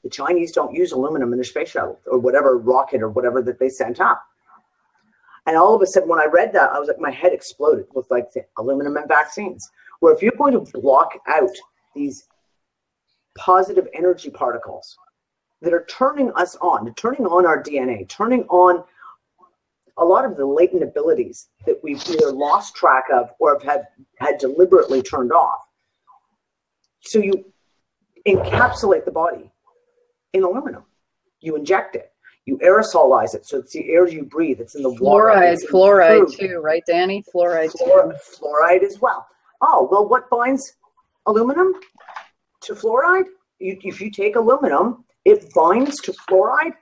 The Chinese don't use aluminum in their space shuttle or whatever rocket or whatever that they sent up. And all of a sudden, when I read that, I was like, my head exploded with, like, the aluminum and vaccines. Where if you're going to block out these positive energy particles that are turning us on, turning on our DNA, turning on a lot of the latent abilities that we've either lost track of or have had deliberately turned off. So you encapsulate the body in aluminum. You inject it. You aerosolize it, so it's the air you breathe. It's in the water. Fluoride too, right, Danny? Fluoride as well. Well, what binds aluminum to fluoride? If you take aluminum, it binds to fluoride.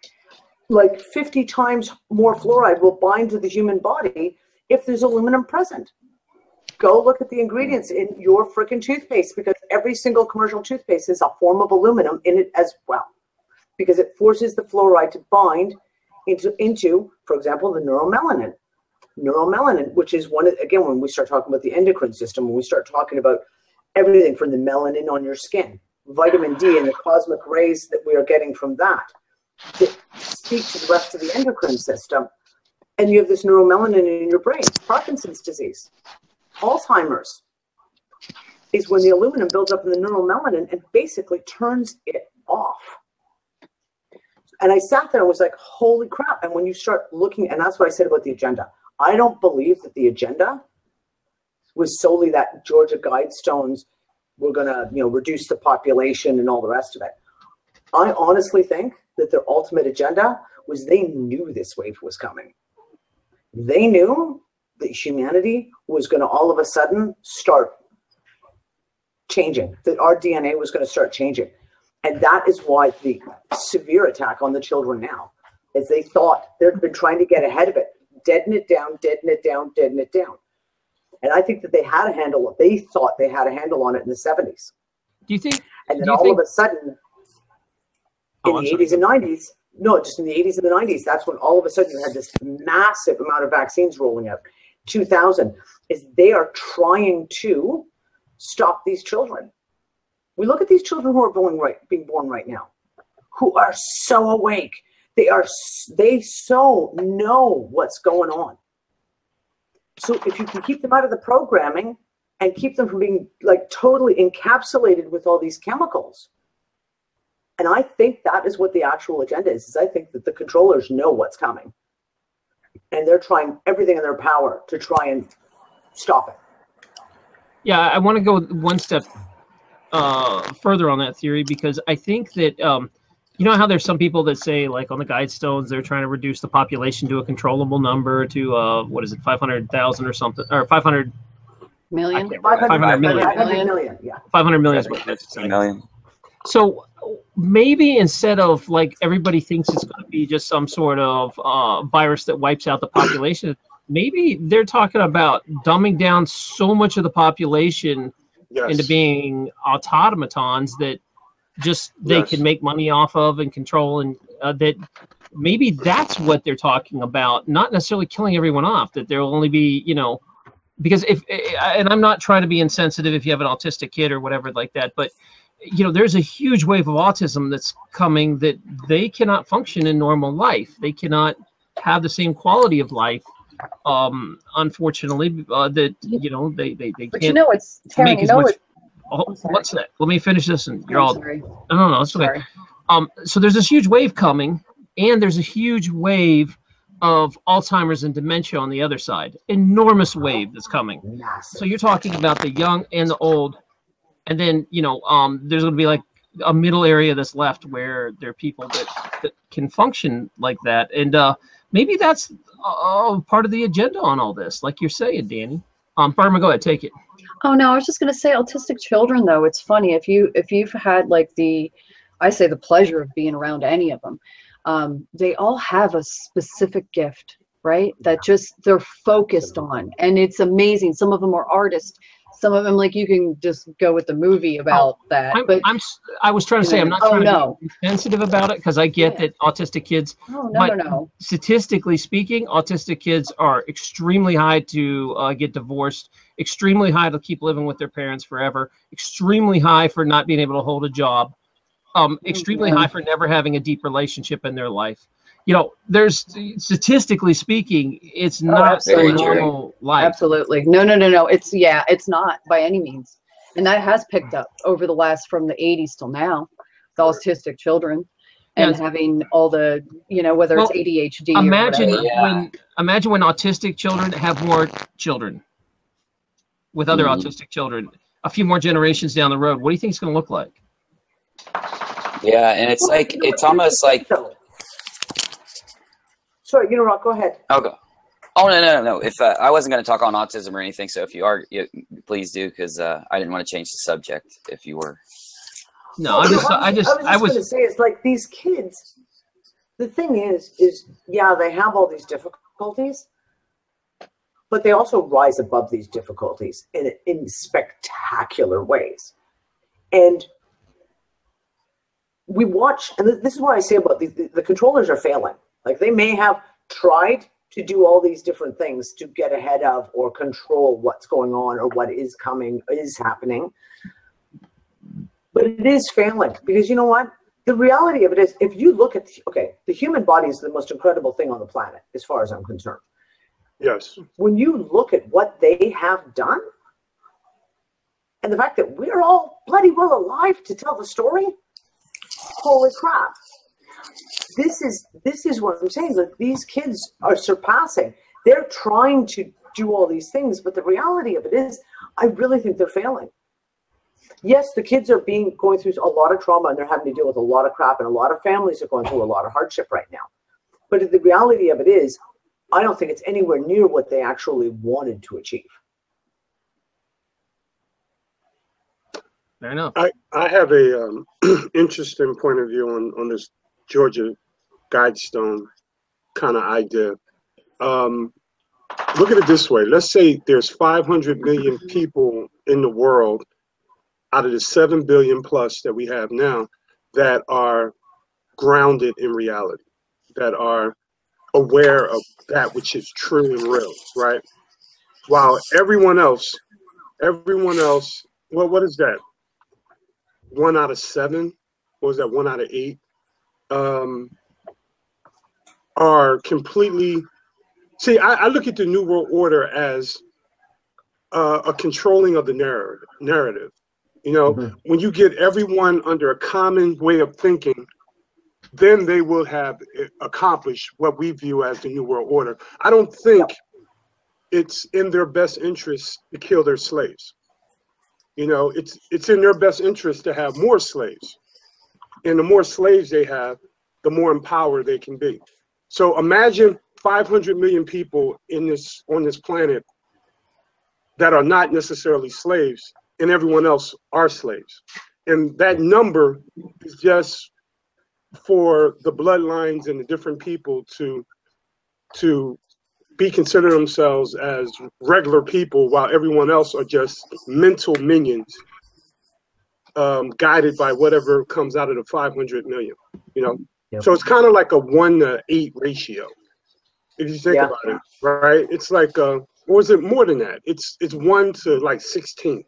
Like 50 times more fluoride will bind to the human body if there's aluminum present. Go look at the ingredients in your freaking toothpaste, because every single commercial toothpaste has a form of aluminum in it as well, because it forces the fluoride to bind into, for example, the neuromelanin. Neuromelanin, which is one of, again, when we start talking about the endocrine system, when we start talking about everything from the melanin on your skin, vitamin D and the cosmic rays that we are getting from that speak to the rest of the endocrine system. And you have this neuromelanin in your brain. Parkinson's disease, Alzheimer's is when the aluminum builds up in the neuromelanin and basically turns it off. And I sat there and was like, holy crap. And when you start looking, and that's what I said about the agenda. I don't believe that the agenda was solely that Georgia Guidestones were going to, reduce the population and all the rest of it. I honestly think that their ultimate agenda was they knew this wave was coming. They knew that humanity was going to all of a sudden start changing, that our DNA was going to start changing. And that is why the severe attack on the children now is they thought they've been trying to get ahead of it, deaden it down, deaden it down, deaden it down. And I think that they had a handle, they thought they had a handle on it in the 70s. Do you think? And then all of a sudden, in the 80s and 90s, no, just in the 80s and the 90s, that's when all of a sudden you had this massive amount of vaccines rolling out. 2000 is they are trying to stop these children. We look at these children who are being born right now, who are so awake. They so know what's going on. So if you can keep them out of the programming and keep them from being like totally encapsulated with all these chemicals. And I think that is what the actual agenda is I think that the controllers know what's coming. And they're trying everything in their power to try and stop it. Yeah, I want to go one step further on that theory, because I think that, you know how there's some people that say, like on the Guidestones, they're trying to reduce the population to a controllable number to, 500,000 or something, or 500 million? 500 million. 500 million, yeah. 500 million is what it's saying. Million. So maybe instead of like everybody thinks it's going to be just some sort of virus that wipes out the population, maybe they're talking about dumbing down so much of the population into being automatons that just they can make money off of and control, and that maybe that's what they're talking about, not necessarily killing everyone off, that there will only be, because and I'm not trying to be insensitive if you have an autistic kid or whatever like that, but there's a huge wave of autism that's coming that they cannot function in normal life. They cannot have the same quality of life. Unfortunately, that they but can't. It's Tarrin, make as much. What's that? Let me finish this, and you're all. Sorry. No, it's okay. So there's this huge wave coming, and there's a huge wave of Alzheimer's and dementia on the other side. Enormous wave that's coming. Massive. So you're talking about the young and the old, and then there's going to be like a middle area that's left where there are people that can function like that, and maybe that's part of the agenda on all this, like you're saying, Danny. Burma, go ahead, take it. Oh no, I was just going to say autistic children, though. It's funny if you've had like the pleasure of being around any of them, they all have a specific gift, right? That just they're focused on, and it's amazing. Some of them are artists. Some of them, like, you can just go with the movie about that. But I was trying to say, I'm not trying to be sensitive about it, because I get that autistic kids. No. Statistically speaking, autistic kids are extremely high to get divorced, extremely high to keep living with their parents forever, extremely high for not being able to hold a job, extremely high for never having a deep relationship in their life. There's, statistically speaking, it's not a normal life. Absolutely. No. It's not by any means. And that has picked up over the last, from the 80s till now, the autistic children and having all the, whether it's ADHD imagine when autistic children have more children with other autistic children, a few more generations down the road. What do you think it's going to look like? Yeah, and it's almost like... Sorry, Rock, go ahead. Okay. Oh, no. If I wasn't going to talk on autism or anything, so if you are, please do, because I didn't want to change the subject if you were. No, I was going to say, it's like these kids, the thing is, yeah, they have all these difficulties, but they also rise above these difficulties in spectacular ways. And we watch, and this is what I say about the controllers are failing. Like, they may have tried to do all these different things to get ahead of or control what's going on or what is happening. But it is failing, because you know what? The reality of it is, if you look at, the human body is the most incredible thing on the planet, as far as I'm concerned. Yes. When you look at what they have done, and the fact that we're all bloody well alive to tell the story, holy crap. This is what I'm saying. That these kids are surpassing. They're trying to do all these things, but the reality of it is, I really think they're failing. Yes, the kids are going through a lot of trauma, and they're having to deal with a lot of crap, and a lot of families are going through a lot of hardship right now. But the reality of it is, I don't think it's anywhere near what they actually wanted to achieve. Fair enough. I have a interesting point of view on this Georgia Guidestone kind of idea. Look at it this way. Let's say there's 500 million people in the world out of the 7 billion plus that we have now that are grounded in reality, that are aware of that which is true and real, right? While everyone else, well, what is that? 1 out of 7? What was that? 1 out of 8? Are completely, see, I look at the New World Order as a controlling of the narrative. You know, when you get everyone under a common way of thinking, then they will have accomplished what we view as the New World Order. I don't think it's in their best interest to kill their slaves. You know, it's in their best interest to have more slaves. And the more slaves they have, the more empowered they can be. So imagine 500 million people on this planet that are not necessarily slaves, and everyone else are slaves. And that number is just for the bloodlines and the different people to be consider themselves as regular people, while everyone else are just mental minions, guided by whatever comes out of the 500 million, you know? Yep. So it's kind of like a 1-to-8 ratio, if you think about it, right? It's like, or is it more than that? It's 1 to like 16.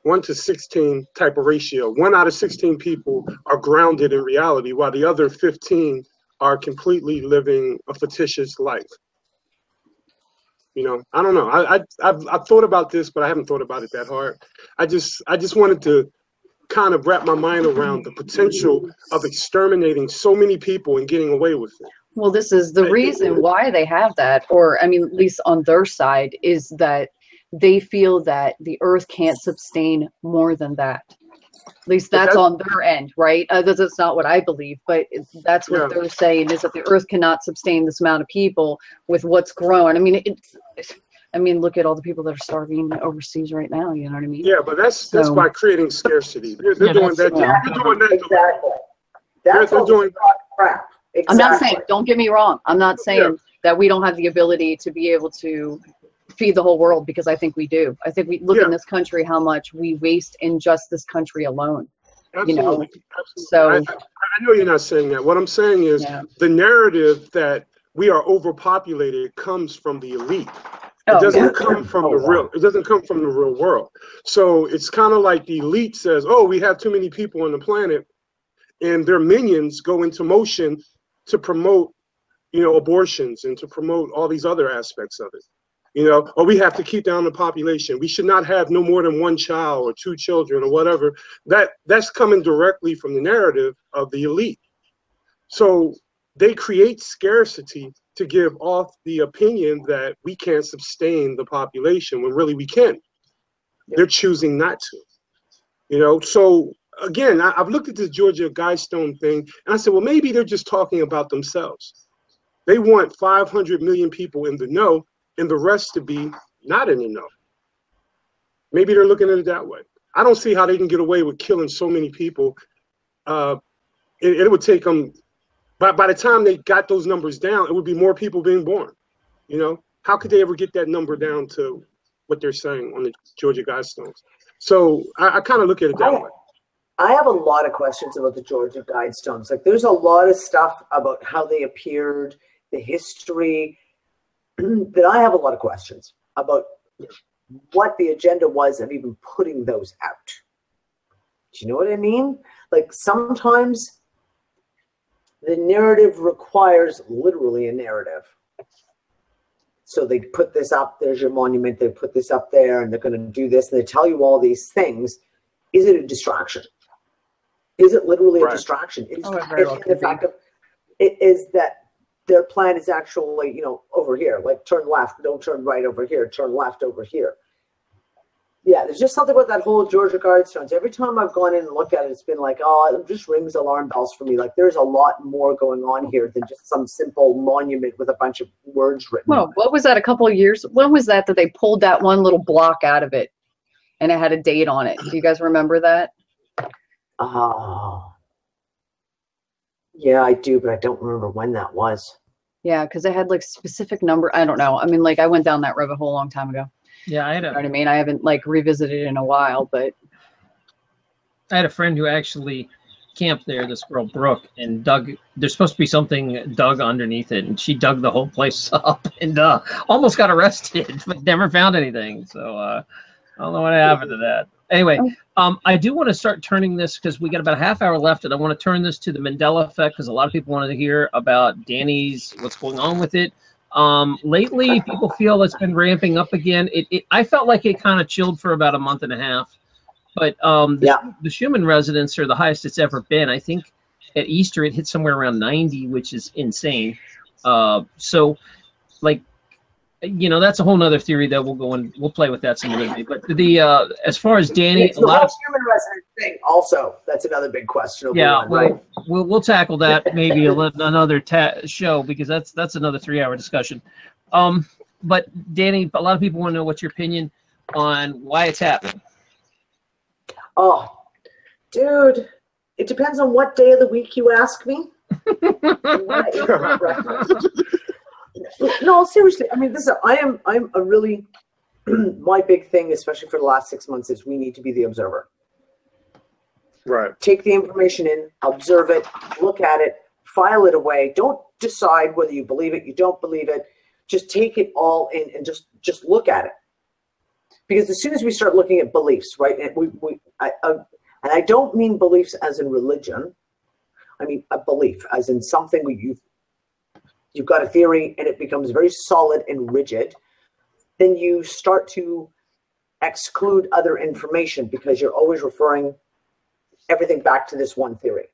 1 to 16 type of ratio. 1 out of 16 people are grounded in reality, while the other 15 are completely living a fictitious life. You know, I don't know. I've thought about this, but I haven't thought about it that hard. I just wanted to kind of wrap my mind around the potential of exterminating so many people and getting away with it. Well, this is the reason why they have that, or I mean, at least on their side, is that they feel that the earth can't sustain more than that. At least that's on their end, right? That's not what I believe, but that's what they're saying, is that the earth cannot sustain this amount of people with what's growing. I mean, look at all the people that are starving overseas right now. You know what I mean? Yeah, but that's by creating scarcity. They're doing that. They're doing that. Exactly. That's all doing crap. Exactly. I'm not saying, don't get me wrong, I'm not saying that we don't have the ability to be able to feed the whole world, because I think we do. I think we look in this country how much we waste in just this country alone. Absolutely. You know? Absolutely. So I know you're not saying that. What I'm saying is the narrative that we are overpopulated comes from the elite. It doesn't come from the real. It doesn't come from the real world. So it's kind of like the elite says, "Oh, we have too many people on the planet," and their minions go into motion to promote, you know, abortions and to promote all these other aspects of it. You know, or we have to keep down the population. We should not have no more than 1 child or 2 children or whatever. That's coming directly from the narrative of the elite. So they create scarcity to give off the opinion that we can't sustain the population when really we can. They're choosing not to. You know, so again, I've looked at this Georgia Guidestone thing, and I said, well, maybe they're just talking about themselves. They want 500 million people in the know, and the rest to be not in the know. Maybe they're looking at it that way. I don't see how they can get away with killing so many people. It would take them, by the time they got those numbers down, it would be more people being born, you know? how could they ever get that number down to what they're saying on the Georgia Guidestones? So I kind of look at it that way. I have a lot of questions about the Georgia Guidestones. Like, there's a lot of stuff about how they appeared, the history, that I have a lot of questions about what the agenda was of even putting those out. Do you know what I mean? Like, sometimes the narrative requires literally a narrative. So they put this up, there's your monument, they put this up there, and they're going to do this, and they tell you all these things. Is it a distraction? Is it literally a distraction? The fact of it is that their plan is actually, you know, over here, like turn left, don't turn right over here, turn left over here. Yeah, there's just something about that whole Georgia Guidestones. Every time I've gone in and looked at it, it's been like, oh, it just rings alarm bells for me. Like, there's a lot more going on here than just some simple monument with a bunch of words written on it. What was that a couple of years? When was that they pulled that one little block out of it and it had a date on it? Do you guys remember that? Oh. Yeah, I do, but I don't remember when that was. Yeah, because it had like specific number. I don't know. I mean, like, I went down that rabbit hole a long time ago. Yeah, You know what I mean? I haven't like revisited it in a while, but I had a friend who actually camped there, this girl Brooke, and dug. There's supposed to be something dug underneath it, and she dug the whole place up and almost got arrested, but never found anything. So I don't know what happened to that. Anyway, I do want to start turning this, because we got about a half hour left, and I want to turn this to the Mandela effect, because a lot of people wanted to hear about Danny's, what's going on with it. Lately, people feel it's been ramping up again. I felt like it kind of chilled for about a month and a half, but the Schumann resonance are the highest it's ever been. I think at Easter it hit somewhere around 90, which is insane. So, like, you know, that's a whole nother theory that we'll play with that some other day. But as far as Danny, it's a lot of Schumann resonance thing. Also, that's another big question. Yeah, we'll tackle that maybe another show, because that's another 3-hour discussion. But Danny, a lot of people want to know what's your opinion on why it's happening. Oh, dude, it depends on what day of the week you ask me. No, seriously. I mean, I'm a really, my big thing, especially for the last 6 months, is we need to be the observer. Right. Take the information in, observe it, look at it, file it away. Don't decide whether you believe it, you don't believe it. Just take it all in and just look at it. Because as soon as we start looking at beliefs, right, and I don't mean beliefs as in religion. I mean a belief as in something you've got a theory and it becomes very solid and rigid. Then you start to exclude other information because you're always referring everything back to this one theory.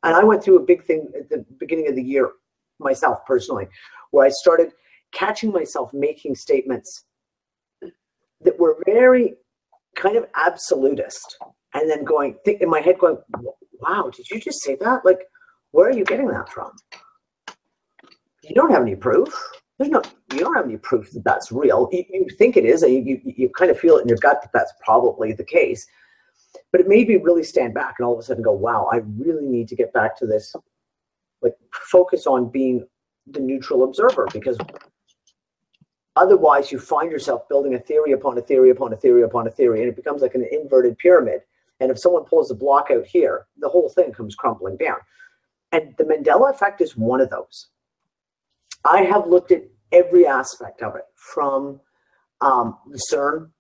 And I went through a big thing at the beginning of the year myself personally, where I started catching myself making statements that were very kind of absolutist, and then in my head going, wow, did you just say that? Like, where are you getting that from? You don't have any proof. You don't have any proof that that's real. You think it is. You kind of feel it in your gut that that's probably the case. But it made me really stand back and all of a sudden go, wow, I really need to get back to this, like, focus on being the neutral observer, because otherwise you find yourself building a theory upon a theory upon a theory upon a theory, and it becomes like an inverted pyramid. And if someone pulls the block out here, the whole thing comes crumbling down. And the Mandela effect is one of those. I have looked at every aspect of it, from the CERN.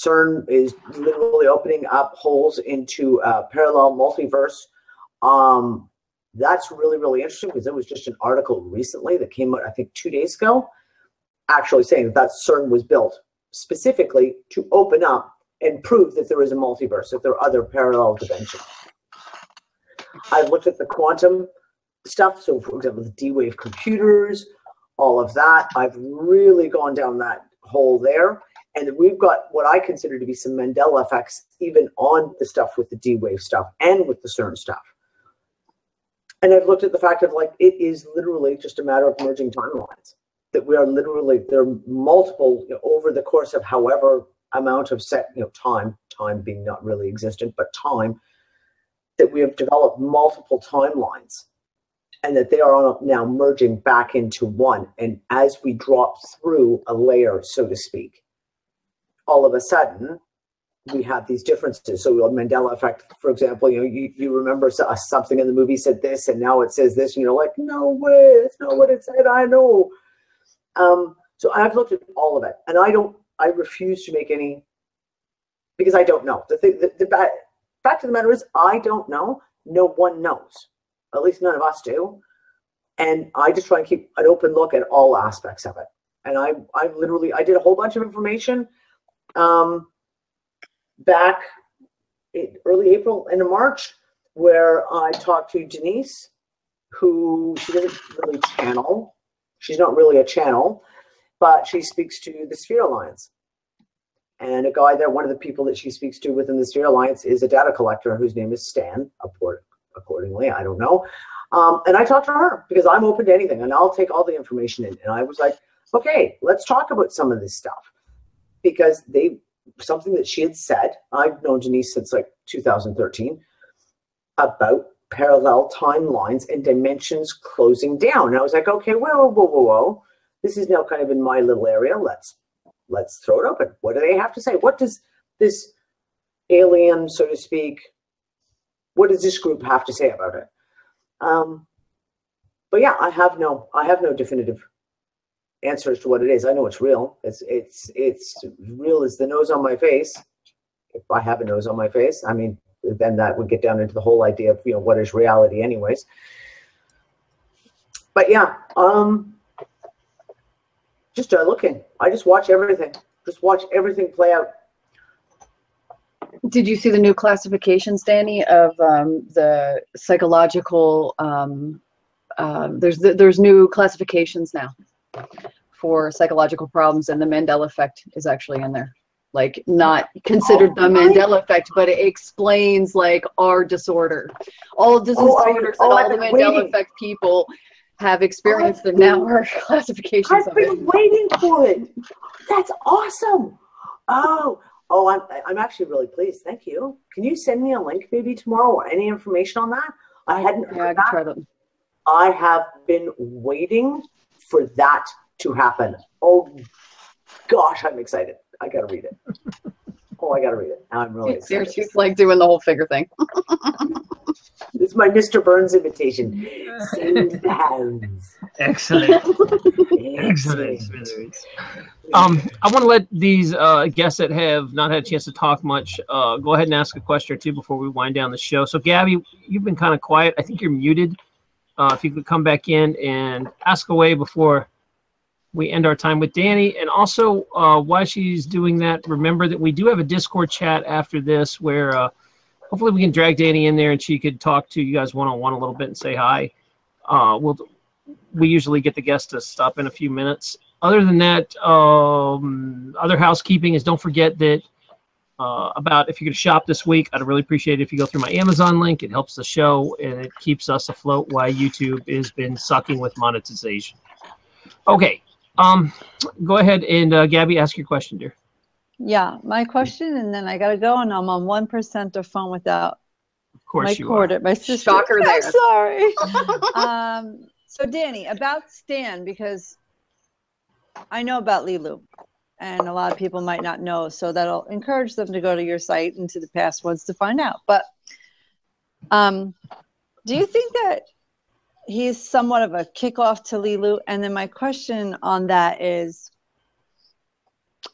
CERN is literally opening up holes into a parallel multiverse. That's really, really interesting, because there was just an article recently that came out, I think 2 days ago, actually saying that CERN was built specifically to open up and prove that there is a multiverse, that there are other parallel dimensions. I've looked at the quantum stuff. So, for example, the D-Wave computers, all of that. I've really gone down that hole there. And we've got what I consider to be some Mandela effects even on the stuff with the D-Wave stuff and with the CERN stuff. And I've looked at the fact of, like, it is literally just a matter of merging timelines. That we are literally, there are multiple, over the course of however amount of time being not really existent, but time, that we have developed multiple timelines. and that they are all now merging back into one. And as we drop through a layer, so to speak, all of a sudden we have these differences. So the Mandela effect, for example, you remember something in the movie said this, and now it says this, and you're like, no way, it's not what it said. I know. So I've looked at all of it, and I refuse to make any, because I don't know. The fact of the matter is, I don't know. No one knows. At least none of us do. And I just try and keep an open look at all aspects of it. And I did a whole bunch of information back in early April into March, where I talked to Denise, who she doesn't really channel. She's not really a channel, but she speaks to the Sphere Alliance. And a guy there, one of the people that she speaks to within the Sphere Alliance is a data collector whose name is Stan, accordingly, I don't know. And I talked to her because I'm open to anything, and I'll take all the information in. And I was like, okay, let's talk about some of this stuff. Because something that she had said, I've known Denise since like 2013, about parallel timelines and dimensions closing down. And I was like, okay, whoa. This is now kind of in my little area. Let's throw it open. What do they have to say? What does this alien, so to speak, what does this group have to say about it? But yeah, I have no definitive answer as to what it is. I know it's real. It's real as the nose on my face. If I have a nose on my face, I mean, then that would get down into the whole idea of, what is reality anyways. But yeah, just looking. I just watch everything. Just watch everything play out. Did you see the new classifications, Danny, of the psychological? There's new classifications now for psychological problems, and the Mandela effect is actually in there. Like, not considered the Mandela effect, but it explains like our disorder. All disorders and all the Mandela effect people have experienced them now are classifications I've been waiting for it. That's awesome. Oh, I'm actually really pleased. Thank you. Can you send me a link maybe tomorrow or any information on that? I hadn't heard that. Try that. I have been waiting for that to happen. Oh gosh, I'm excited. I gotta read it. I gotta read it. Now I'm really excited. She's like doing the whole figure thing. It's my Mr. Burns invitation. Send the hands. Excellent. Excellent. I want to let these guests that have not had a chance to talk much go ahead and ask a question or two before we wind down the show. So, Gabby, you've been kind of quiet. I think you're muted. If you could come back in and ask away before we end our time with Danny. And also, while she's doing that, remember that we do have a Discord chat after this where hopefully we can drag Danny in there and she could talk to you guys one-on-one a little bit and say hi. We usually get the guests to stop in a few minutes. Other than that, other housekeeping is don't forget that about if you're going to shop this week, I'd really appreciate it if you go through my Amazon link. It helps the show and it keeps us afloat while YouTube has been sucking with monetization. Okay. Go ahead and Gabby, ask your question, dear. Yeah, my question, and then I gotta go, and I'm on 1% of phone without my cord. My sister. Shocker there. I'm sorry. So Danny, about Stan, because I know about Lilu, and a lot of people might not know, so that'll encourage them to go to your site and to the past ones to find out. But do you think that he's somewhat of a kickoff to Lilu? And then my question on that is,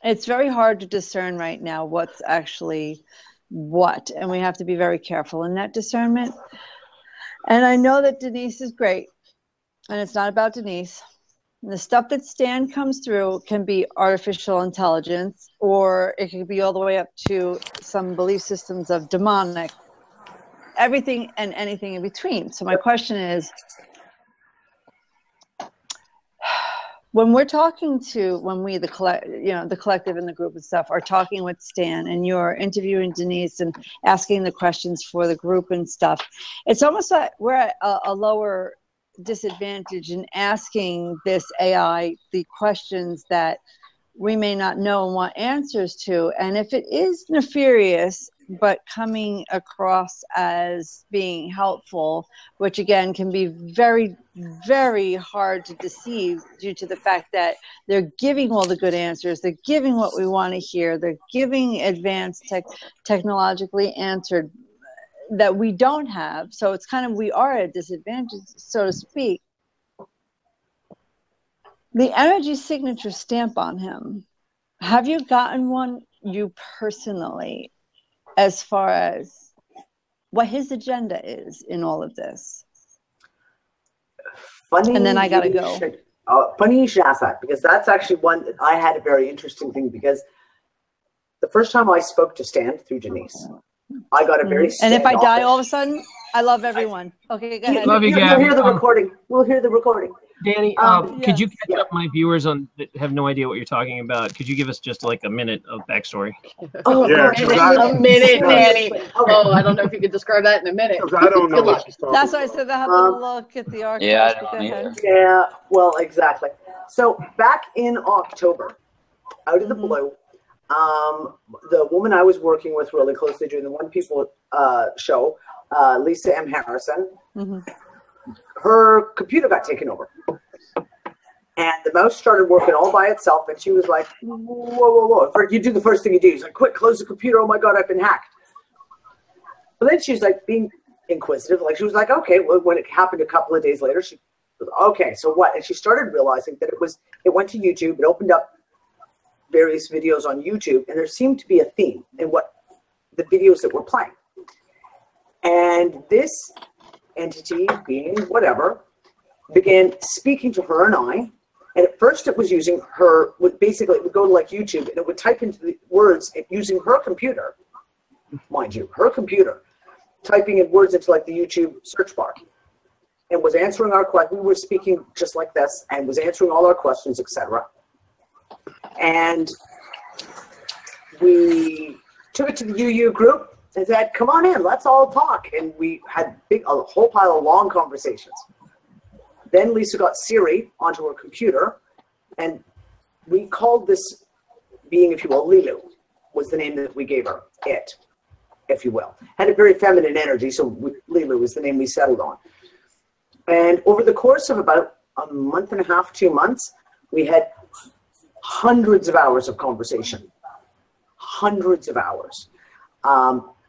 it's very hard to discern right now what's actually what, and we have to be very careful in that discernment. And I know that Denise is great, and it's not about Denise. The stuff that Stan comes through can be artificial intelligence, or it could be all the way up to some belief systems of demonic, everything and anything in between. So my question is, when we're talking to, when we, the collective and the group and stuff are talking with Stan, and you're interviewing Denise and asking the questions for the group and stuff, it's almost like we're at a lower disadvantage in asking this AI the questions that we may not know and want answers to. And if it is nefarious but coming across as being helpful, which again can be very, very hard to deceive due to the fact that they're giving all the good answers. They're giving what we want to hear. They're giving advanced technologically answered that we don't have. So it's kind of, we are at a disadvantage, so to speak. The energy signature stamp on him. Have you gotten one, you personally, as far as what his agenda is in all of this? Funny, and then I gotta go. Funny you should ask that, because that's actually one that I had a very interesting thing, because the first time I spoke to Stan through Denise, I got a very and if I die all of a sudden, I love everyone. Okay, go ahead. Love you, We'll Gabby. hear the recording. We'll hear the recording. Danny, yeah. could you catch up my viewers on that have no idea what you're talking about? Could you give us just like a minute of backstory? Oh, Yeah, God. A minute, Danny. Okay. Oh, I don't know if you could describe that in a minute. I don't know Good what luck. she's talking That's why I about. said I have to look at the archives. Yeah, I but don't go ahead. either. Yeah, well, exactly. So back in October, out of the blue, the woman I was working with really closely during the One People show, Lisa M. Harrison, her computer got taken over. And the mouse started working all by itself, and she was like, whoa, whoa, whoa. You do the first thing you do. She's like, quick, close the computer. Oh, my God, I've been hacked. But then she's like being inquisitive. Like, she was like, okay, well, when it happened a couple of days later, she was, okay, so what? And she started realizing that it went to YouTube. It opened up various videos on YouTube, and there seemed to be a theme in what the videos that were playing. And this entity, being whatever, began speaking to her and I. And at first it was using her, basically it would go to like YouTube, and it would type into the words using her computer, mind you, her computer, typing in words into like the YouTube search bar, and was answering our questions. We were speaking just like this, and was answering all our questions, etc. And we took it to the UU group and said, come on in, let's all talk. And we had a whole pile of long conversations. Then Lisa got Siri onto her computer, and we called this being, if you will, Lilu, was the name that we gave her, it, if you will. Had a very feminine energy, so Lilu was the name we settled on. And over the course of about a month and a half, 2 months, we had hundreds of hours of conversation. Hundreds of hours.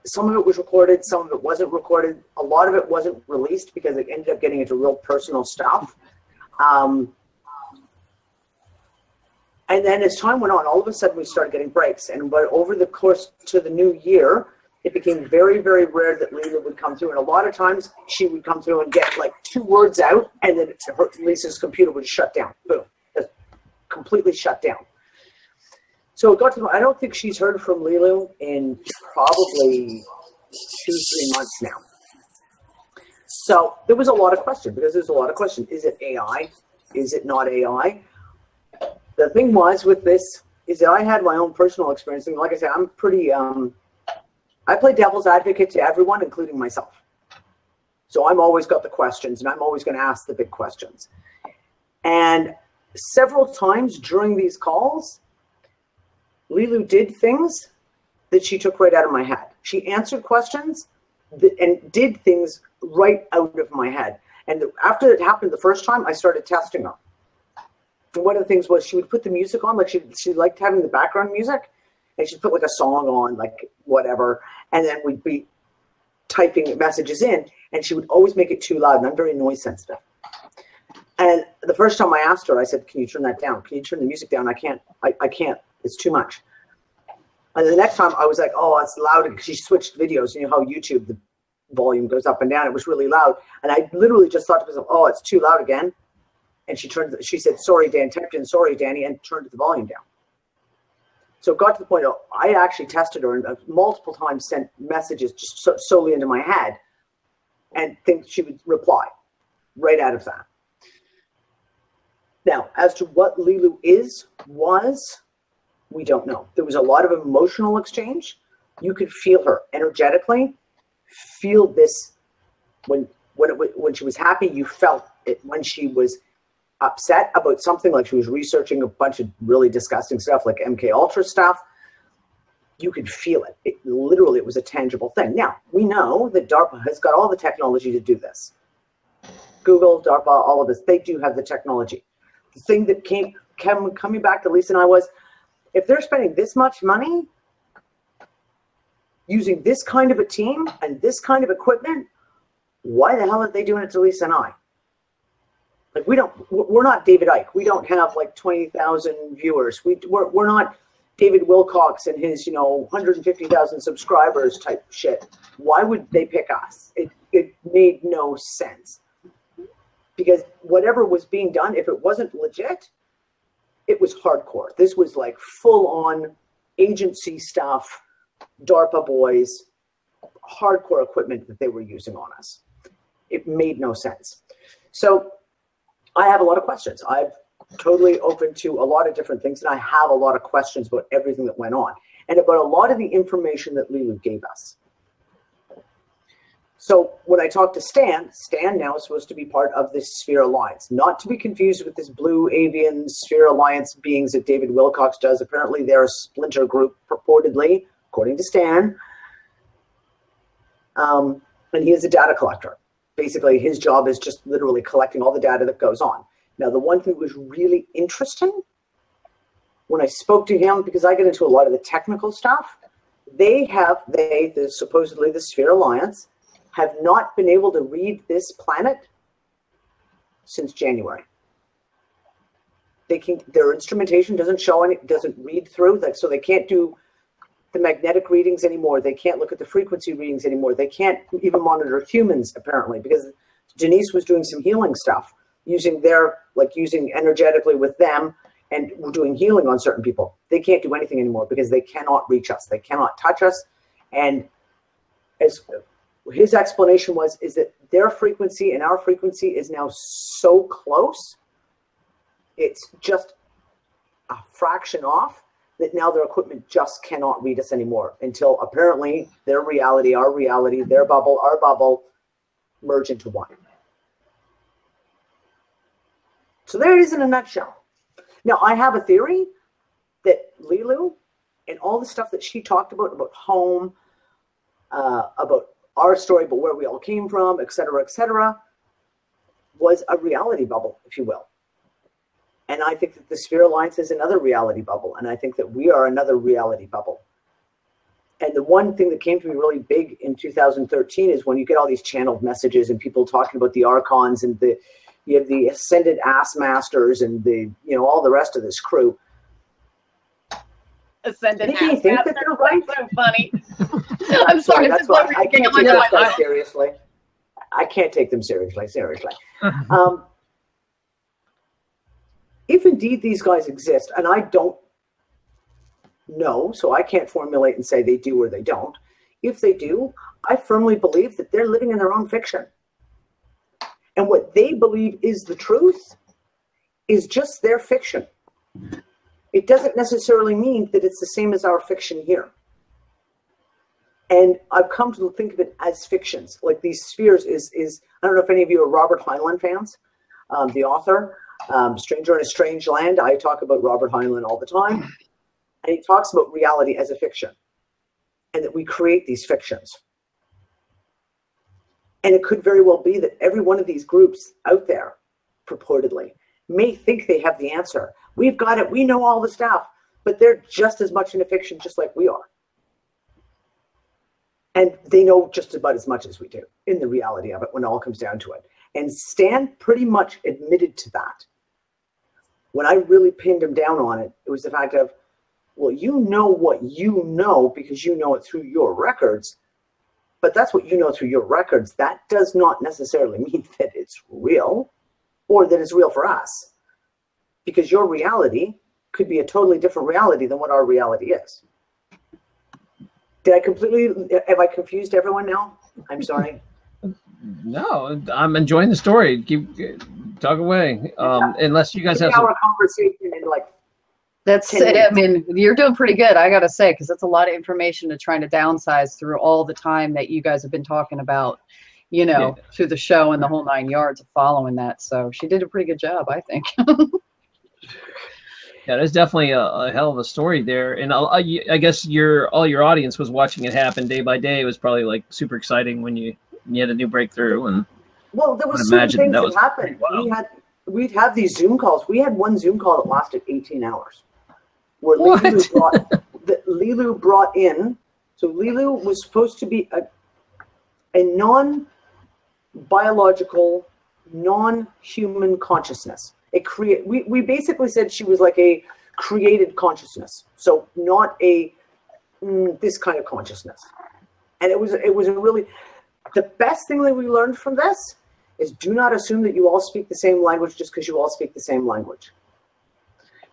Some of it was recorded, some of it wasn't recorded. A lot of it wasn't released because it ended up getting into real personal stuff. And then as time went on, all of a sudden we started getting breaks. And but over the course to the new year, it became very, very rare that Lisa would come through. And a lot of times she would come through and get like 2 words out, and then Lisa's computer would shut down. Boom. Just completely shut down. So it got to, I don't think she's heard from Lilu in probably 2-3 months now. So there was a lot of question, because there's a lot of question. Is it AI? Is it not AI? The thing was with this is that I had my own personal experience. And like I said, I'm pretty, I play devil's advocate to everyone, including myself. So I'm always got the questions, and I'm always going to ask the big questions. And several times during these calls, Lilu did things that she took right out of my head. She answered questions and did things right out of my head. And after it happened the first time, I started testing her. And one of the things was she would put the music on, like she liked having the background music, and she'd put like a song on, like whatever, and then we'd be typing messages in, and she would always make it too loud, and I'm very noise sensitive. And the first time I asked her, I said, can you turn that down? Can you turn the music down? I can't. It's too much. And the next time I was like, oh, it's loud, because she switched videos. You know how YouTube, the volume goes up and down. It was really loud. And I literally just thought to myself, oh, it's too loud again. And she said, sorry, Dan, typed in, sorry, Danny, and turned the volume down. So it got to the point of, I actually tested her and multiple times sent messages just solely into my head, and think she would reply right out of that. Now, as to what Lilu was, we don't know. There was a lot of emotional exchange. You could feel her energetically, feel this when she was happy. You felt it when she was upset about something, like she was researching a bunch of really disgusting stuff, like MK Ultra stuff. You could feel it. It literally, it was a tangible thing. Now, we know that DARPA has got all the technology to do this. Google, DARPA, all of this, they do have the technology. The thing that coming back to Lisa and I was, if they're spending this much money using this kind of a team and this kind of equipment, why the hell are they doing it to Lisa and I? Like, we're not David Icke. We don't have like 20,000 viewers. We're not David Wilcox and his, 150,000 subscribers type shit. Why would they pick us? It made no sense. Because whatever was being done, if it wasn't legit, it was hardcore. This was like full on agency stuff, DARPA boys, hardcore equipment that they were using on us. It made no sense. So I have a lot of questions. I'm totally open to a lot of different things, and I have a lot of questions about everything that went on and about a lot of the information that Lilu gave us. So when I talked to Stan now is supposed to be part of this Sphere Alliance, not to be confused with this Blue Avian Sphere Alliance beings that David Wilcox does. Apparently they're a splinter group, purportedly, according to Stan. And he is a data collector. Basically, his job is just literally collecting all the data that goes on. Now, the one thing that was really interesting when I spoke to him, because I get into a lot of the technical stuff, supposedly the Sphere Alliance, have not been able to read this planet since January. Their instrumentation doesn't show any, doesn't read through, so they can't do the magnetic readings anymore. They can't look at the frequency readings anymore. They can't even monitor humans, apparently, because Denise was doing some healing stuff, using energetically with them, and we're doing healing on certain people. They can't do anything anymore because they cannot reach us. They cannot touch us. And as his explanation is that their frequency and our frequency is now so close, it's just a fraction off, that now their equipment just cannot read us anymore until apparently their reality, our reality, their bubble, our bubble, merge into one. So there it is in a nutshell. Now, I have a theory that Lilu and all the stuff that she talked about home, about our story, but where we all came from, et cetera, was a reality bubble, if you will. And I think that the Sphere Alliance is another reality bubble, and I think that we are another reality bubble. And the one thing that came to me really big in 2013 is when you get all these channeled messages and people talking about the Archons and you have the Ascended Ass Masters and all the rest of this crew. Ascended Ass Masters. Think that they're right? So funny. I'm sorry. That's why I can't take those guys seriously. I can't take them seriously. If indeed these guys exist, and I don't know, so I can't formulate and say they do or they don't. If they do, I firmly believe that they're living in their own fiction. And what they believe is the truth is just their fiction. It doesn't necessarily mean that it's the same as our fiction here. And I've come to think of it as fictions. Like these spheres is I don't know if any of you are Robert Heinlein fans, the author, Stranger in a Strange Land. I talk about Robert Heinlein all the time. And he talks about reality as a fiction and that we create these fictions. And it could very well be that every one of these groups out there, purportedly, may think they have the answer. We've got it. We know all the stuff. But they're just as much in a fiction just like we are. And they know just about as much as we do in the reality of it when it all comes down to it. And Stan pretty much admitted to that. When I really pinned him down on it, it was the fact of, well, you know what you know because you know it through your records. But that's what you know through your records. That does not necessarily mean that it's real or that it's real for us. Because your reality could be a totally different reality than what our reality is. Have I confused everyone now? I'm sorry. No, I'm enjoying the story. Talk away. Unless you guys have some conversation in like. I mean, you're doing pretty good, I got to say, because that's a lot of information to try to downsize through all the time that you guys have been talking about, through the show and the whole 9 yards of following that. So she did a pretty good job, I think. Yeah, there's definitely a hell of a story there, and I guess all your audience was watching it happen day by day. It was probably like super exciting when you had a new breakthrough, and well, there was certain things that happened. Wow. We'd have these Zoom calls. We had one Zoom call that lasted 18 hours, where What? Lilu brought in. So Lilu was supposed to be a non-biological, non-human consciousness. We basically said she was like a created consciousness, so not a this kind of consciousness. And it was a really, the best thing that we learned from this is do not assume that you all speak the same language just because you all speak the same language,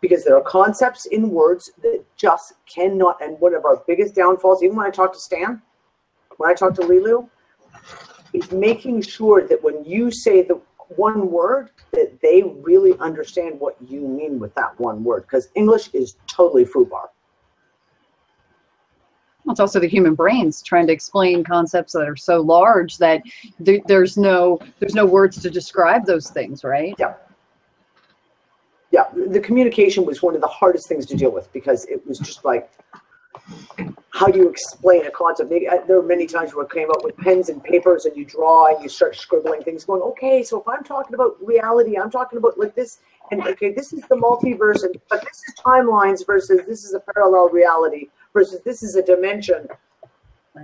because there are concepts in words that just cannot. And one of our biggest downfalls, even when I talk to Stan, when I talk to Lilu, is making sure that when you say the one word, that they really understand what you mean with that one word, because English is totally foobar. It's also the human brains trying to explain concepts that are so large that there's no words to describe those things, right? Yeah. Yeah, the communication was one of the hardest things to deal with, because it was just like, how do you explain a concept? There were many times where it came up with pens and papers, and you draw and you start scribbling things, going, okay, so if I'm talking about reality, I'm talking about like this, and okay, this is the multiverse, but this is timelines versus this is a parallel reality versus this is a dimension.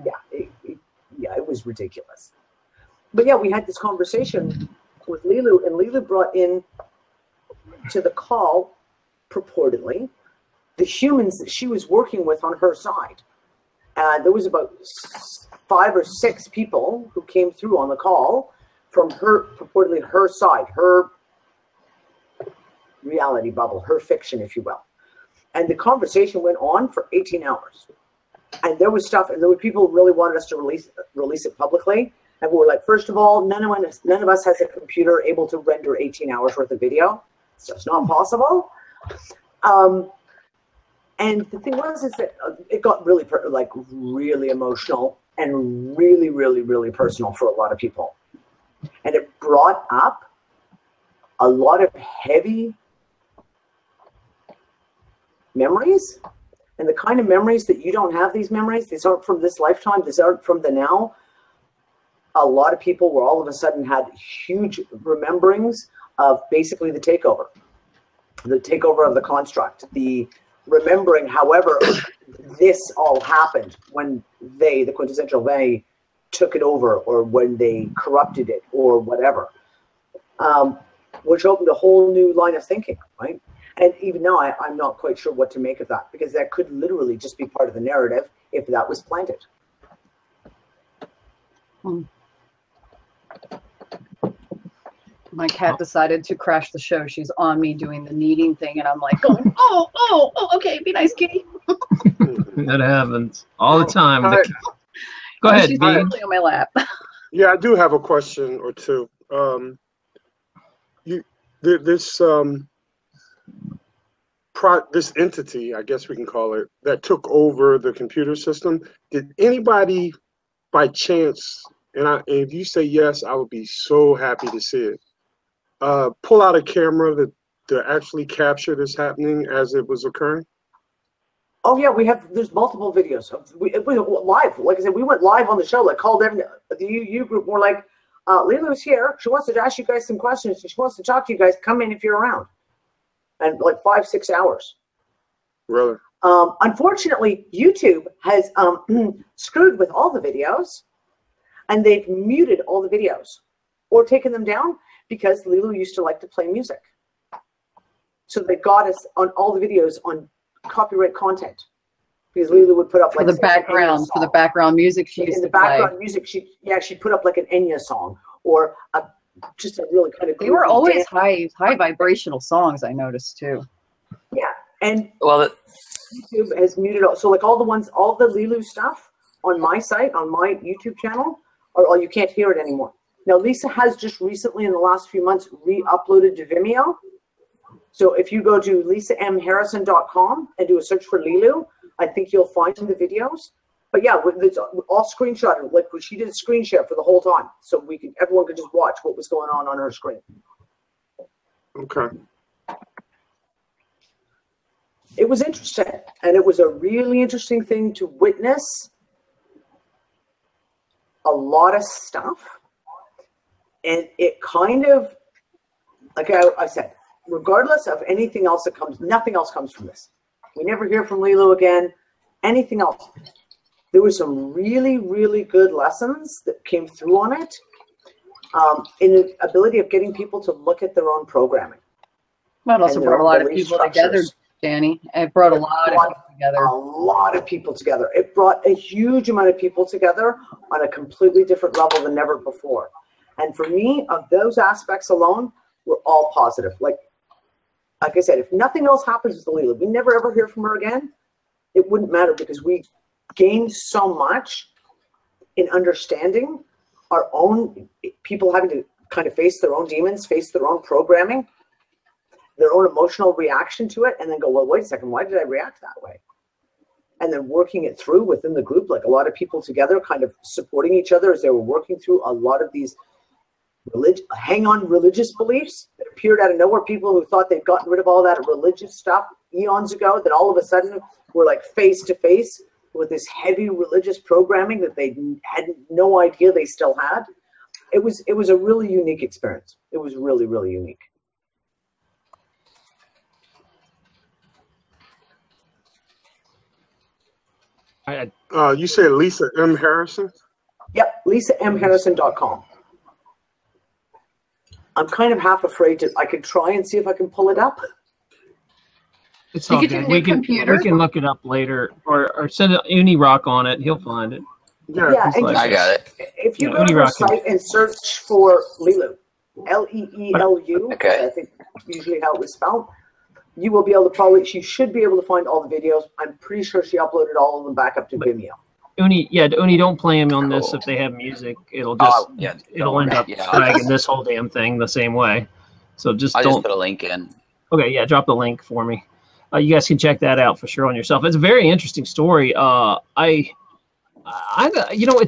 Yeah, it was ridiculous. But yeah, we had this conversation with Lilu, and Lilu brought in to the call, purportedly, the humans that she was working with on her side. There was about 5 or 6 people who came through on the call from purportedly her side, her reality bubble, her fiction, if you will. And the conversation went on for 18 hours. And there was stuff, and there were people who really wanted us to release it publicly. And we were like, first of all, none of us has a computer able to render 18 hours worth of video. It's just not possible. And the thing was, is that it got really, really emotional and really, really, really personal for a lot of people. And it brought up a lot of heavy memories. And the kind of memories that you don't have, these memories, these aren't from this lifetime, these aren't from the now. A lot of people were all of a sudden had huge rememberings of basically the takeover of the construct, the remembering, however, this all happened when they, the quintessential they, took it over, or when they corrupted it, or whatever, which opened a whole new line of thinking, right? And even now, I'm not quite sure what to make of that, because that could literally just be part of the narrative if that was planted. My cat decided to crash the show. She's on me doing the kneading thing, and I'm like, going, oh, okay, be nice, kitty. That happens all the time. Right. Go ahead, she's B. totally on my lap. Yeah, I do have a question or two. This entity, I guess we can call it, that took over the computer system. Did anybody, by chance, and if you say yes, I would be so happy to see it, pull out a camera to actually capture this happening as it was occurring? Oh yeah, there's multiple videos. We went live. Like I said, we went live on the show, like called the UU group. We're like, Lilu's here. She wants to ask you guys some questions. She wants to talk to you guys. Come in if you're around. And like 5-6 hours. Really? Unfortunately, YouTube has screwed with all the videos, and they've muted all the videos or taken them down, because Lilu used to like to play music. So they got us on all the videos on copyright content, because Lilu would put up like for the background music she used to play. Music she'd put up like an Enya song, or just a really kind of, they were always high vibrational songs, I noticed too. Yeah. And well, YouTube has muted all, so like all the Lilu stuff on my site, on my YouTube channel, or you can't hear it anymore. Now Lisa has just recently, in the last few months, re-uploaded to Vimeo. So if you go to lisamharrison.com and do a search for Lilu, I think you'll find the videos. But yeah, it's all screenshotted. Like she did a screen share for the whole time, so everyone could just watch what was going on her screen. Okay. it was interesting, and it was a really interesting thing to witness a lot of stuff. And it kind of, like I said, regardless of anything else that comes, nothing else comes from this. We never hear from Lilo again, anything else. There were some really, really good lessons that came through on it, in the ability of getting people to look at their own programming. Well, it also brought a lot of people together, Danny. It brought a lot of people together. A lot of people together. It brought a huge amount of people together on a completely different level than never before. And for me, of those aspects alone, were all positive. Like I said, if nothing else happens with Lila, we never ever hear from her again, it wouldn't matter, because we gained so much in understanding our own, people having to kind of face their own demons, face their own programming, their own emotional reaction to it, and then go, well, wait a second, why did I react that way? And then working it through within the group, like a lot of people together kind of supporting each other as they were working through a lot of these hang-on religious beliefs that appeared out of nowhere. People who thought they'd gotten rid of all that religious stuff eons ago, that all of a sudden were like face to face with this heavy religious programming that they had no idea they still had. It was a really unique experience. It was really, really unique. You said Lisa M. Harrison? Yep, lisamharrison.com. I'm kind of half afraid to. I could try and see if I can pull it up. It's all good. We can look it up later, or send an Unirock on it. He'll find it. Yeah, and I got it. If you go to the site and search for Lilu, Leelu, okay. I think usually how it was spelled, you will be able to you should be able to find all the videos. I'm pretty sure she uploaded all of them back up to Vimeo. Uni, don't play them on this if they have music. It'll just it'll end up dragging this whole damn thing the same way. So just I'll just put a link in. Okay, yeah, drop the link for me. You guys can check that out for sure on yourself. It's a very interesting story. It's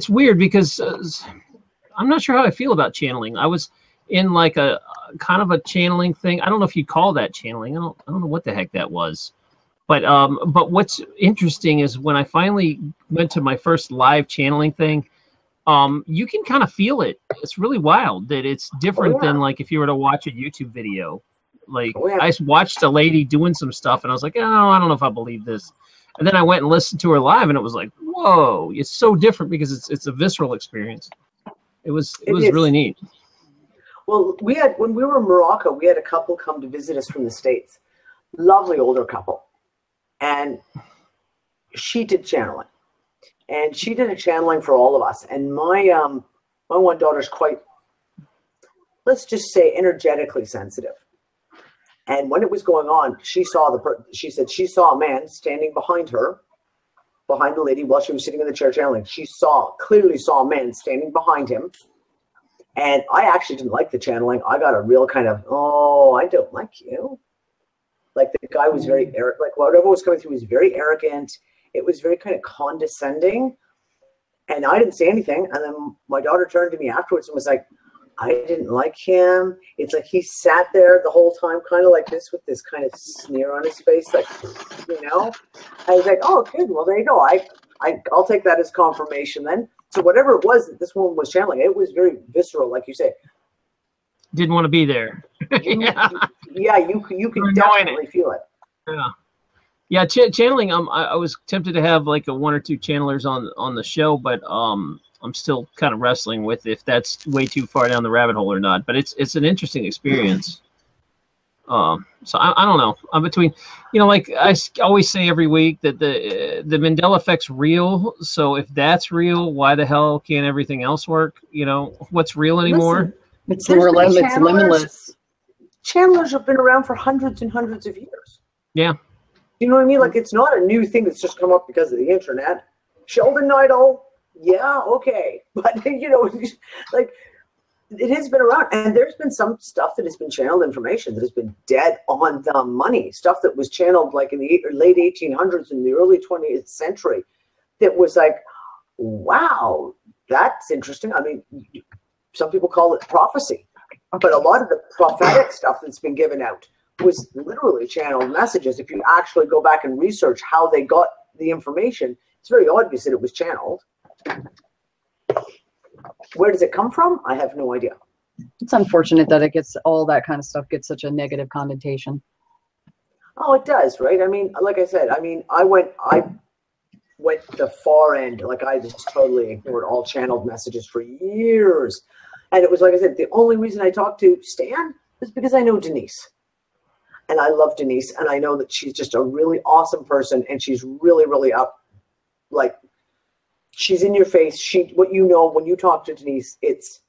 weird because I'm not sure how I feel about channeling. I was in like a kind of a channeling thing. I don't know if you'd call that channeling. I don't know what the heck that was. But what's interesting is when I finally went to my first live channeling thing, you can kind of feel it. It's really wild that it's different than like if you were to watch a YouTube video. Like I watched a lady doing some stuff and I was like, oh, I don't know if I believe this. And then I went and listened to her live and it was like, whoa, it's so different because it's a visceral experience. It was really neat. Well, when we were in Morocco, we had a couple come to visit us from the States. Lovely older couple. And she did channeling. And she did a channeling for all of us. And my one daughter's quite, let's just say, energetically sensitive. And when it was going on, she said she saw a man standing behind her, behind the lady while she was sitting in the chair channeling. She clearly saw a man standing behind him. And I actually didn't like the channeling. I got a real kind of, oh, I don't like you. Like the guy was very arrogant. Like whatever was coming through was very arrogant. It was very kind of condescending. And I didn't say anything. And then my daughter turned to me afterwards and was like, I didn't like him. It's like he sat there the whole time kind of like this with this kind of sneer on his face. Like, I was like, oh, good. Well, there you go. I'll take that as confirmation then. So whatever it was that this woman was channeling, it was very visceral, like you say. Didn't want to be there. You can definitely feel it. Yeah, channeling. I was tempted to have like a one or two channelers on the show, but I'm still kind of wrestling with if that's way too far down the rabbit hole or not. But it's an interesting experience. So I don't know. I'm between, like I always say every week that the Mandela effect's real. So if that's real, why the hell can't everything else work? What's real anymore? It's limitless. Channelers have been around for hundreds and hundreds of years. Yeah. You know what I mean? Like it's not a new thing that's just come up because of the internet. Sheldon Neidl, yeah, okay. But like it has been around, and there's been some stuff that has been channeled information that has been dead on the money. Stuff that was channeled like in the late 1800s and the early 20th century that was like, wow, that's interesting. I mean, some people call it prophecy, but a lot of the prophetic stuff that's been given out was literally channeled messages. If you actually go back and research how they got the information, it's very obvious that it was channeled. Where does it come from? I have no idea. It's unfortunate that it gets, all that kind of stuff gets such a negative connotation. Oh, it does, right? I mean, like I said, I mean, I went the far end. Like, I just totally ignored all channeled messages for years. And it was, like I said, the only reason I talked to Stan is because I know Denise. And I love Denise, and I know that she's just a really awesome person, and she's really, really up. Like, she's in your face. What you know when you talk to Denise, it's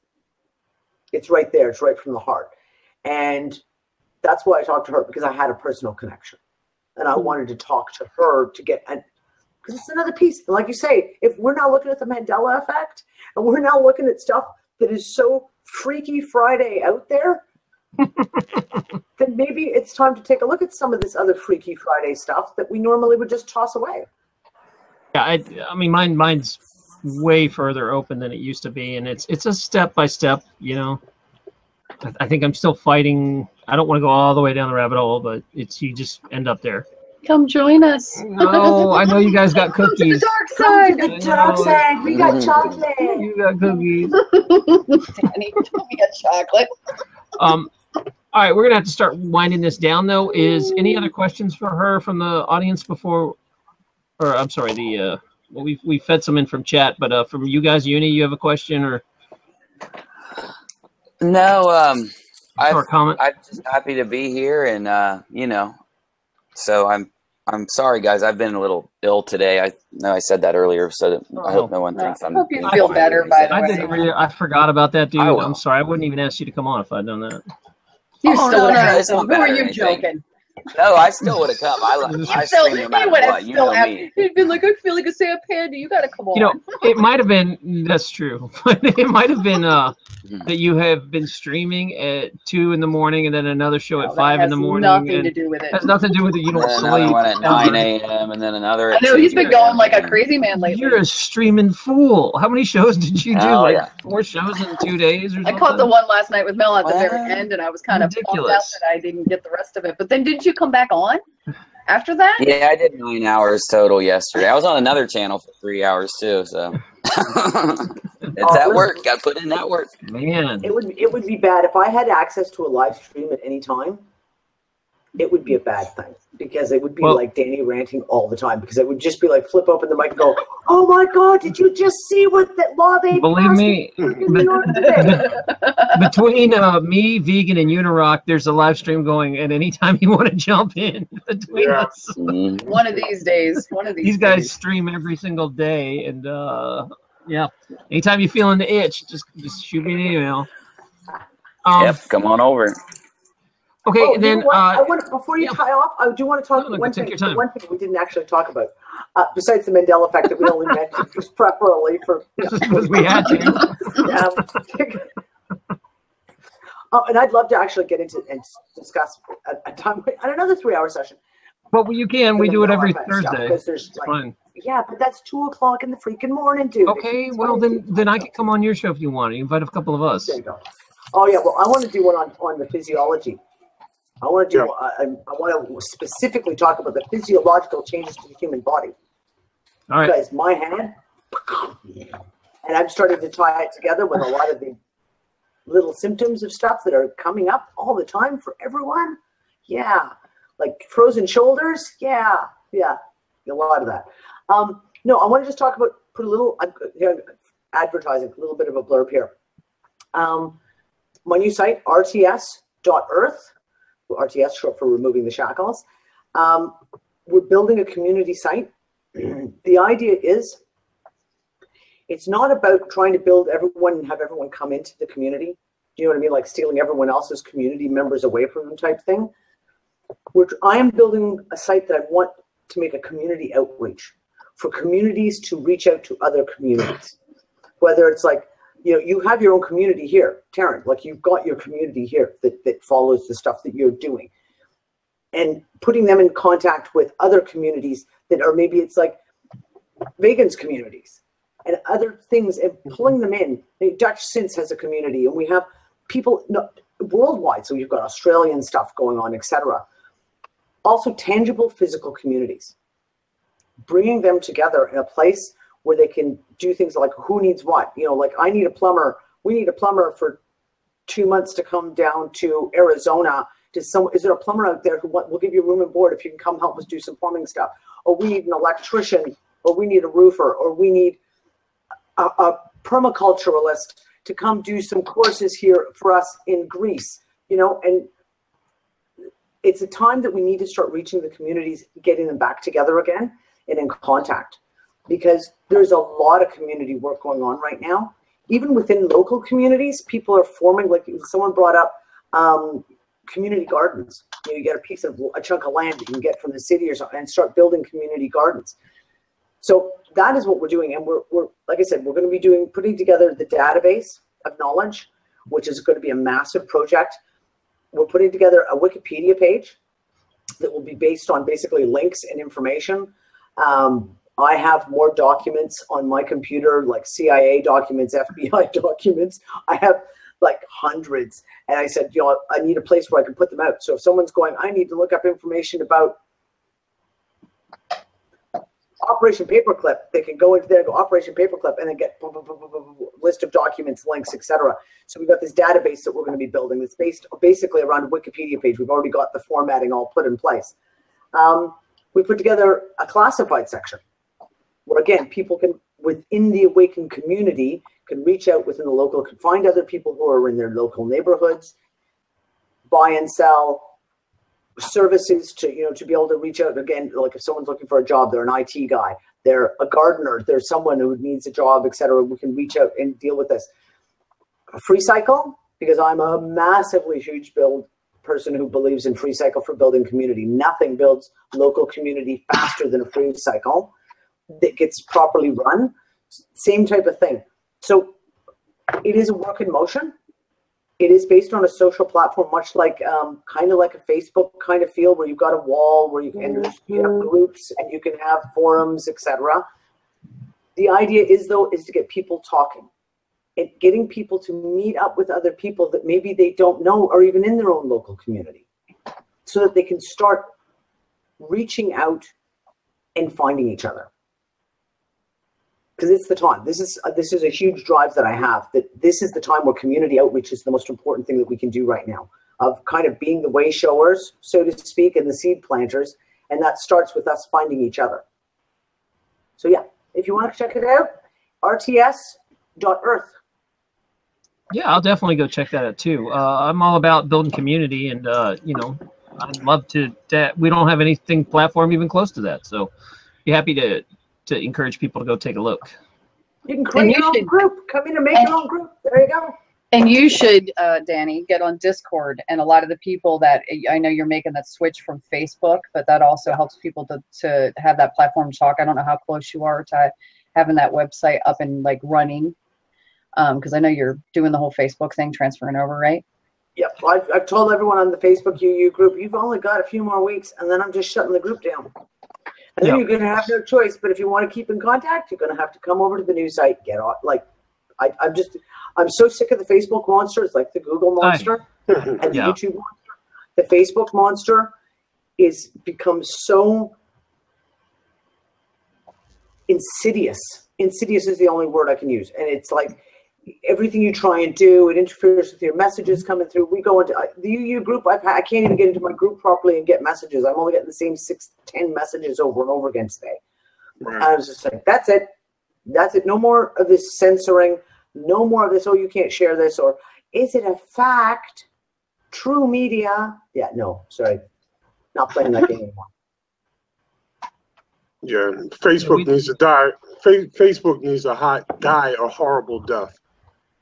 right there. It's right from the heart. And that's why I talked to her, because I had a personal connection. And I wanted to talk to her to get, because it's another piece. And like you say, if we're now looking at the Mandela effect, and we're now looking at stuff that is so Freaky Friday out there, then maybe it's time to take a look at some of this other Freaky Friday stuff that we normally would just toss away. Yeah, I mean, mine's way further open than it used to be, and it's a step by step. You know, I think I'm still fighting. I don't want to go all the way down the rabbit hole, but you just end up there. Come join us. No, I know you guys got cookies. Come to the dark side. We got chocolate. You got cookies. Danny, we got chocolate. All right, we're gonna have to start winding this down, though. Is any other questions for her from the audience before? Or I'm sorry, well, we fed some in from chat, but from you guys, Uni, you have a question or? No, comment? I'm just happy to be here, and you know, so I'm sorry, guys. I've been a little ill today. I know I said that earlier, so I hope no one thinks I'm. I hope you feel better, by the way. I forgot about that, dude. I'm sorry. I wouldn't even ask you to come on if I'd done that. You still would have. Who are you joking? No, I still would have come. I stream no matter what. You know me. He'd been like, I feel like a Sam Panda. You got to come on. You know, it might have been, that's true, but it might have been that you have been streaming at 2 in the morning and then another show at 5 in the morning. Nothing to do with it. Has nothing to do with it. You don't sleep. Another one at 9 a.m. and then another at I know, he's been going like a crazy man lately. You're a streaming fool. How many shows did you do? 4 shows in 2 days or something? I caught the one last night with Mel at the very end, and I was kind of bummed out that I didn't get the rest of it. But then didn't you come back on after that? Yeah, I did 9 hours total yesterday. I was on another channel for 3 hours too, so it's that work. Got to put in that work. Man, it would be bad if I had access to a live stream at any time. It would be a bad thing, because it would be like Danny ranting all the time, because it would just be like flip open the mic and go, oh my God, did you just see what that law they Believe me, between me, Vegan, and Unirock, there's a live stream going, and anytime you want to jump in between us. One of these days. These guys stream every single day, and yeah, anytime you're feeling the itch, just shoot me an email. Yep, come on over. Okay, then I want before you tie off, I do want to talk about one thing we didn't actually talk about, besides the Mandela effect that we only mentioned just preferably for because we had to. And I'd love to actually get into and discuss a time on another 3-hour session. But you can. We do it every Thursday. There's fine. Yeah, but that's 2 o'clock in the freaking morning, dude. Okay, well then I can come on your show if you want. You invite a couple of us. There you go. Oh yeah, well I want to do one on the physiology. I want to do. I want to specifically talk about the physiological changes to the human body. All right. Because my hand, and I'm starting to tie it together with a lot of the little symptoms of stuff that are coming up all the time for everyone. Yeah, like frozen shoulders. Yeah, a lot of that. No, I want to just talk about put a little advertising, a little bit of a blurb here. My new site, RTS Earth. RTS, short for Removing the Shackles. We're building a community site. The idea is it's not about trying to build everyone and have everyone come into the community. Do you know what I mean? Like stealing everyone else's community members away from them type thing. I am building a site that I want to make a community outreach for communities to reach out to other communities. Whether it's like, you know, you have your own community here, Tarrin, like you've got your community here that follows the stuff that you're doing, and putting them in contact with other communities that are, maybe it's like vegans communities and other things, and pulling them in. Dutch Synths has a community, and we have people, worldwide. So you've got Australian stuff going on, etc. Also tangible physical communities, bringing them together in a place where they can do things like who needs what, you know, like I need a plumber. We need a plumber for 2 months to come down to Arizona. Is there a plumber out there who will give you room and board if you can come help us do some plumbing stuff? Or we need an electrician, or we need a roofer, or we need a permaculturalist to come do some courses here for us in Greece, you know. And it's a time that we need to start reaching the communities, getting them back together again and in contact, because there's a lot of community work going on right now. Even within local communities, people are forming, like someone brought up, community gardens. You get a chunk of land that you can get from the city or something and start building community gardens. So that is what we're doing. And we're like I said, we're going to be putting together the database of knowledge, which is going to be a massive project. We're putting together a Wikipedia page that will be based on basically links and information. I have more documents on my computer, like CIA documents, FBI documents. I have like hundreds. And I said, you know, I need a place where I can put them out. So if someone's going, I need to look up information about Operation Paperclip, they can go into there, go Operation Paperclip, and then get list of documents, links, etc. So we've got this database that we're going to be building that's based basically around a Wikipedia page. We've already got the formatting all put in place. We put together a classified section where, again, people can, within the awakened community, can reach out within the local, can find other people who are in their local neighborhoods, buy and sell services to, you know, to be able to reach out. Again, like if someone's looking for a job, they're an IT guy, they're a gardener, there's someone who needs a job, etc. We can reach out and deal with this. A free cycle, because I'm a massively huge person who believes in free cycle for building community. Nothing builds local community faster than a free cycle that gets properly run. Same type of thing. So it is a work in motion. It is based on a social platform, much like kind of like a Facebook kind of feel, where you've got a wall where you can have groups and you can have forums, etc. The idea is, though, is to get people talking and getting people to meet up with other people that maybe they don't know or even in their own local community, so that they can start reaching out and finding each other. Because it's the time. This is a huge drive that I have, that this is the time where community outreach is the most important thing that we can do right now, of kind of being the way showers, so to speak, and the seed planters. And that starts with us finding each other. So yeah, if you want to check it out, RTS.Earth. Yeah, I'll definitely go check that out too. I'm all about building community, and you know, I'd love to. We don't have anything platform even close to that, so be happy to encourage people to go take a look. You can create your own group. Come in and make your own group. There you go. And you should, Danny, get on Discord. And a lot of the people that I know you're making that switch from Facebook, but that also helps people to have that platform to talk. I don't know how close you are to having that website up and like running, because I know you're doing the whole Facebook thing, transferring over, right? Yep. I've told everyone on the Facebook UU group, you've only got a few more weeks, and then I'm just shutting the group down. And then you're going to have no choice. But if you want to keep in contact, you're going to have to come over to the new site. Get on. Like, I'm so sick of the Facebook monster. It's like the Google monster and the YouTube monster. The Facebook monster is become so insidious. Insidious is the only word I can use. And it's like everything you try and do, it interferes with your messages coming through. We go into the UU group. I can't even get into my group properly and get messages. I'm only getting the same 6-10 messages over and over again today. Right. I was just like, that's it. That's it. No more of this censoring. No more of this, oh, you can't share this. Or is it a fact? True media. Yeah, no, sorry. Not playing that game anymore. Yeah, Facebook needs to die. Facebook needs to die a horrible death.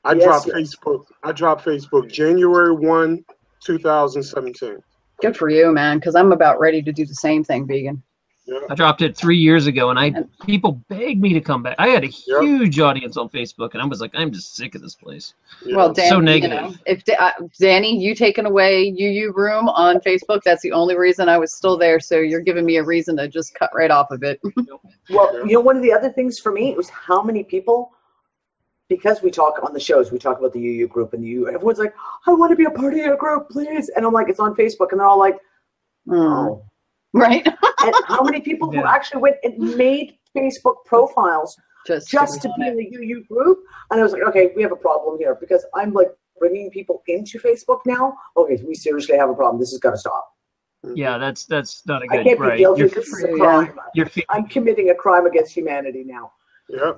I dropped Facebook January 1, 2017. Good for you, man, because I'm about ready to do the same thing, vegan. Yeah. I dropped it 3 years ago, and people begged me to come back. I had a huge audience on Facebook, and I was like, I'm just sick of this place. Yeah. Well, Dan, so negative. You know, if Danny, you taking away UU room on Facebook, that's the only reason I was still there. So you're giving me a reason to just cut right off of it. Well, you know, one of the other things for me was how many people because we talk on the shows, we talk about the UU group and the UU. Everyone's like, I want to be a part of your group, please. And I'm like, it's on Facebook. And they're all like, oh. Right. And how many people who actually went and made Facebook profiles just to be in the UU group? And I was like, okay, we have a problem here because I'm like bringing people into Facebook now. Okay, we seriously have a problem. This has got to stop. Yeah, that's not a good. I can't be guilty. This is a crime. I'm committing a crime against humanity now. Yeah.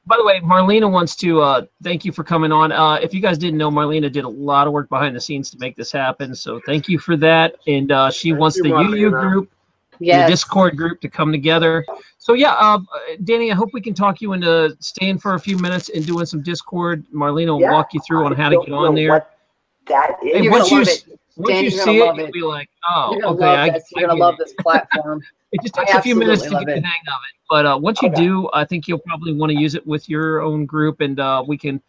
By the way, Marlena wants to thank you for coming on. If you guys didn't know, Marlena did a lot of work behind the scenes to make this happen. So thank you for that. And she wants the UU group, the Discord group to come together. So yeah, Danny, I hope we can talk you into staying for a few minutes and doing some Discord. Marlena will walk you through on how to get on there. What that is. Hey, once you see it, you'll be like, oh, okay. You're going to love this platform. It just takes a few minutes to get the hang of it. But once you do, I think you'll probably want to use it with your own group. And we can,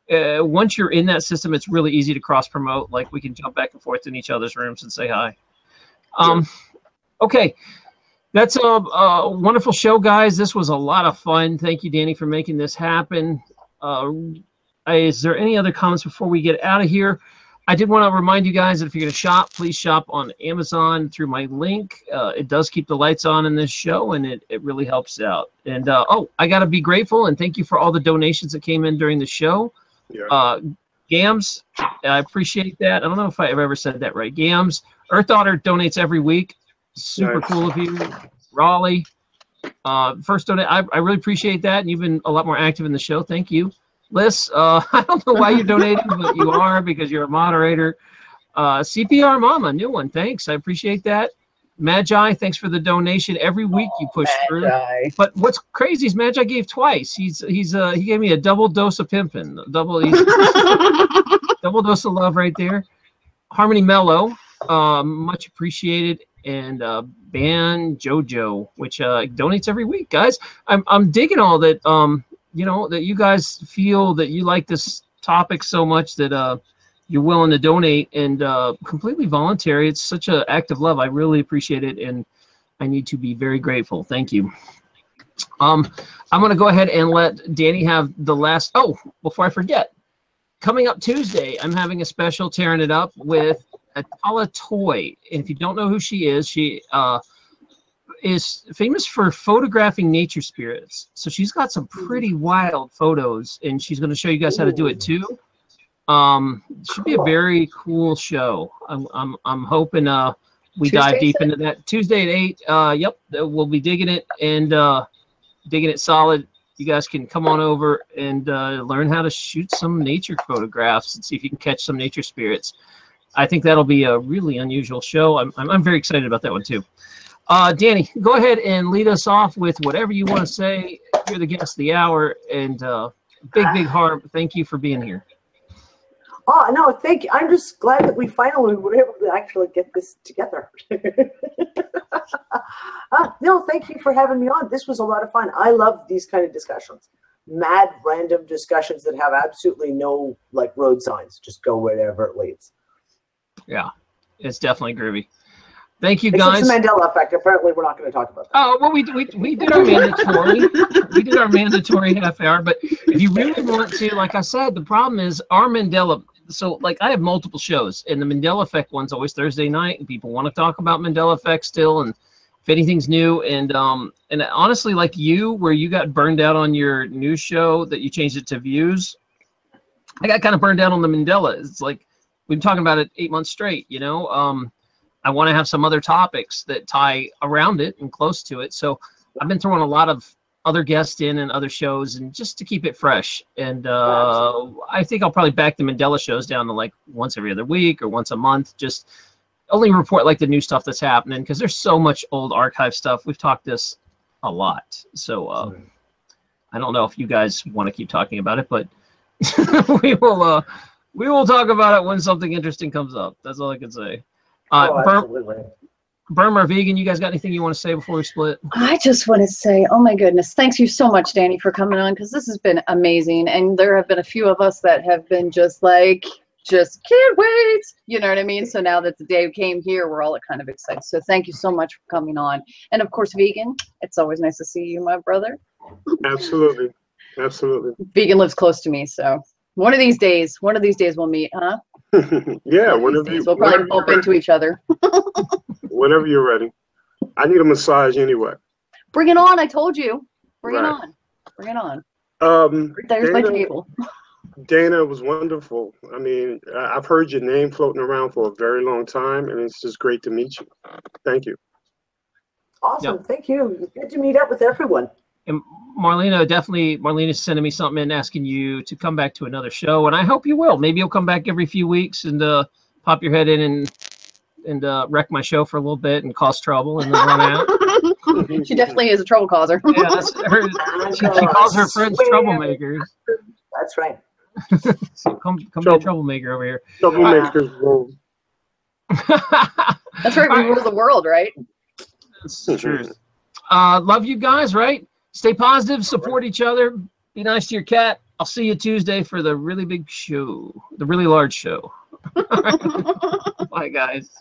once you're in that system, it's really easy to cross-promote. Like, we can jump back and forth in each other's rooms and say hi. Okay. That's a wonderful show, guys. This was a lot of fun. Thank you, Danny, for making this happen. Is there any other comments before we get out of here? I did want to remind you guys that if you're going to shop, please shop on Amazon through my link. It does keep the lights on in this show, and it really helps out. And, I got to be grateful, and thank you for all the donations that came in during the show. Yeah. Gams, I appreciate that. I don't know if I've ever said that right. Gams, Earth Daughter donates every week. Super cool of you. Raleigh, first donate. I really appreciate that, and you've been a lot more active in the show. Thank you. Liz, I don't know why you're donating, but you are because you're a moderator. CPR Mama, new one. Thanks. I appreciate that. Magi, thanks for the donation. Every week you push through. But what's crazy is Magi gave twice. He gave me a double dose of pimping. Double dose of love right there. Harmony Mellow, much appreciated. And Ban Jojo, which donates every week, guys. I'm digging all that. That you guys feel that you like this topic so much that you're willing to donate and completely voluntary. It's such an act of love. I really appreciate it, and I need to be very grateful. Thank you. I'm going to go ahead and let Danny have the last. Oh, before I forget, coming up Tuesday, I'm having a special Tearing It Up with Atala Toy. And if you don't know who she is famous for photographing nature spirits. So she's got some pretty wild photos, and she's going to show you guys how to do it too. Should be a very cool show. I'm hoping we dive deep into that. Tuesday at 8. Yep, we'll be digging it and digging it solid. You guys can come on over and learn how to shoot some nature photographs and see if you can catch some nature spirits. I think that'll be a really unusual show. I'm very excited about that one too. Danny, go ahead and lead us off with whatever you want to say. You're the guest of the hour, and big heart. Thank you for being here. Oh, no, thank you. I'm just glad that we finally were able to actually get this together. No, thank you for having me on. This was a lot of fun. I love these kind of discussions. Mad, random discussions that have absolutely no, road signs. Just go wherever it leads. Yeah, it's definitely groovy. Thank you, guys. It's the Mandela effect. Apparently, we're not going to talk about that. Oh, well, we did our mandatory. We did our mandatory half hour. But if you really want to, like I said, the problem is our Mandela. So, I have multiple shows, and the Mandela effect one's always Thursday night, and people want to talk about Mandela effect still, and if anything's new. And honestly, like you, where you got burned out on your news show that you changed it to Views, I got kind of burned out on the Mandela. It's like we've been talking about it 8 months straight, I want to have some other topics that tie around it and close to it. So I've been throwing a lot of other guests in and other shows, and just to keep it fresh. And I think I'll probably back the Mandela shows down to once every other week or once a month. Just only report the new stuff that's happening, because there's so much old archive stuff. We've talked this a lot. So I don't know if you guys want to keep talking about it, but we will talk about it when something interesting comes up. That's all I can say. Burma Vegan, you guys got anything you want to say before we split? I just want to say, oh my goodness, thanks you so much, Danny, for coming on, because this has been amazing. And there have been a few of us that have been just can't wait. You know what I mean? So now that the day came here, we're all kind of excited. So thank you so much for coming on. And of course, Vegan, it's always nice to see you, my brother. Absolutely. Absolutely. Vegan lives close to me, so one of these days we'll meet, huh? Yeah, We'll probably bump into each other. Whenever you're ready. I need a massage anyway. Bring it on! I told you. Bring it Right. on. Bring it on. Dana, There's my table. Dana, it was wonderful. I mean, I've heard your name floating around for a very long time, and it's just great to meet you. Thank you. Awesome. Thank you. It's good to meet up with everyone. And Marlena's sending me something in asking you to come back to another show, and I hope you will. Maybe you'll come back every few weeks and pop your head in and wreck my show for a little bit and cause trouble and then run out. She definitely is a trouble causer. Yeah, that's her. She calls her friends troublemakers. That's right. So come be a troublemaker over here. Troublemakers rule. That's right. We rule the world, right? That's the truth. Love you guys, right? Stay positive, support each other, be nice to your cat. I'll see you Tuesday for the really big show, the really large show. Bye, guys.